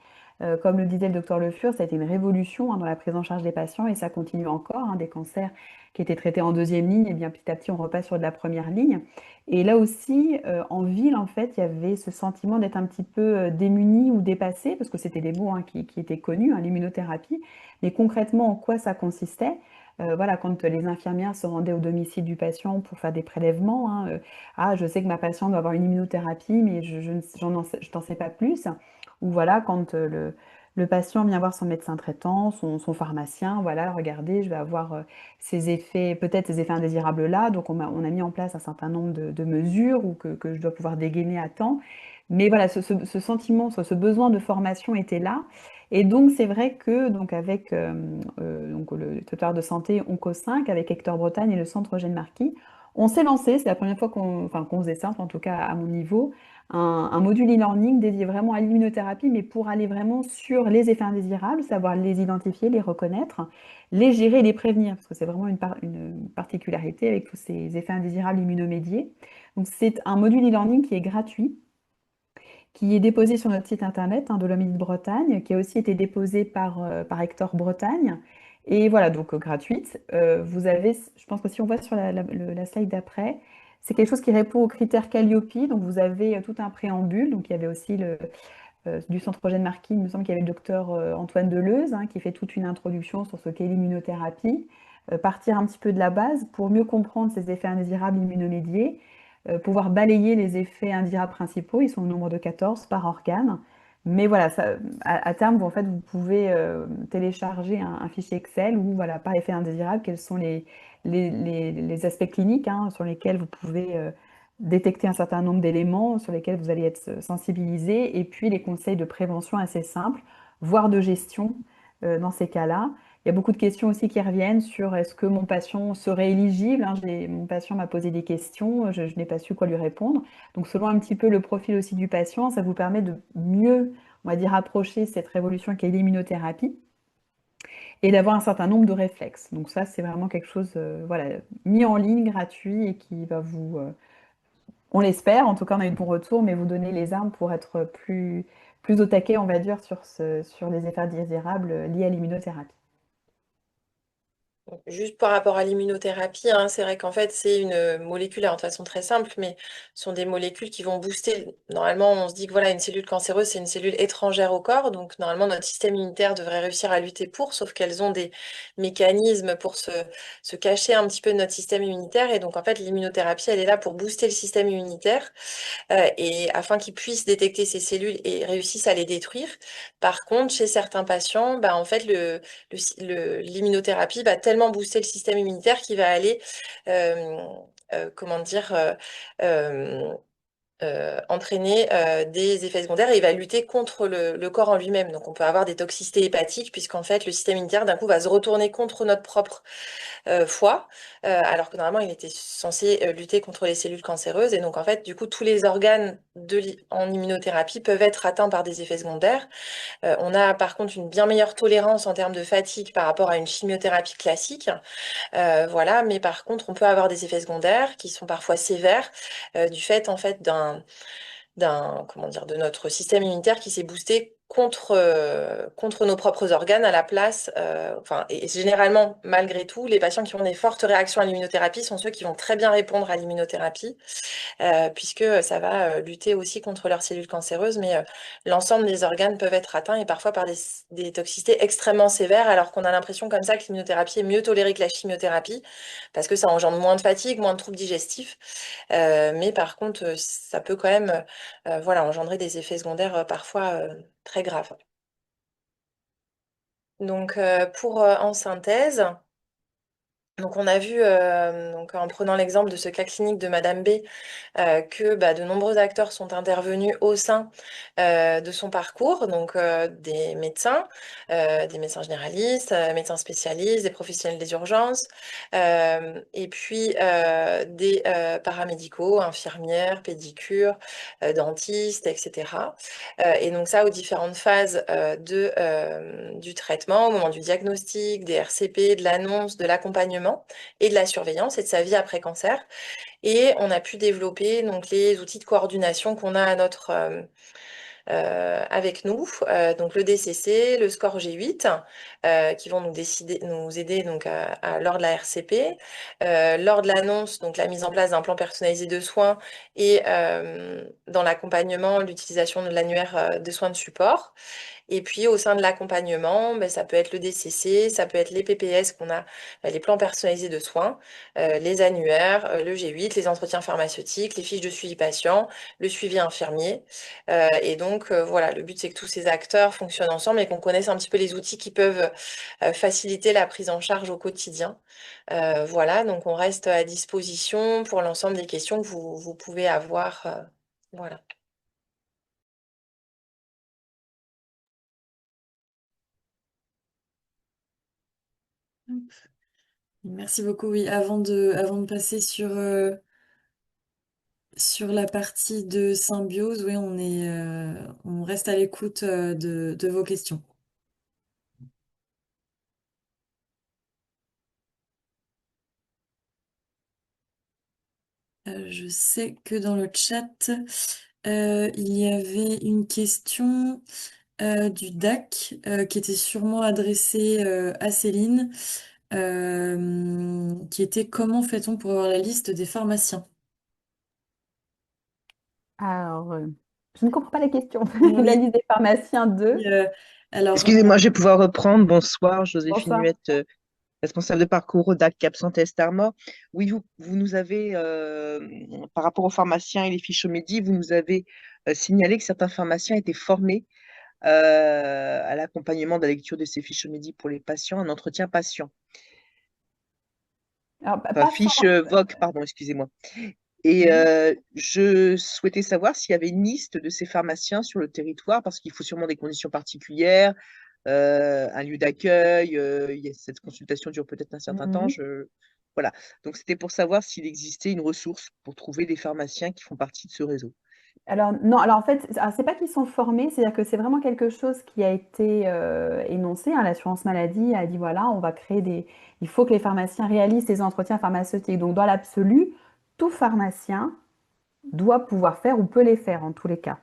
S4: Comme le disait le docteur Le Fur, ça a été une révolution dans la prise en charge des patients et ça continue encore. Des cancers qui étaient traités en deuxième ligne, et bien petit à petit on repasse sur de la première ligne. Et là aussi, en ville, en fait, il y avait ce sentiment d'être un petit peu démuni ou dépassé, parce que c'était des mots qui étaient connus, l'immunothérapie. Mais concrètement, en quoi ça consistait? Voilà, quand les infirmières se rendaient au domicile du patient pour faire des prélèvements, je sais que ma patiente doit avoir une immunothérapie, mais je n'en sais pas plus. Ou voilà, quand le patient vient voir son médecin traitant, son pharmacien, voilà, regardez, je vais avoir ces effets, peut-être ces effets indésirables là. Donc on a mis en place un certain nombre de mesures ou que je dois pouvoir dégainer à temps. Mais voilà, ce sentiment, ce besoin de formation était là. Et donc c'est vrai que donc avec donc, le tuteur de santé Onco5, avec Hector Bretagne et le centre Eugène Marquis, on s'est lancé, c'est la première fois qu'on faisait ça, en tout cas à mon niveau, un module e-learning dédié vraiment à l'immunothérapie, mais pour aller vraiment sur les effets indésirables, savoir les identifier, les reconnaître, les gérer et les prévenir, parce que c'est vraiment une particularité avec tous ces effets indésirables immunomédiés. Donc, c'est un module e-learning qui est gratuit, qui est déposé sur notre site internet de l'Homélie de Bretagne, qui a aussi été déposé par Hector Bretagne. Et voilà, donc gratuite. Vous avez, je pense que si on voit sur la slide d'après, c'est quelque chose qui répond aux critères Calliope. Donc vous avez tout un préambule. Donc il y avait aussi du Centre Eugène Marquis, il me semble qu'il y avait le docteur Antoine Deleuze, qui fait toute une introduction sur ce qu'est l'immunothérapie. Partir un petit peu de la base pour mieux comprendre ces effets indésirables immunomédiés, pouvoir balayer les effets indésirables principaux, ils sont au nombre de 14 par organe. Mais voilà, à terme, en fait, vous pouvez télécharger un fichier Excel où, voilà, par effet indésirable, quels sont les aspects cliniques sur lesquels vous pouvez détecter un certain nombre d'éléments sur lesquels vous allez être sensibilisé, et puis les conseils de prévention assez simples, voire de gestion dans ces cas-là. Il y a beaucoup de questions aussi qui reviennent sur est-ce que mon patient serait éligible, mon patient m'a posé des questions, je n'ai pas su quoi lui répondre. Donc selon un petit peu le profil aussi du patient, ça vous permet de mieux, on va dire, approcher cette révolution qu'est l'immunothérapie et d'avoir un certain nombre de réflexes. Donc ça, c'est vraiment quelque chose voilà, mis en ligne, gratuit et qui va vous, on l'espère, en tout cas on a eu de bons retours, mais vous donner les armes pour être plus au taquet, on va dire, sur les effets indésirables liés à l'immunothérapie.
S2: Juste par rapport à l'immunothérapie, c'est vrai qu'en fait, c'est une molécule, alors, de façon très simple, mais ce sont des molécules qui vont booster. Normalement, on se dit que voilà, une cellule cancéreuse, c'est une cellule étrangère au corps, donc normalement, notre système immunitaire devrait réussir à lutter pour, sauf qu'elles ont des mécanismes pour se cacher un petit peu de notre système immunitaire. Et donc, en fait, l'immunothérapie, elle est là pour booster le système immunitaire et afin qu'ils puissent détecter ces cellules et réussissent à les détruire. Par contre, chez certains patients, bah, en fait, l'immunothérapie va tellement booster le système immunitaire qu'il va aller, euh, comment dire, euh, entraîner des effets secondaires et il va lutter contre le corps en lui-même. Donc on peut avoir des toxicités hépatiques puisqu'en fait le système immunitaire d'un coup va se retourner contre notre propre foie, alors que normalement il était censé lutter contre les cellules cancéreuses. Et donc en fait du coup tous les organes en immunothérapie peuvent être atteints par des effets secondaires. On a par contre une bien meilleure tolérance en termes de fatigue par rapport à une chimiothérapie classique. Voilà, mais par contre, on peut avoir des effets secondaires qui sont parfois sévères du fait en fait comment dire, de notre système immunitaire qui s'est boosté contre nos propres organes à la place. Enfin, et généralement, malgré tout, les patients qui ont des fortes réactions à l'immunothérapie sont ceux qui vont très bien répondre à l'immunothérapie puisque ça va lutter aussi contre leurs cellules cancéreuses, mais l'ensemble des organes peuvent être atteints et parfois par des toxicités extrêmement sévères, alors qu'on a l'impression comme ça que l'immunothérapie est mieux tolérée que la chimiothérapie, parce que ça engendre moins de fatigue, moins de troubles digestifs, mais par contre, ça peut quand même voilà, engendrer des effets secondaires parfois très graves. Donc, en synthèse, donc on a vu, donc en prenant l'exemple de ce cas clinique de Madame B, que de nombreux acteurs sont intervenus au sein de son parcours, donc des médecins généralistes, médecins spécialistes, des professionnels des urgences, et puis des paramédicaux, infirmières, pédicures, dentistes, etc. Et donc ça aux différentes phases du traitement, au moment du diagnostic, des RCP, de l'annonce, de l'accompagnement et de la surveillance et de sa vie après cancer. Et on a pu développer donc les outils de coordination qu'on a avec nous, donc le DCC, le score G8, qui vont nous aider donc lors de la RCP, lors de l'annonce, donc la mise en place d'un plan personnalisé de soins et dans l'accompagnement, l'utilisation de l'annuaire de soins de support. Et puis au sein de l'accompagnement, ça peut être le DCC, ça peut être les PPS qu'on a, les plans personnalisés de soins, les annuaires, le G8, les entretiens pharmaceutiques, les fiches de suivi patient, le suivi infirmier. Et donc voilà, le but c'est que tous ces acteurs fonctionnent ensemble et qu'on connaisse un petit peu les outils qui peuvent faciliter la prise en charge au quotidien. Voilà, donc on reste à disposition pour l'ensemble des questions que vous pouvez avoir. Voilà.
S1: Merci beaucoup. Oui, avant de passer sur la partie de symbiose, oui, on reste à l'écoute de vos questions. Je sais que dans le chat, il y avait une question du DAC qui était sûrement adressée à Céline, qui était comment fait-on pour avoir la liste des pharmaciens?
S4: Alors, je ne comprends pas la question. La
S1: Oui,
S4: liste des pharmaciens de...
S1: euh, alors,
S8: Excusez-moi, je vais pouvoir reprendre. Bonsoir, Joséphine
S4: Bonsoir.
S8: Huette, responsable de parcours au DAC Cap Santé Estarmor. Oui, vous nous avez, par rapport aux pharmaciens et les fiches au midi, vous nous avez signalé que certains pharmaciens étaient formés à l'accompagnement de la lecture de ces fiches au midi pour les patients, un entretien patient.
S4: Alors,
S8: Enfin,
S4: pas
S8: fiche
S4: for-
S8: VOC, pardon, excusez-moi. Et je souhaitais savoir s'il y avait une liste de ces pharmaciens sur le territoire, parce qu'il faut sûrement des conditions particulières, un lieu d'accueil, cette consultation dure peut-être un certain temps.
S4: Mhm.
S8: Voilà. Donc c'était pour savoir s'il existait une ressource pour trouver des pharmaciens qui font partie de ce réseau.
S4: Alors, non, alors en fait, c'est pas qu'ils sont formés, c'est-à-dire que c'est vraiment quelque chose qui a été énoncé, hein. L'assurance maladie a dit voilà, on va créer des. Il faut que les pharmaciens réalisent des entretiens pharmaceutiques. Donc, dans l'absolu, tout pharmacien doit pouvoir faire ou peut les faire en tous les cas.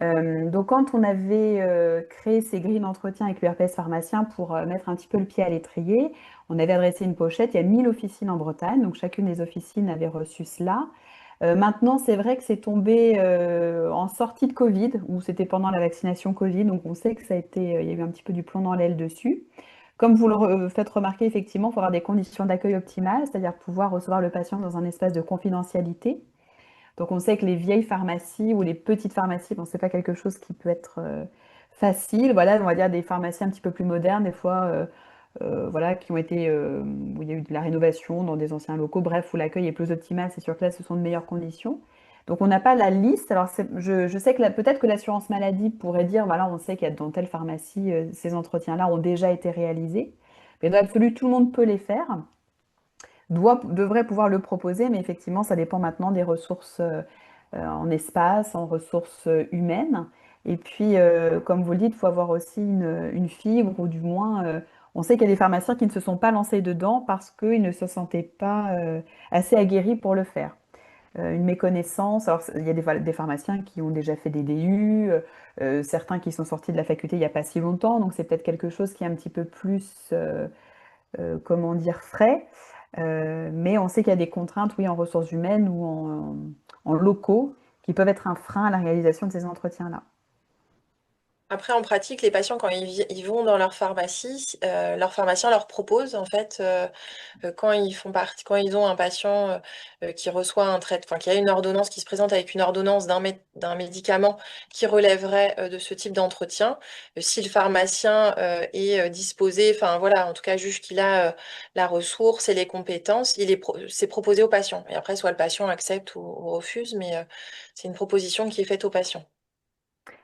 S4: Donc, quand on avait créé ces grilles d'entretien avec l'URPS pharmacien pour mettre un petit peu le pied à l'étrier, on avait adressé une pochette. Il y a 1000 officines en Bretagne, donc chacune des officines avait reçu cela. Maintenant, c'est vrai que c'est tombé en sortie de Covid, ou c'était pendant la vaccination Covid, donc on sait que ça a été, il y a eu un petit peu du plomb dans l'aile dessus. Comme vous le faites remarquer, effectivement, il faut avoir des conditions d'accueil optimales, c'est-à-dire pouvoir recevoir le patient dans un espace de confidentialité. Donc on sait que les vieilles pharmacies ou les petites pharmacies, bon, c'est pas quelque chose qui peut être facile. Voilà, on va dire des pharmacies un petit peu plus modernes, des fois, voilà, qui ont été, où il y a eu de la rénovation dans des anciens locaux, bref, où l'accueil est plus optimal, c'est sûr que là, ce sont de meilleures conditions. Donc on n'a pas la liste. Alors je sais que peut-être que l'assurance maladie pourrait dire, voilà, on sait qu'il y a dans telle pharmacie, ces entretiens-là ont déjà été réalisés. Mais dans l'absolu, tout le monde peut les faire devrait pouvoir le proposer, mais effectivement, ça dépend maintenant des ressources en espace, en ressources humaines. Et puis, comme vous le dites, il faut avoir aussi une fibre, ou du moins, on sait qu'il y a des pharmaciens qui ne se sont pas lancés dedans parce qu'ils ne se sentaient pas assez aguerris pour le faire. Une méconnaissance, alors il y a des pharmaciens qui ont déjà fait des DU, certains qui sont sortis de la faculté il n'y a pas si longtemps, donc c'est peut-être quelque chose qui est un petit peu plus comment dire, frais. Mais on sait qu'il y a des contraintes, oui, en ressources humaines ou en locaux qui peuvent être un frein à la réalisation de ces entretiens-là.
S2: Après, en pratique, les patients, quand ils vont dans leur pharmacien leur propose, en fait, quand quand ils ont un patient qui reçoit enfin, qui a une ordonnance, qui se présente avec une ordonnance d'un médicament qui relèverait de ce type d'entretien, si le pharmacien est disposé, enfin voilà, en tout cas juge qu'il a la ressource et les compétences, c'est proposé au patient. Et après, soit le patient accepte ou refuse, mais c'est une proposition qui est faite au patient.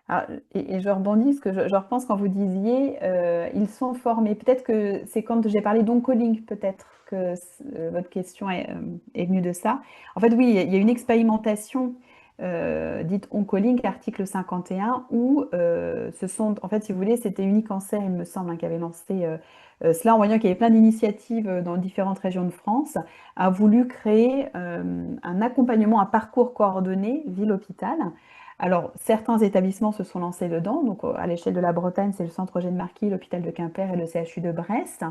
S4: Alors, et je rebondis, parce que je repense quand vous disiez, ils sont formés. Peut-être que c'est quand j'ai parlé d'oncoling, peut-être que votre question est venue de ça. En fait, oui, il y a une expérimentation dite oncoling, article 51, où en fait, si vous voulez, c'était Unicancer, il me semble, hein, qui avait lancé cela, en voyant qu'il y avait plein d'initiatives dans différentes régions de France, a voulu créer un accompagnement, un parcours coordonné ville-hôpital. Alors, certains établissements se sont lancés dedans. Donc, à l'échelle de la Bretagne, c'est le Centre Eugène Marquis, l'hôpital de Quimper et le CHU de Brest.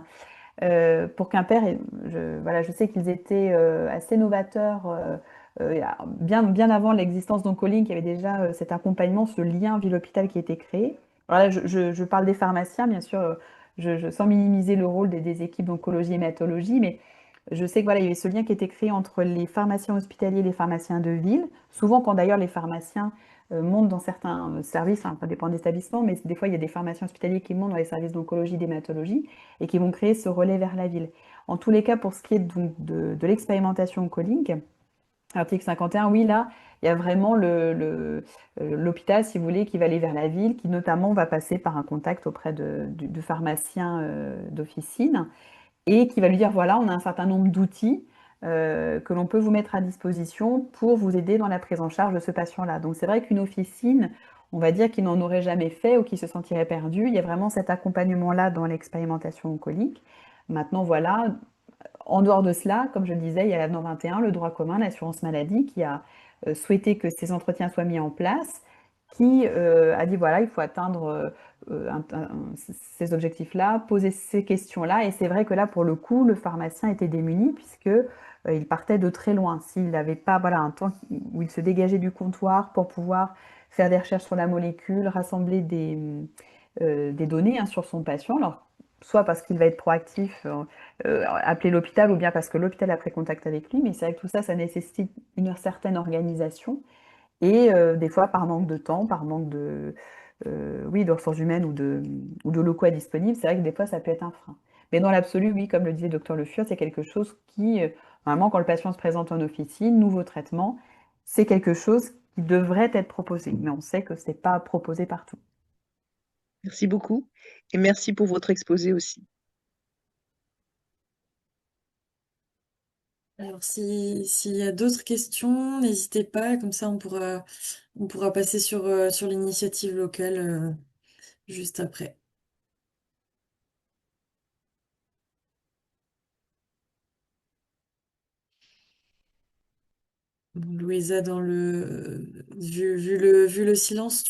S4: Pour Quimper, voilà, je sais qu'ils étaient assez novateurs, bien avant l'existence d'Oncoling, il y avait déjà cet accompagnement, ce lien ville-hôpital qui était créé. Alors là, je parle des pharmaciens, bien sûr, sans minimiser le rôle des équipes d'oncologie et hématologie, mais je sais que voilà, il y avait ce lien qui était créé entre les pharmaciens hospitaliers et les pharmaciens de ville. Souvent, quand d'ailleurs les pharmaciens montent dans certains services, hein, ça dépend des établissements, mais des fois, il y a des pharmaciens hospitaliers qui montent dans les services d'oncologie, d'hématologie et qui vont créer ce relais vers la ville. En tous les cas, pour ce qui est donc de l'expérimentation Oncolink, article 51, oui, là, il y a vraiment l'hôpital, si vous voulez, qui va aller vers la ville, qui notamment va passer par un contact auprès du pharmacien d'officine et qui va lui dire, voilà, on a un certain nombre d'outils que l'on peut vous mettre à disposition pour vous aider dans la prise en charge de ce patient-là. Donc c'est vrai qu'une officine, on va dire, qui n'en aurait jamais fait ou qui se sentirait perdu, il y a vraiment cet accompagnement-là dans l'expérimentation oncologique. Maintenant, voilà, En dehors de cela, comme je le disais, il y a la norme 21, le droit commun, l'assurance maladie, qui a souhaité que ces entretiens soient mis en place, qui a dit voilà, il faut atteindre ces objectifs-là, poser ces questions-là. Et c'est vrai que là, pour le coup, le pharmacien était démuni puisque il partait de très loin. S'il n'avait pas voilà, un temps où il se dégageait du comptoir pour pouvoir faire des recherches sur la molécule, rassembler des données sur son patient, alors, soit parce qu'il va être proactif, appeler l'hôpital, ou bien parce que l'hôpital a pris contact avec lui. Mais c'est vrai que tout ça, ça nécessite une certaine organisation. Et des fois, par manque de temps, par manque oui, de ressources humaines ou de locaux à disponibles, c'est vrai que des fois, ça peut être un frein. Mais dans l'absolu, oui, comme le disait docteur Le Fur, c'est quelque chose qui, normalement, quand le patient se présente en officine, nouveau traitement, c'est quelque chose qui devrait être proposé. Mais on sait que ce n'est pas proposé partout.
S8: Merci beaucoup et merci pour votre exposé aussi.
S1: Alors, s'il y a d'autres questions, n'hésitez pas, comme ça on pourra passer sur l'initiative locale juste après. Bon, Louisa, vu le silence,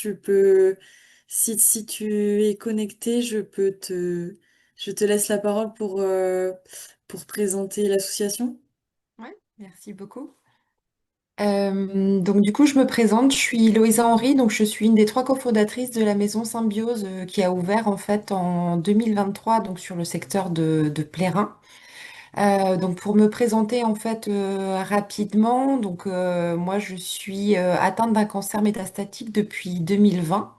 S1: si tu es connecté, je te laisse la parole pour présenter l'association.
S9: Ouais, merci beaucoup. Donc du coup, je me présente, je suis Loïsa Henry, donc je suis une des trois cofondatrices de la maison Symbiose qui a ouvert en fait en 2023 donc sur le secteur de Plérin. Donc pour me présenter en fait rapidement, donc moi je suis atteinte d'un cancer métastatique depuis 2020.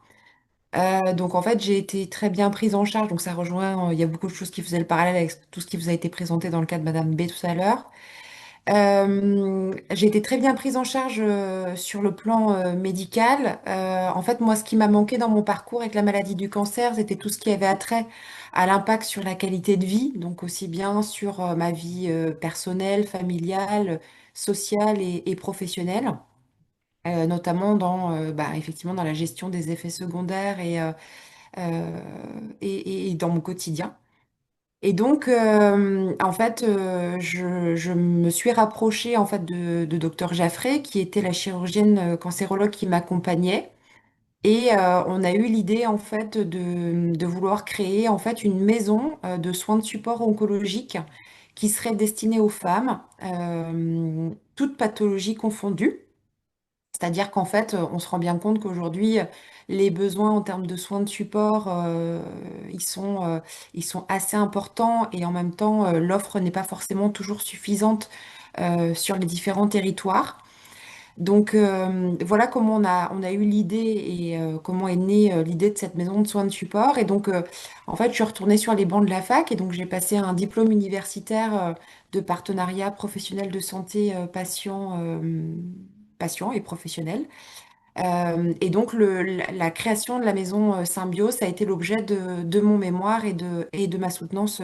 S9: Donc en fait j'ai été très bien prise en charge, donc ça rejoint, il y a beaucoup de choses qui faisaient le parallèle avec tout ce qui vous a été présenté dans le cas de Madame B tout à l'heure. J'ai été très bien prise en charge sur le plan médical. En fait, moi, ce qui m'a manqué dans mon parcours avec la maladie du cancer, c'était tout ce qui avait attrait à l'impact sur la qualité de vie, donc aussi bien sur ma vie personnelle, familiale, sociale et professionnelle, notamment dans, effectivement, dans la gestion des effets secondaires euh, et dans mon quotidien. Et donc, en fait, je me suis rapprochée en fait de Dr Jaffré, qui était la chirurgienne cancérologue qui m'accompagnait. Et on a eu l'idée en fait de vouloir créer en fait une maison de soins de support oncologique qui serait destinée aux femmes, toutes pathologies confondues. C'est-à-dire qu'en fait, on se rend bien compte qu'aujourd'hui, les besoins en termes de soins de support, ils sont assez importants et en même temps, l'offre n'est pas forcément toujours suffisante sur les différents territoires. Donc voilà comment on a eu l'idée et comment est née l'idée de cette maison de soins de support. Et donc, en fait, je suis retournée sur les bancs de la fac et donc j'ai passé un diplôme universitaire de partenariat professionnel de santé patient et professionnel. Et donc, la création de la maison Symbiose, ça a été l'objet de mon mémoire et de ma soutenance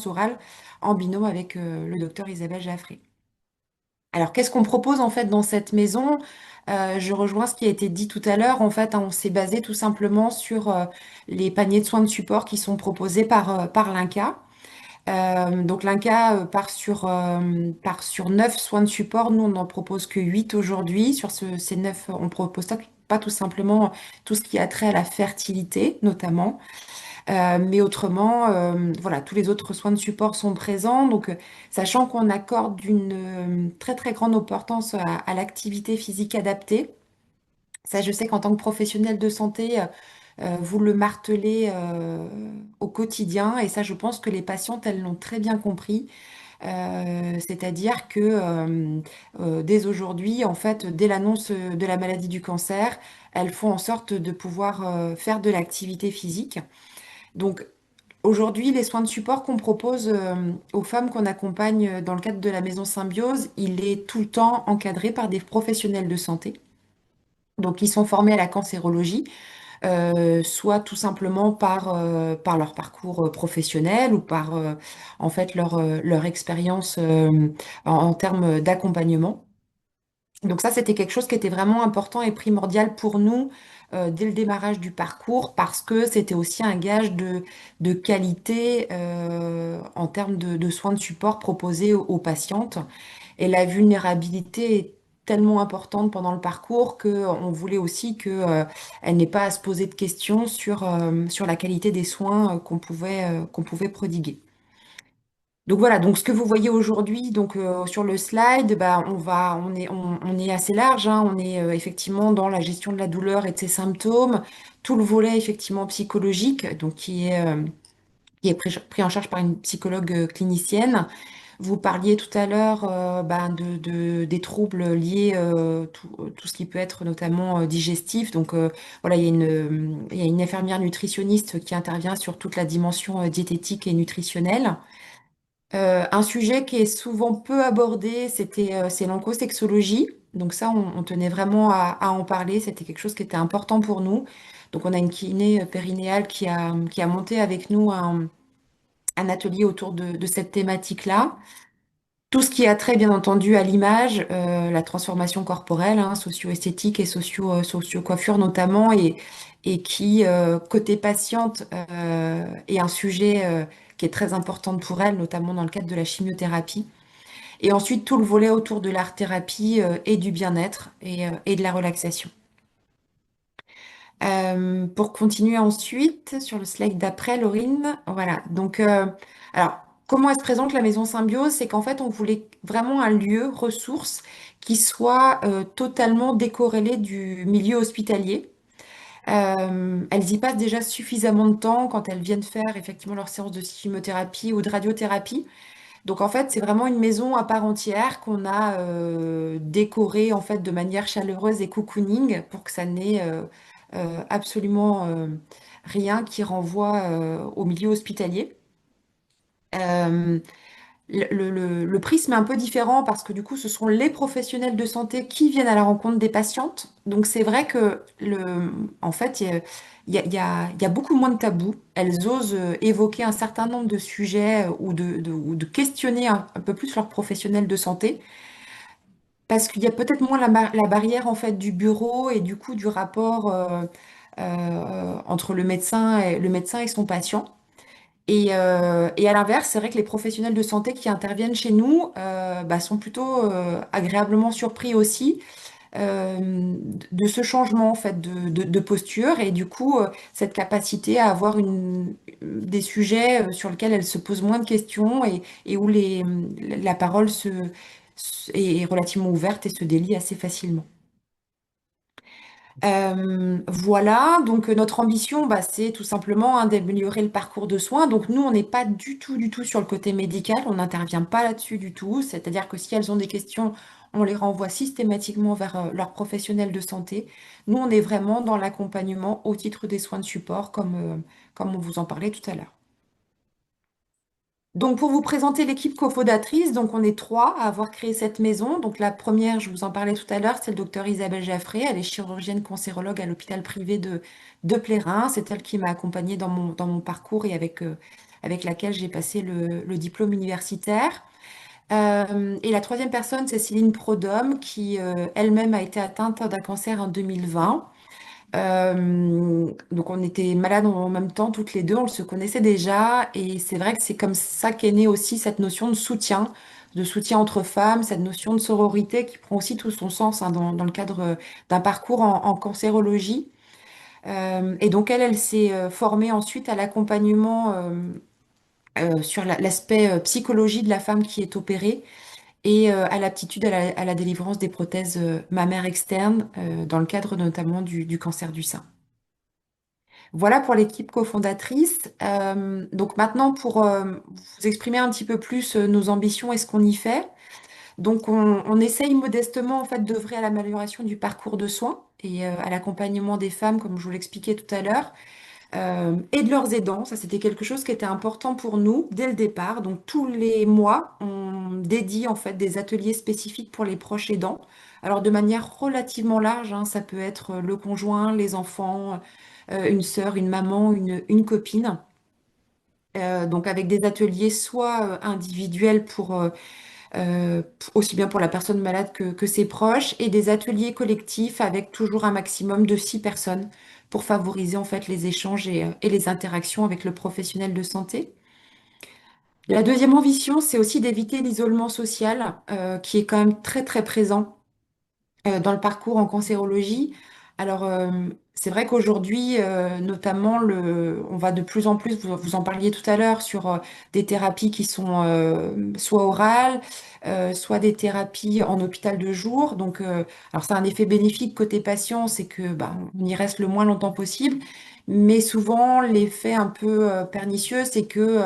S9: orale en binôme avec le docteur Isabelle Jaffré. Alors, qu'est-ce qu'on propose en fait dans cette maison? Je rejoins ce qui a été dit tout à l'heure. En fait, hein, on s'est basé tout simplement sur les paniers de soins de support qui sont proposés par l'INCa. Donc l'INCa part sur 9 soins de support. Nous, on n'en propose que 8 aujourd'hui. Sur ces 9, on propose pas tout simplement tout ce qui a trait à la fertilité, notamment. Mais autrement, voilà, tous les autres soins de support sont présents. Donc, sachant qu'on accorde une très très grande importance à l'activité physique adaptée, ça, je sais qu'en tant que professionnel de santé, vous le martelez au quotidien. Et ça, je pense que les patientes, elles l'ont très bien compris. C'est-à-dire que dès aujourd'hui, en fait, dès l'annonce de la maladie du cancer, elles font en sorte de pouvoir faire de l'activité physique. Donc, aujourd'hui, les soins de support qu'on propose aux femmes qu'on accompagne dans le cadre de la maison Symbiose, il est tout le temps encadré par des professionnels de santé. Donc, ils sont formés à la cancérologie, soit tout simplement par leur parcours professionnel ou par en fait leur expérience en termes d'accompagnement. Donc ça, c'était quelque chose qui était vraiment important et primordial pour nous dès le démarrage du parcours parce que c'était aussi un gage de qualité en termes de soins de support proposés aux patientes. Et la vulnérabilité est tellement importante pendant le parcours qu'on voulait aussi qu'elle n'ait pas à se poser de questions sur la qualité des soins qu'on pouvait prodiguer. Donc voilà, donc ce que vous voyez aujourd'hui donc sur le slide, bah, on est assez large, hein. On est effectivement dans la gestion de la douleur et de ses symptômes, tout le volet effectivement psychologique, donc qui est pris en charge par une psychologue clinicienne. Vous parliez tout à l'heure ben, des troubles liés, tout ce qui peut être notamment digestif. Donc voilà, il y a une infirmière nutritionniste qui intervient sur toute la dimension diététique et nutritionnelle. Un sujet qui est souvent peu abordé, c'est l'oncosexologie. Donc ça, on tenait vraiment à en parler. C'était quelque chose qui était important pour nous. Donc on a une kiné périnéale qui a monté avec nous un atelier autour de cette thématique-là. Tout ce qui a trait, bien entendu, à l'image, la transformation corporelle, hein, socio-esthétique et socio-coiffure notamment, et qui, côté patiente, est un sujet qui est très important pour elle, notamment dans le cadre de la chimiothérapie. Et ensuite, tout le volet autour de l'art-thérapie et du bien-être et de la relaxation. Pour continuer ensuite, sur le slide d'après, Laurine, voilà. Donc, alors, comment elle se présente la maison Symbiose? C'est qu'en fait, on voulait vraiment un lieu ressource qui soit totalement décorrélé du milieu hospitalier. Elles y passent déjà suffisamment de temps quand elles viennent faire effectivement leur séance de chimiothérapie ou de radiothérapie. Donc, en fait, c'est vraiment une maison à part entière qu'on a décorée en fait de manière chaleureuse et cocooning pour que ça n'ait absolument rien qui renvoie au milieu hospitalier. Euh, le prisme est un peu différent parce que du coup, ce sont les professionnels de santé qui viennent à la rencontre des patientes. Donc, c'est vrai que en fait, il y a beaucoup moins de tabous. Elles osent évoquer un certain nombre de sujets ou de questionner un peu plus leurs professionnels de santé parce qu'il y a peut-être moins la barrière en fait du bureau et du coup du rapport entre le médecin et son patient. Et à l'inverse, c'est vrai que les professionnels de santé qui interviennent chez nous bah, sont plutôt agréablement surpris aussi de ce changement en fait de posture et du coup cette capacité à avoir des sujets sur lesquels elles se posent moins de questions et où la parole est relativement ouverte et se délie assez facilement. Voilà, donc notre ambition, bah, c'est tout simplement hein, d'améliorer le parcours de soins. Donc nous, on n'est pas du tout sur le côté médical, on n'intervient pas là-dessus du tout. C'est-à-dire que si elles ont des questions, on les renvoie systématiquement vers leurs professionnels de santé. Nous, on est vraiment dans l'accompagnement au titre des soins de support, comme on vous en parlait tout à l'heure. Donc, pour vous présenter l'équipe cofondatrice, donc on est trois à avoir créé cette maison. Donc, la première, je vous en parlais tout à l'heure, c'est le docteur Isabelle Jaffré. Elle est chirurgienne cancérologue à l'hôpital privé de Plérin. C'est elle qui m'a accompagnée dans mon parcours et avec laquelle j'ai passé le diplôme universitaire. Et la troisième personne, c'est Céline Prodhomme, qui elle-même a été atteinte d'un cancer en 2020. Donc on était malades en même temps toutes les deux, on se connaissait déjà et c'est vrai que c'est comme ça qu'est née aussi cette notion de soutien entre femmes, cette notion de sororité qui prend aussi tout son sens hein, dans le cadre d'un parcours en cancérologie. Et donc elle s'est formée ensuite à l'accompagnement sur l'aspect psychologie de la femme qui est opérée et à l'aptitude à la délivrance des prothèses mammaires externes dans le cadre notamment du cancer du sein. Voilà pour l'équipe cofondatrice. Donc maintenant, pour vous exprimer un petit peu plus nos ambitions et ce qu'on y fait. Donc on essaye modestement en fait d'œuvrer à l'amélioration du parcours de soins et à l'accompagnement des femmes, comme je vous l'expliquais tout à l'heure, et de leurs aidants. Ça, c'était quelque chose qui était important pour nous dès le départ. Donc tous les mois, on dédie en fait des ateliers spécifiques pour les proches aidants. Alors de manière relativement large, hein, ça peut être le conjoint, les enfants, une sœur, une maman, une copine. Donc avec des ateliers soit individuels aussi bien pour la personne malade que ses proches, et des ateliers collectifs avec toujours un maximum de 6 personnes pour favoriser en fait les échanges et les interactions avec le professionnel de santé. La deuxième ambition, c'est aussi d'éviter l'isolement social, qui est quand même très très présent dans le parcours en cancérologie. Alors, c'est vrai qu'aujourd'hui, notamment, on va de plus en plus, vous en parliez tout à l'heure, sur des thérapies qui sont soit orales, soit des thérapies en hôpital de jour. Donc, alors, c'est un effet bénéfique côté patient, c'est que bah, on y reste le moins longtemps possible. Mais souvent, l'effet un peu pernicieux, c'est que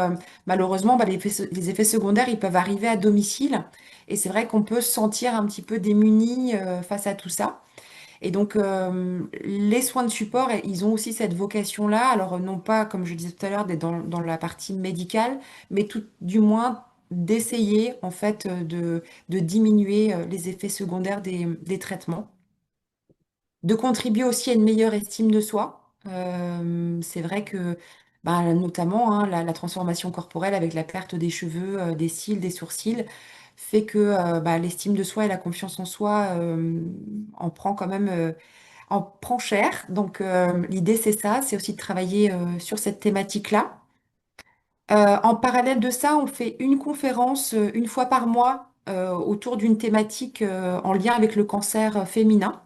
S9: malheureusement, bah, les effets secondaires, ils peuvent arriver à domicile. Et c'est vrai qu'on peut se sentir un petit peu démuni face à tout ça. Et donc, les soins de support, ils ont aussi cette vocation-là. Alors, non pas, comme je disais tout à l'heure, d'être dans la partie médicale, mais tout du moins d'essayer, en fait, de diminuer les effets secondaires des traitements, de contribuer aussi à une meilleure estime de soi. C'est vrai que, bah, notamment, hein, la transformation corporelle avec la perte des cheveux, des cils, des sourcils, fait que bah, l'estime de soi et la confiance en soi en prend quand même, en prend cher. Donc, l'idée, c'est ça, c'est aussi de travailler sur cette thématique-là. En parallèle de ça, on fait une conférence une fois par mois autour d'une thématique en lien avec le cancer féminin.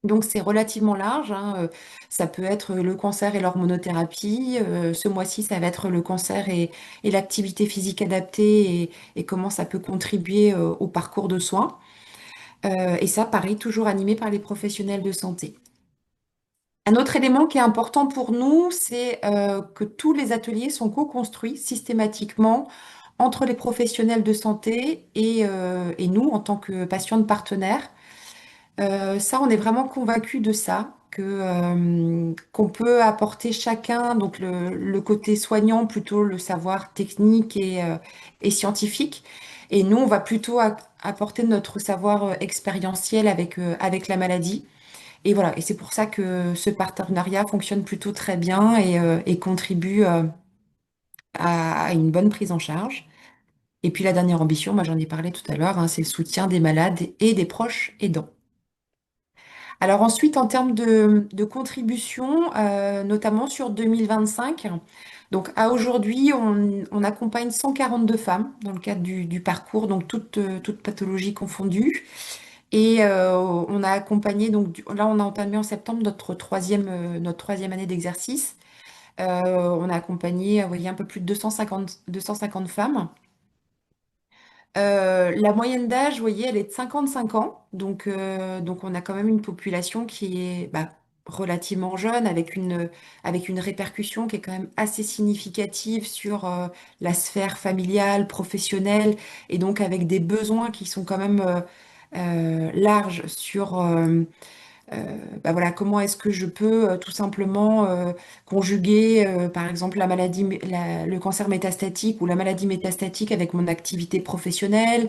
S9: Donc c'est relativement large, hein. Ça peut être le cancer et l'hormonothérapie. Ce mois-ci, ça va être le cancer et l'activité physique adaptée et comment ça peut contribuer au parcours de soins. Et ça, pareil, toujours animé par les professionnels de santé. Un autre élément qui est important pour nous, c'est que tous les ateliers sont co-construits systématiquement entre les professionnels de santé et nous en tant que patients partenaires. Ça, on est vraiment convaincus de ça, qu'on peut apporter chacun, donc le côté soignant, plutôt le savoir technique et scientifique. Et nous, on va plutôt apporter notre savoir expérientiel avec la maladie. Et voilà, et c'est pour ça que ce partenariat fonctionne plutôt très bien et contribue à une bonne prise en charge. Et puis la dernière ambition, moi j'en ai parlé tout à l'heure, hein, c'est le soutien des malades et des proches aidants. Alors ensuite, en termes de contribution, notamment sur 2025, donc à aujourd'hui, on accompagne 142 femmes dans le cadre du parcours, donc toutes pathologies confondues. Et on a accompagné, donc là on a entamé en septembre notre troisième année d'exercice. On a accompagné, vous voyez, un peu plus de 250 femmes. La moyenne d'âge, vous voyez, elle est de 55 ans. Donc on a quand même une population qui est bah, relativement jeune, avec une répercussion qui est quand même assez significative sur la sphère familiale, professionnelle, et donc avec des besoins qui sont quand même larges sur bah voilà, comment est-ce que je peux tout simplement conjuguer, par exemple, le cancer métastatique ou la maladie métastatique avec mon activité professionnelle?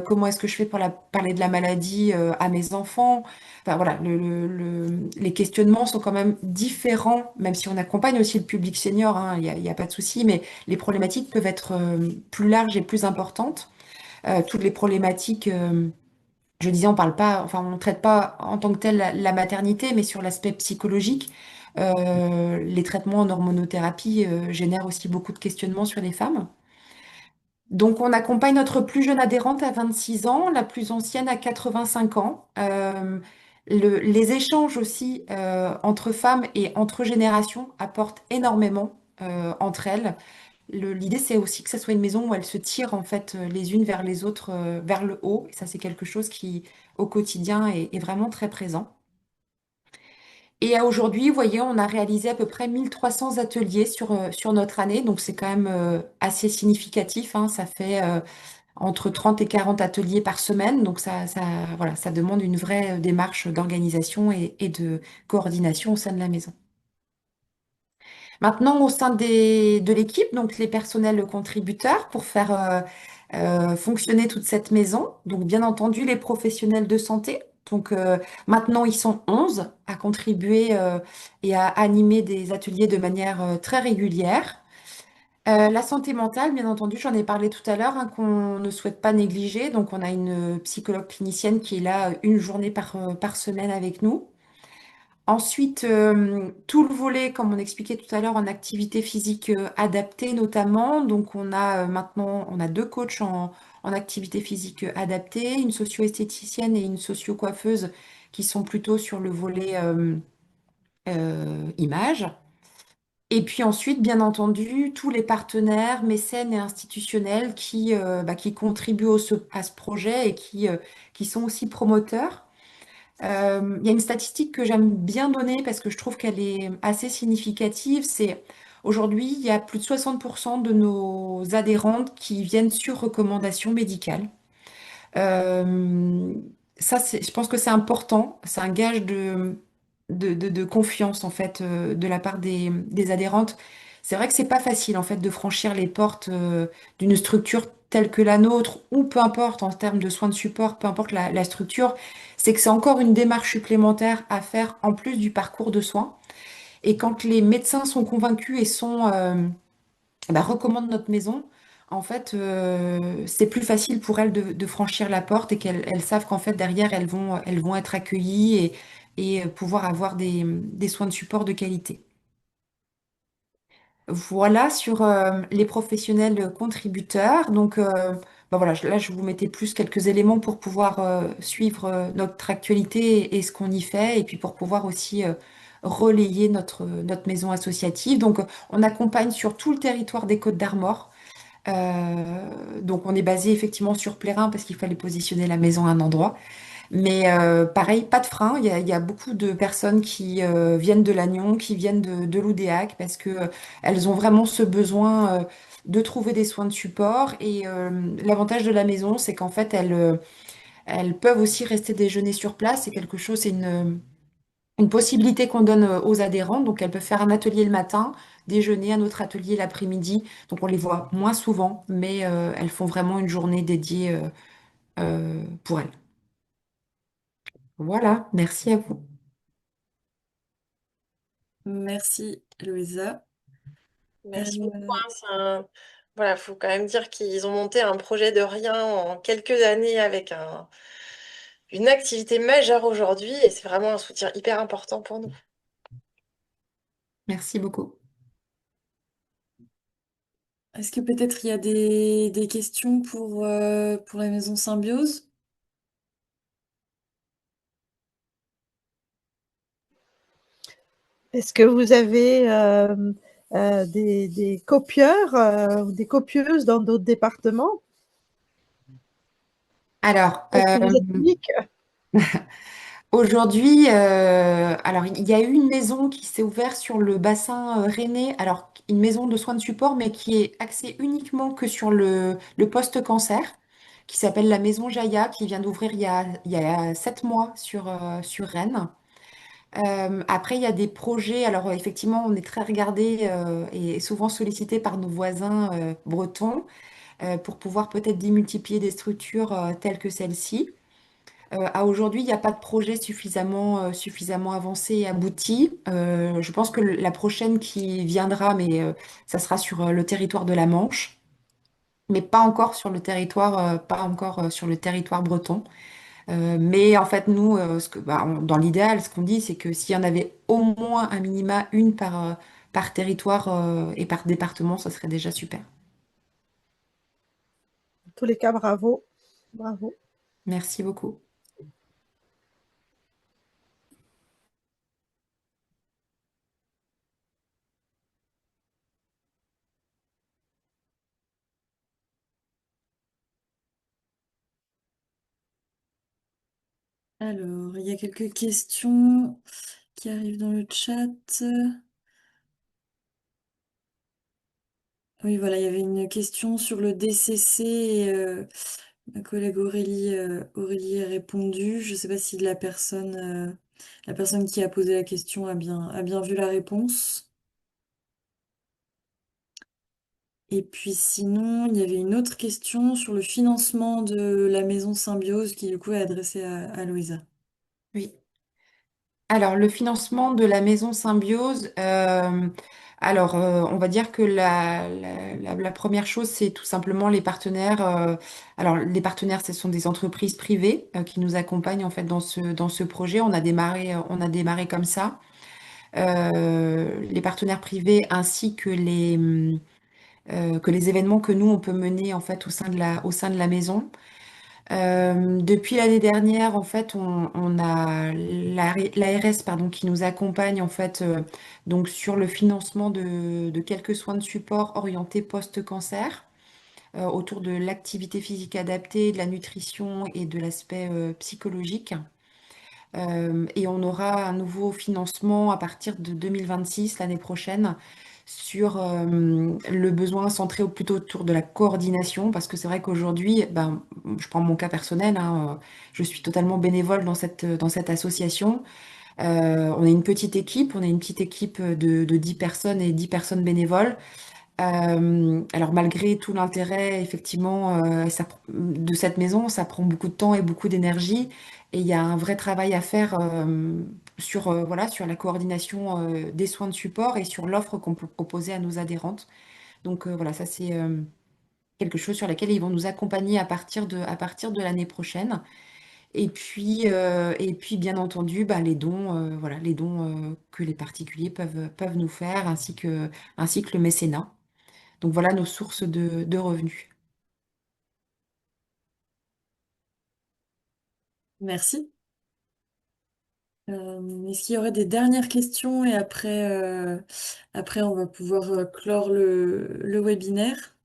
S9: Comment est-ce que je fais pour parler de la maladie à mes enfants? Enfin voilà, les questionnements sont quand même différents, même si on accompagne aussi le public senior, hein, il y a pas de souci, mais les problématiques peuvent être plus larges et plus importantes. Toutes les problématiques. Je disais, on parle pas, enfin, on ne traite pas en tant que tel la maternité, mais sur l'aspect psychologique. Les traitements en hormonothérapie génèrent aussi beaucoup de questionnements sur les femmes. Donc, on accompagne notre plus jeune adhérente à 26 ans, la plus ancienne à 85 ans. Les échanges aussi entre femmes et entre générations apportent énormément entre elles. L'idée, c'est aussi que ça soit une maison où elles se tirent en fait les unes vers les autres, vers le haut. Et ça, c'est quelque chose qui, au quotidien, est vraiment très présent. Et à aujourd'hui, vous voyez, on a réalisé à peu près 1300 ateliers sur notre année. Donc, c'est quand même assez significatif, hein. Ça fait entre 30 et 40 ateliers par semaine. Donc, voilà, ça demande une vraie démarche d'organisation et de coordination au sein de la maison. Maintenant, au sein de l'équipe, donc les personnels contributeurs pour faire fonctionner toute cette maison, donc bien entendu les professionnels de santé. Donc maintenant, ils sont 11 à contribuer et à animer des ateliers de manière très régulière. La santé mentale, bien entendu, j'en ai parlé tout à l'heure, hein, qu'on ne souhaite pas négliger. Donc, on a une psychologue clinicienne qui est là une journée par semaine avec nous. Ensuite, tout le volet, comme on expliquait tout à l'heure, en activité physique adaptée notamment. Donc, on a maintenant, on a deux coachs en activité physique adaptée, une socio-esthéticienne et une socio-coiffeuse qui sont plutôt sur le volet image. Et puis ensuite, bien entendu, tous les partenaires, mécènes et institutionnels qui contribuent à ce projet et qui sont aussi promoteurs. Il y a une statistique que j'aime bien donner parce que je trouve qu'elle est assez significative. C'est aujourd'hui, il y a plus de 60% de nos adhérentes qui viennent sur recommandation médicale. Euh, Ça, je pense que c'est important. C'est un gage de confiance, en fait, de la part des adhérentes. C'est vrai que c'est pas facile, en fait, de franchir les portes d'une structure telle que la nôtre, ou peu importe, en termes de soins de support, peu importe la structure. C'est que c'est encore une démarche supplémentaire à faire en plus du parcours de soins. Et quand les médecins sont convaincus et recommandent notre maison, en fait, c'est plus facile pour elles de franchir la porte et qu'elles savent qu'en fait, derrière, elles vont être accueillies et pouvoir avoir des soins de support de qualité. Voilà sur les professionnels contributeurs. Donc, voilà, là, je vous mettais plus quelques éléments pour pouvoir suivre notre actualité et ce qu'on y fait, et puis pour pouvoir aussi relayer notre maison associative. Donc, on accompagne sur tout le territoire des Côtes d'Armor. Donc on est basé effectivement sur Plérin parce qu'il fallait positionner la maison à un endroit. Mais pareil, pas de frein. Il y a beaucoup de personnes qui viennent de Lannion, qui viennent de l'Oudéac parce que elles ont vraiment ce besoin de trouver des soins de support. Et l'avantage de la maison, c'est qu'en fait, elles peuvent aussi rester déjeuner sur place. C'est quelque chose, c'est une possibilité qu'on donne aux adhérents. Donc, elles peuvent faire un atelier le matin, déjeuner, un autre atelier l'après-midi. Donc, on les voit moins souvent, mais elles font vraiment une journée dédiée pour elles. Voilà, merci à vous.
S1: Merci, Louisa.
S2: Merci beaucoup,
S1: Euh,
S2: hein. Voilà, faut quand même dire qu'ils ont monté un projet de rien en quelques années avec une activité majeure aujourd'hui et c'est vraiment un soutien hyper important pour nous.
S9: Merci beaucoup.
S1: Est-ce que peut-être il y a des questions pour la maison Symbiose?
S6: Est-ce que vous avez des copieurs ou des copieuses dans d'autres départements?
S9: Alors,
S6: Est-ce que vous êtes unique?
S9: aujourd'hui, alors il y a eu une maison qui s'est ouverte sur le bassin rennais, alors une maison de soins de support, mais qui est axée uniquement que sur le post-cancer, qui s'appelle la maison Jaya, qui vient d'ouvrir il y a 7 mois sur Rennes. Après, il y a des projets, alors effectivement, on est très regardé et souvent sollicité par nos voisins bretons pour pouvoir peut-être démultiplier des structures telles que celle-ci. À aujourd'hui, il n'y a pas de projet suffisamment avancé et abouti. Je pense que la prochaine qui viendra, mais ça sera sur le territoire de la Manche, mais pas encore sur le territoire breton. Mais en fait, nous, dans l'idéal, ce qu'on dit, c'est que s'il y en avait au moins un minima, une par territoire et par département, ça serait déjà super.
S6: En tous les cas, bravo. Bravo.
S9: Merci beaucoup.
S1: Alors, il y a quelques questions qui arrivent dans le chat. Oui, voilà, il y avait une question sur le DCC et ma collègue Aurélie a répondu. Je ne sais pas si la personne qui a posé la question a bien vu la réponse. Et puis sinon, il y avait une autre question sur le financement de la maison Symbiose qui du coup est adressée à Louisa.
S9: Oui. Alors, le financement de la maison Symbiose, Alors, on va dire que la première chose, c'est tout simplement les partenaires. Alors, les partenaires, ce sont des entreprises privées qui nous accompagnent en fait dans ce projet. On a démarré comme ça. Les partenaires privés ainsi que les événements que nous, on peut mener en fait au sein de la maison. Depuis l'année dernière, en fait, on a l'ARS pardon, qui nous accompagne en fait donc sur le financement de quelques soins de support orientés post-cancer autour de l'activité physique adaptée, de la nutrition et de l'aspect psychologique. Et on aura un nouveau financement à partir de 2026, l'année prochaine, sur le besoin centré plutôt autour de la coordination, parce que c'est vrai qu'aujourd'hui, ben, je prends mon cas personnel, hein, je suis totalement bénévole dans cette association. On est une petite équipe, on est une petite équipe de 10 personnes et 10 personnes bénévoles. Alors malgré tout l'intérêt effectivement de cette maison, ça prend beaucoup de temps et beaucoup d'énergie et il y a un vrai travail à faire sur, voilà, sur la coordination des soins de support et sur l'offre qu'on peut proposer à nos adhérentes. Donc voilà, ça c'est quelque chose sur laquelle ils vont nous accompagner à partir de l'année prochaine. Et puis bien entendu, bah, les dons, voilà, les dons que les particuliers peuvent nous faire ainsi que le mécénat. Donc voilà nos sources de revenus.
S1: Merci. Est-ce qu'il y aurait des dernières questions et après, après on va pouvoir clore le webinaire.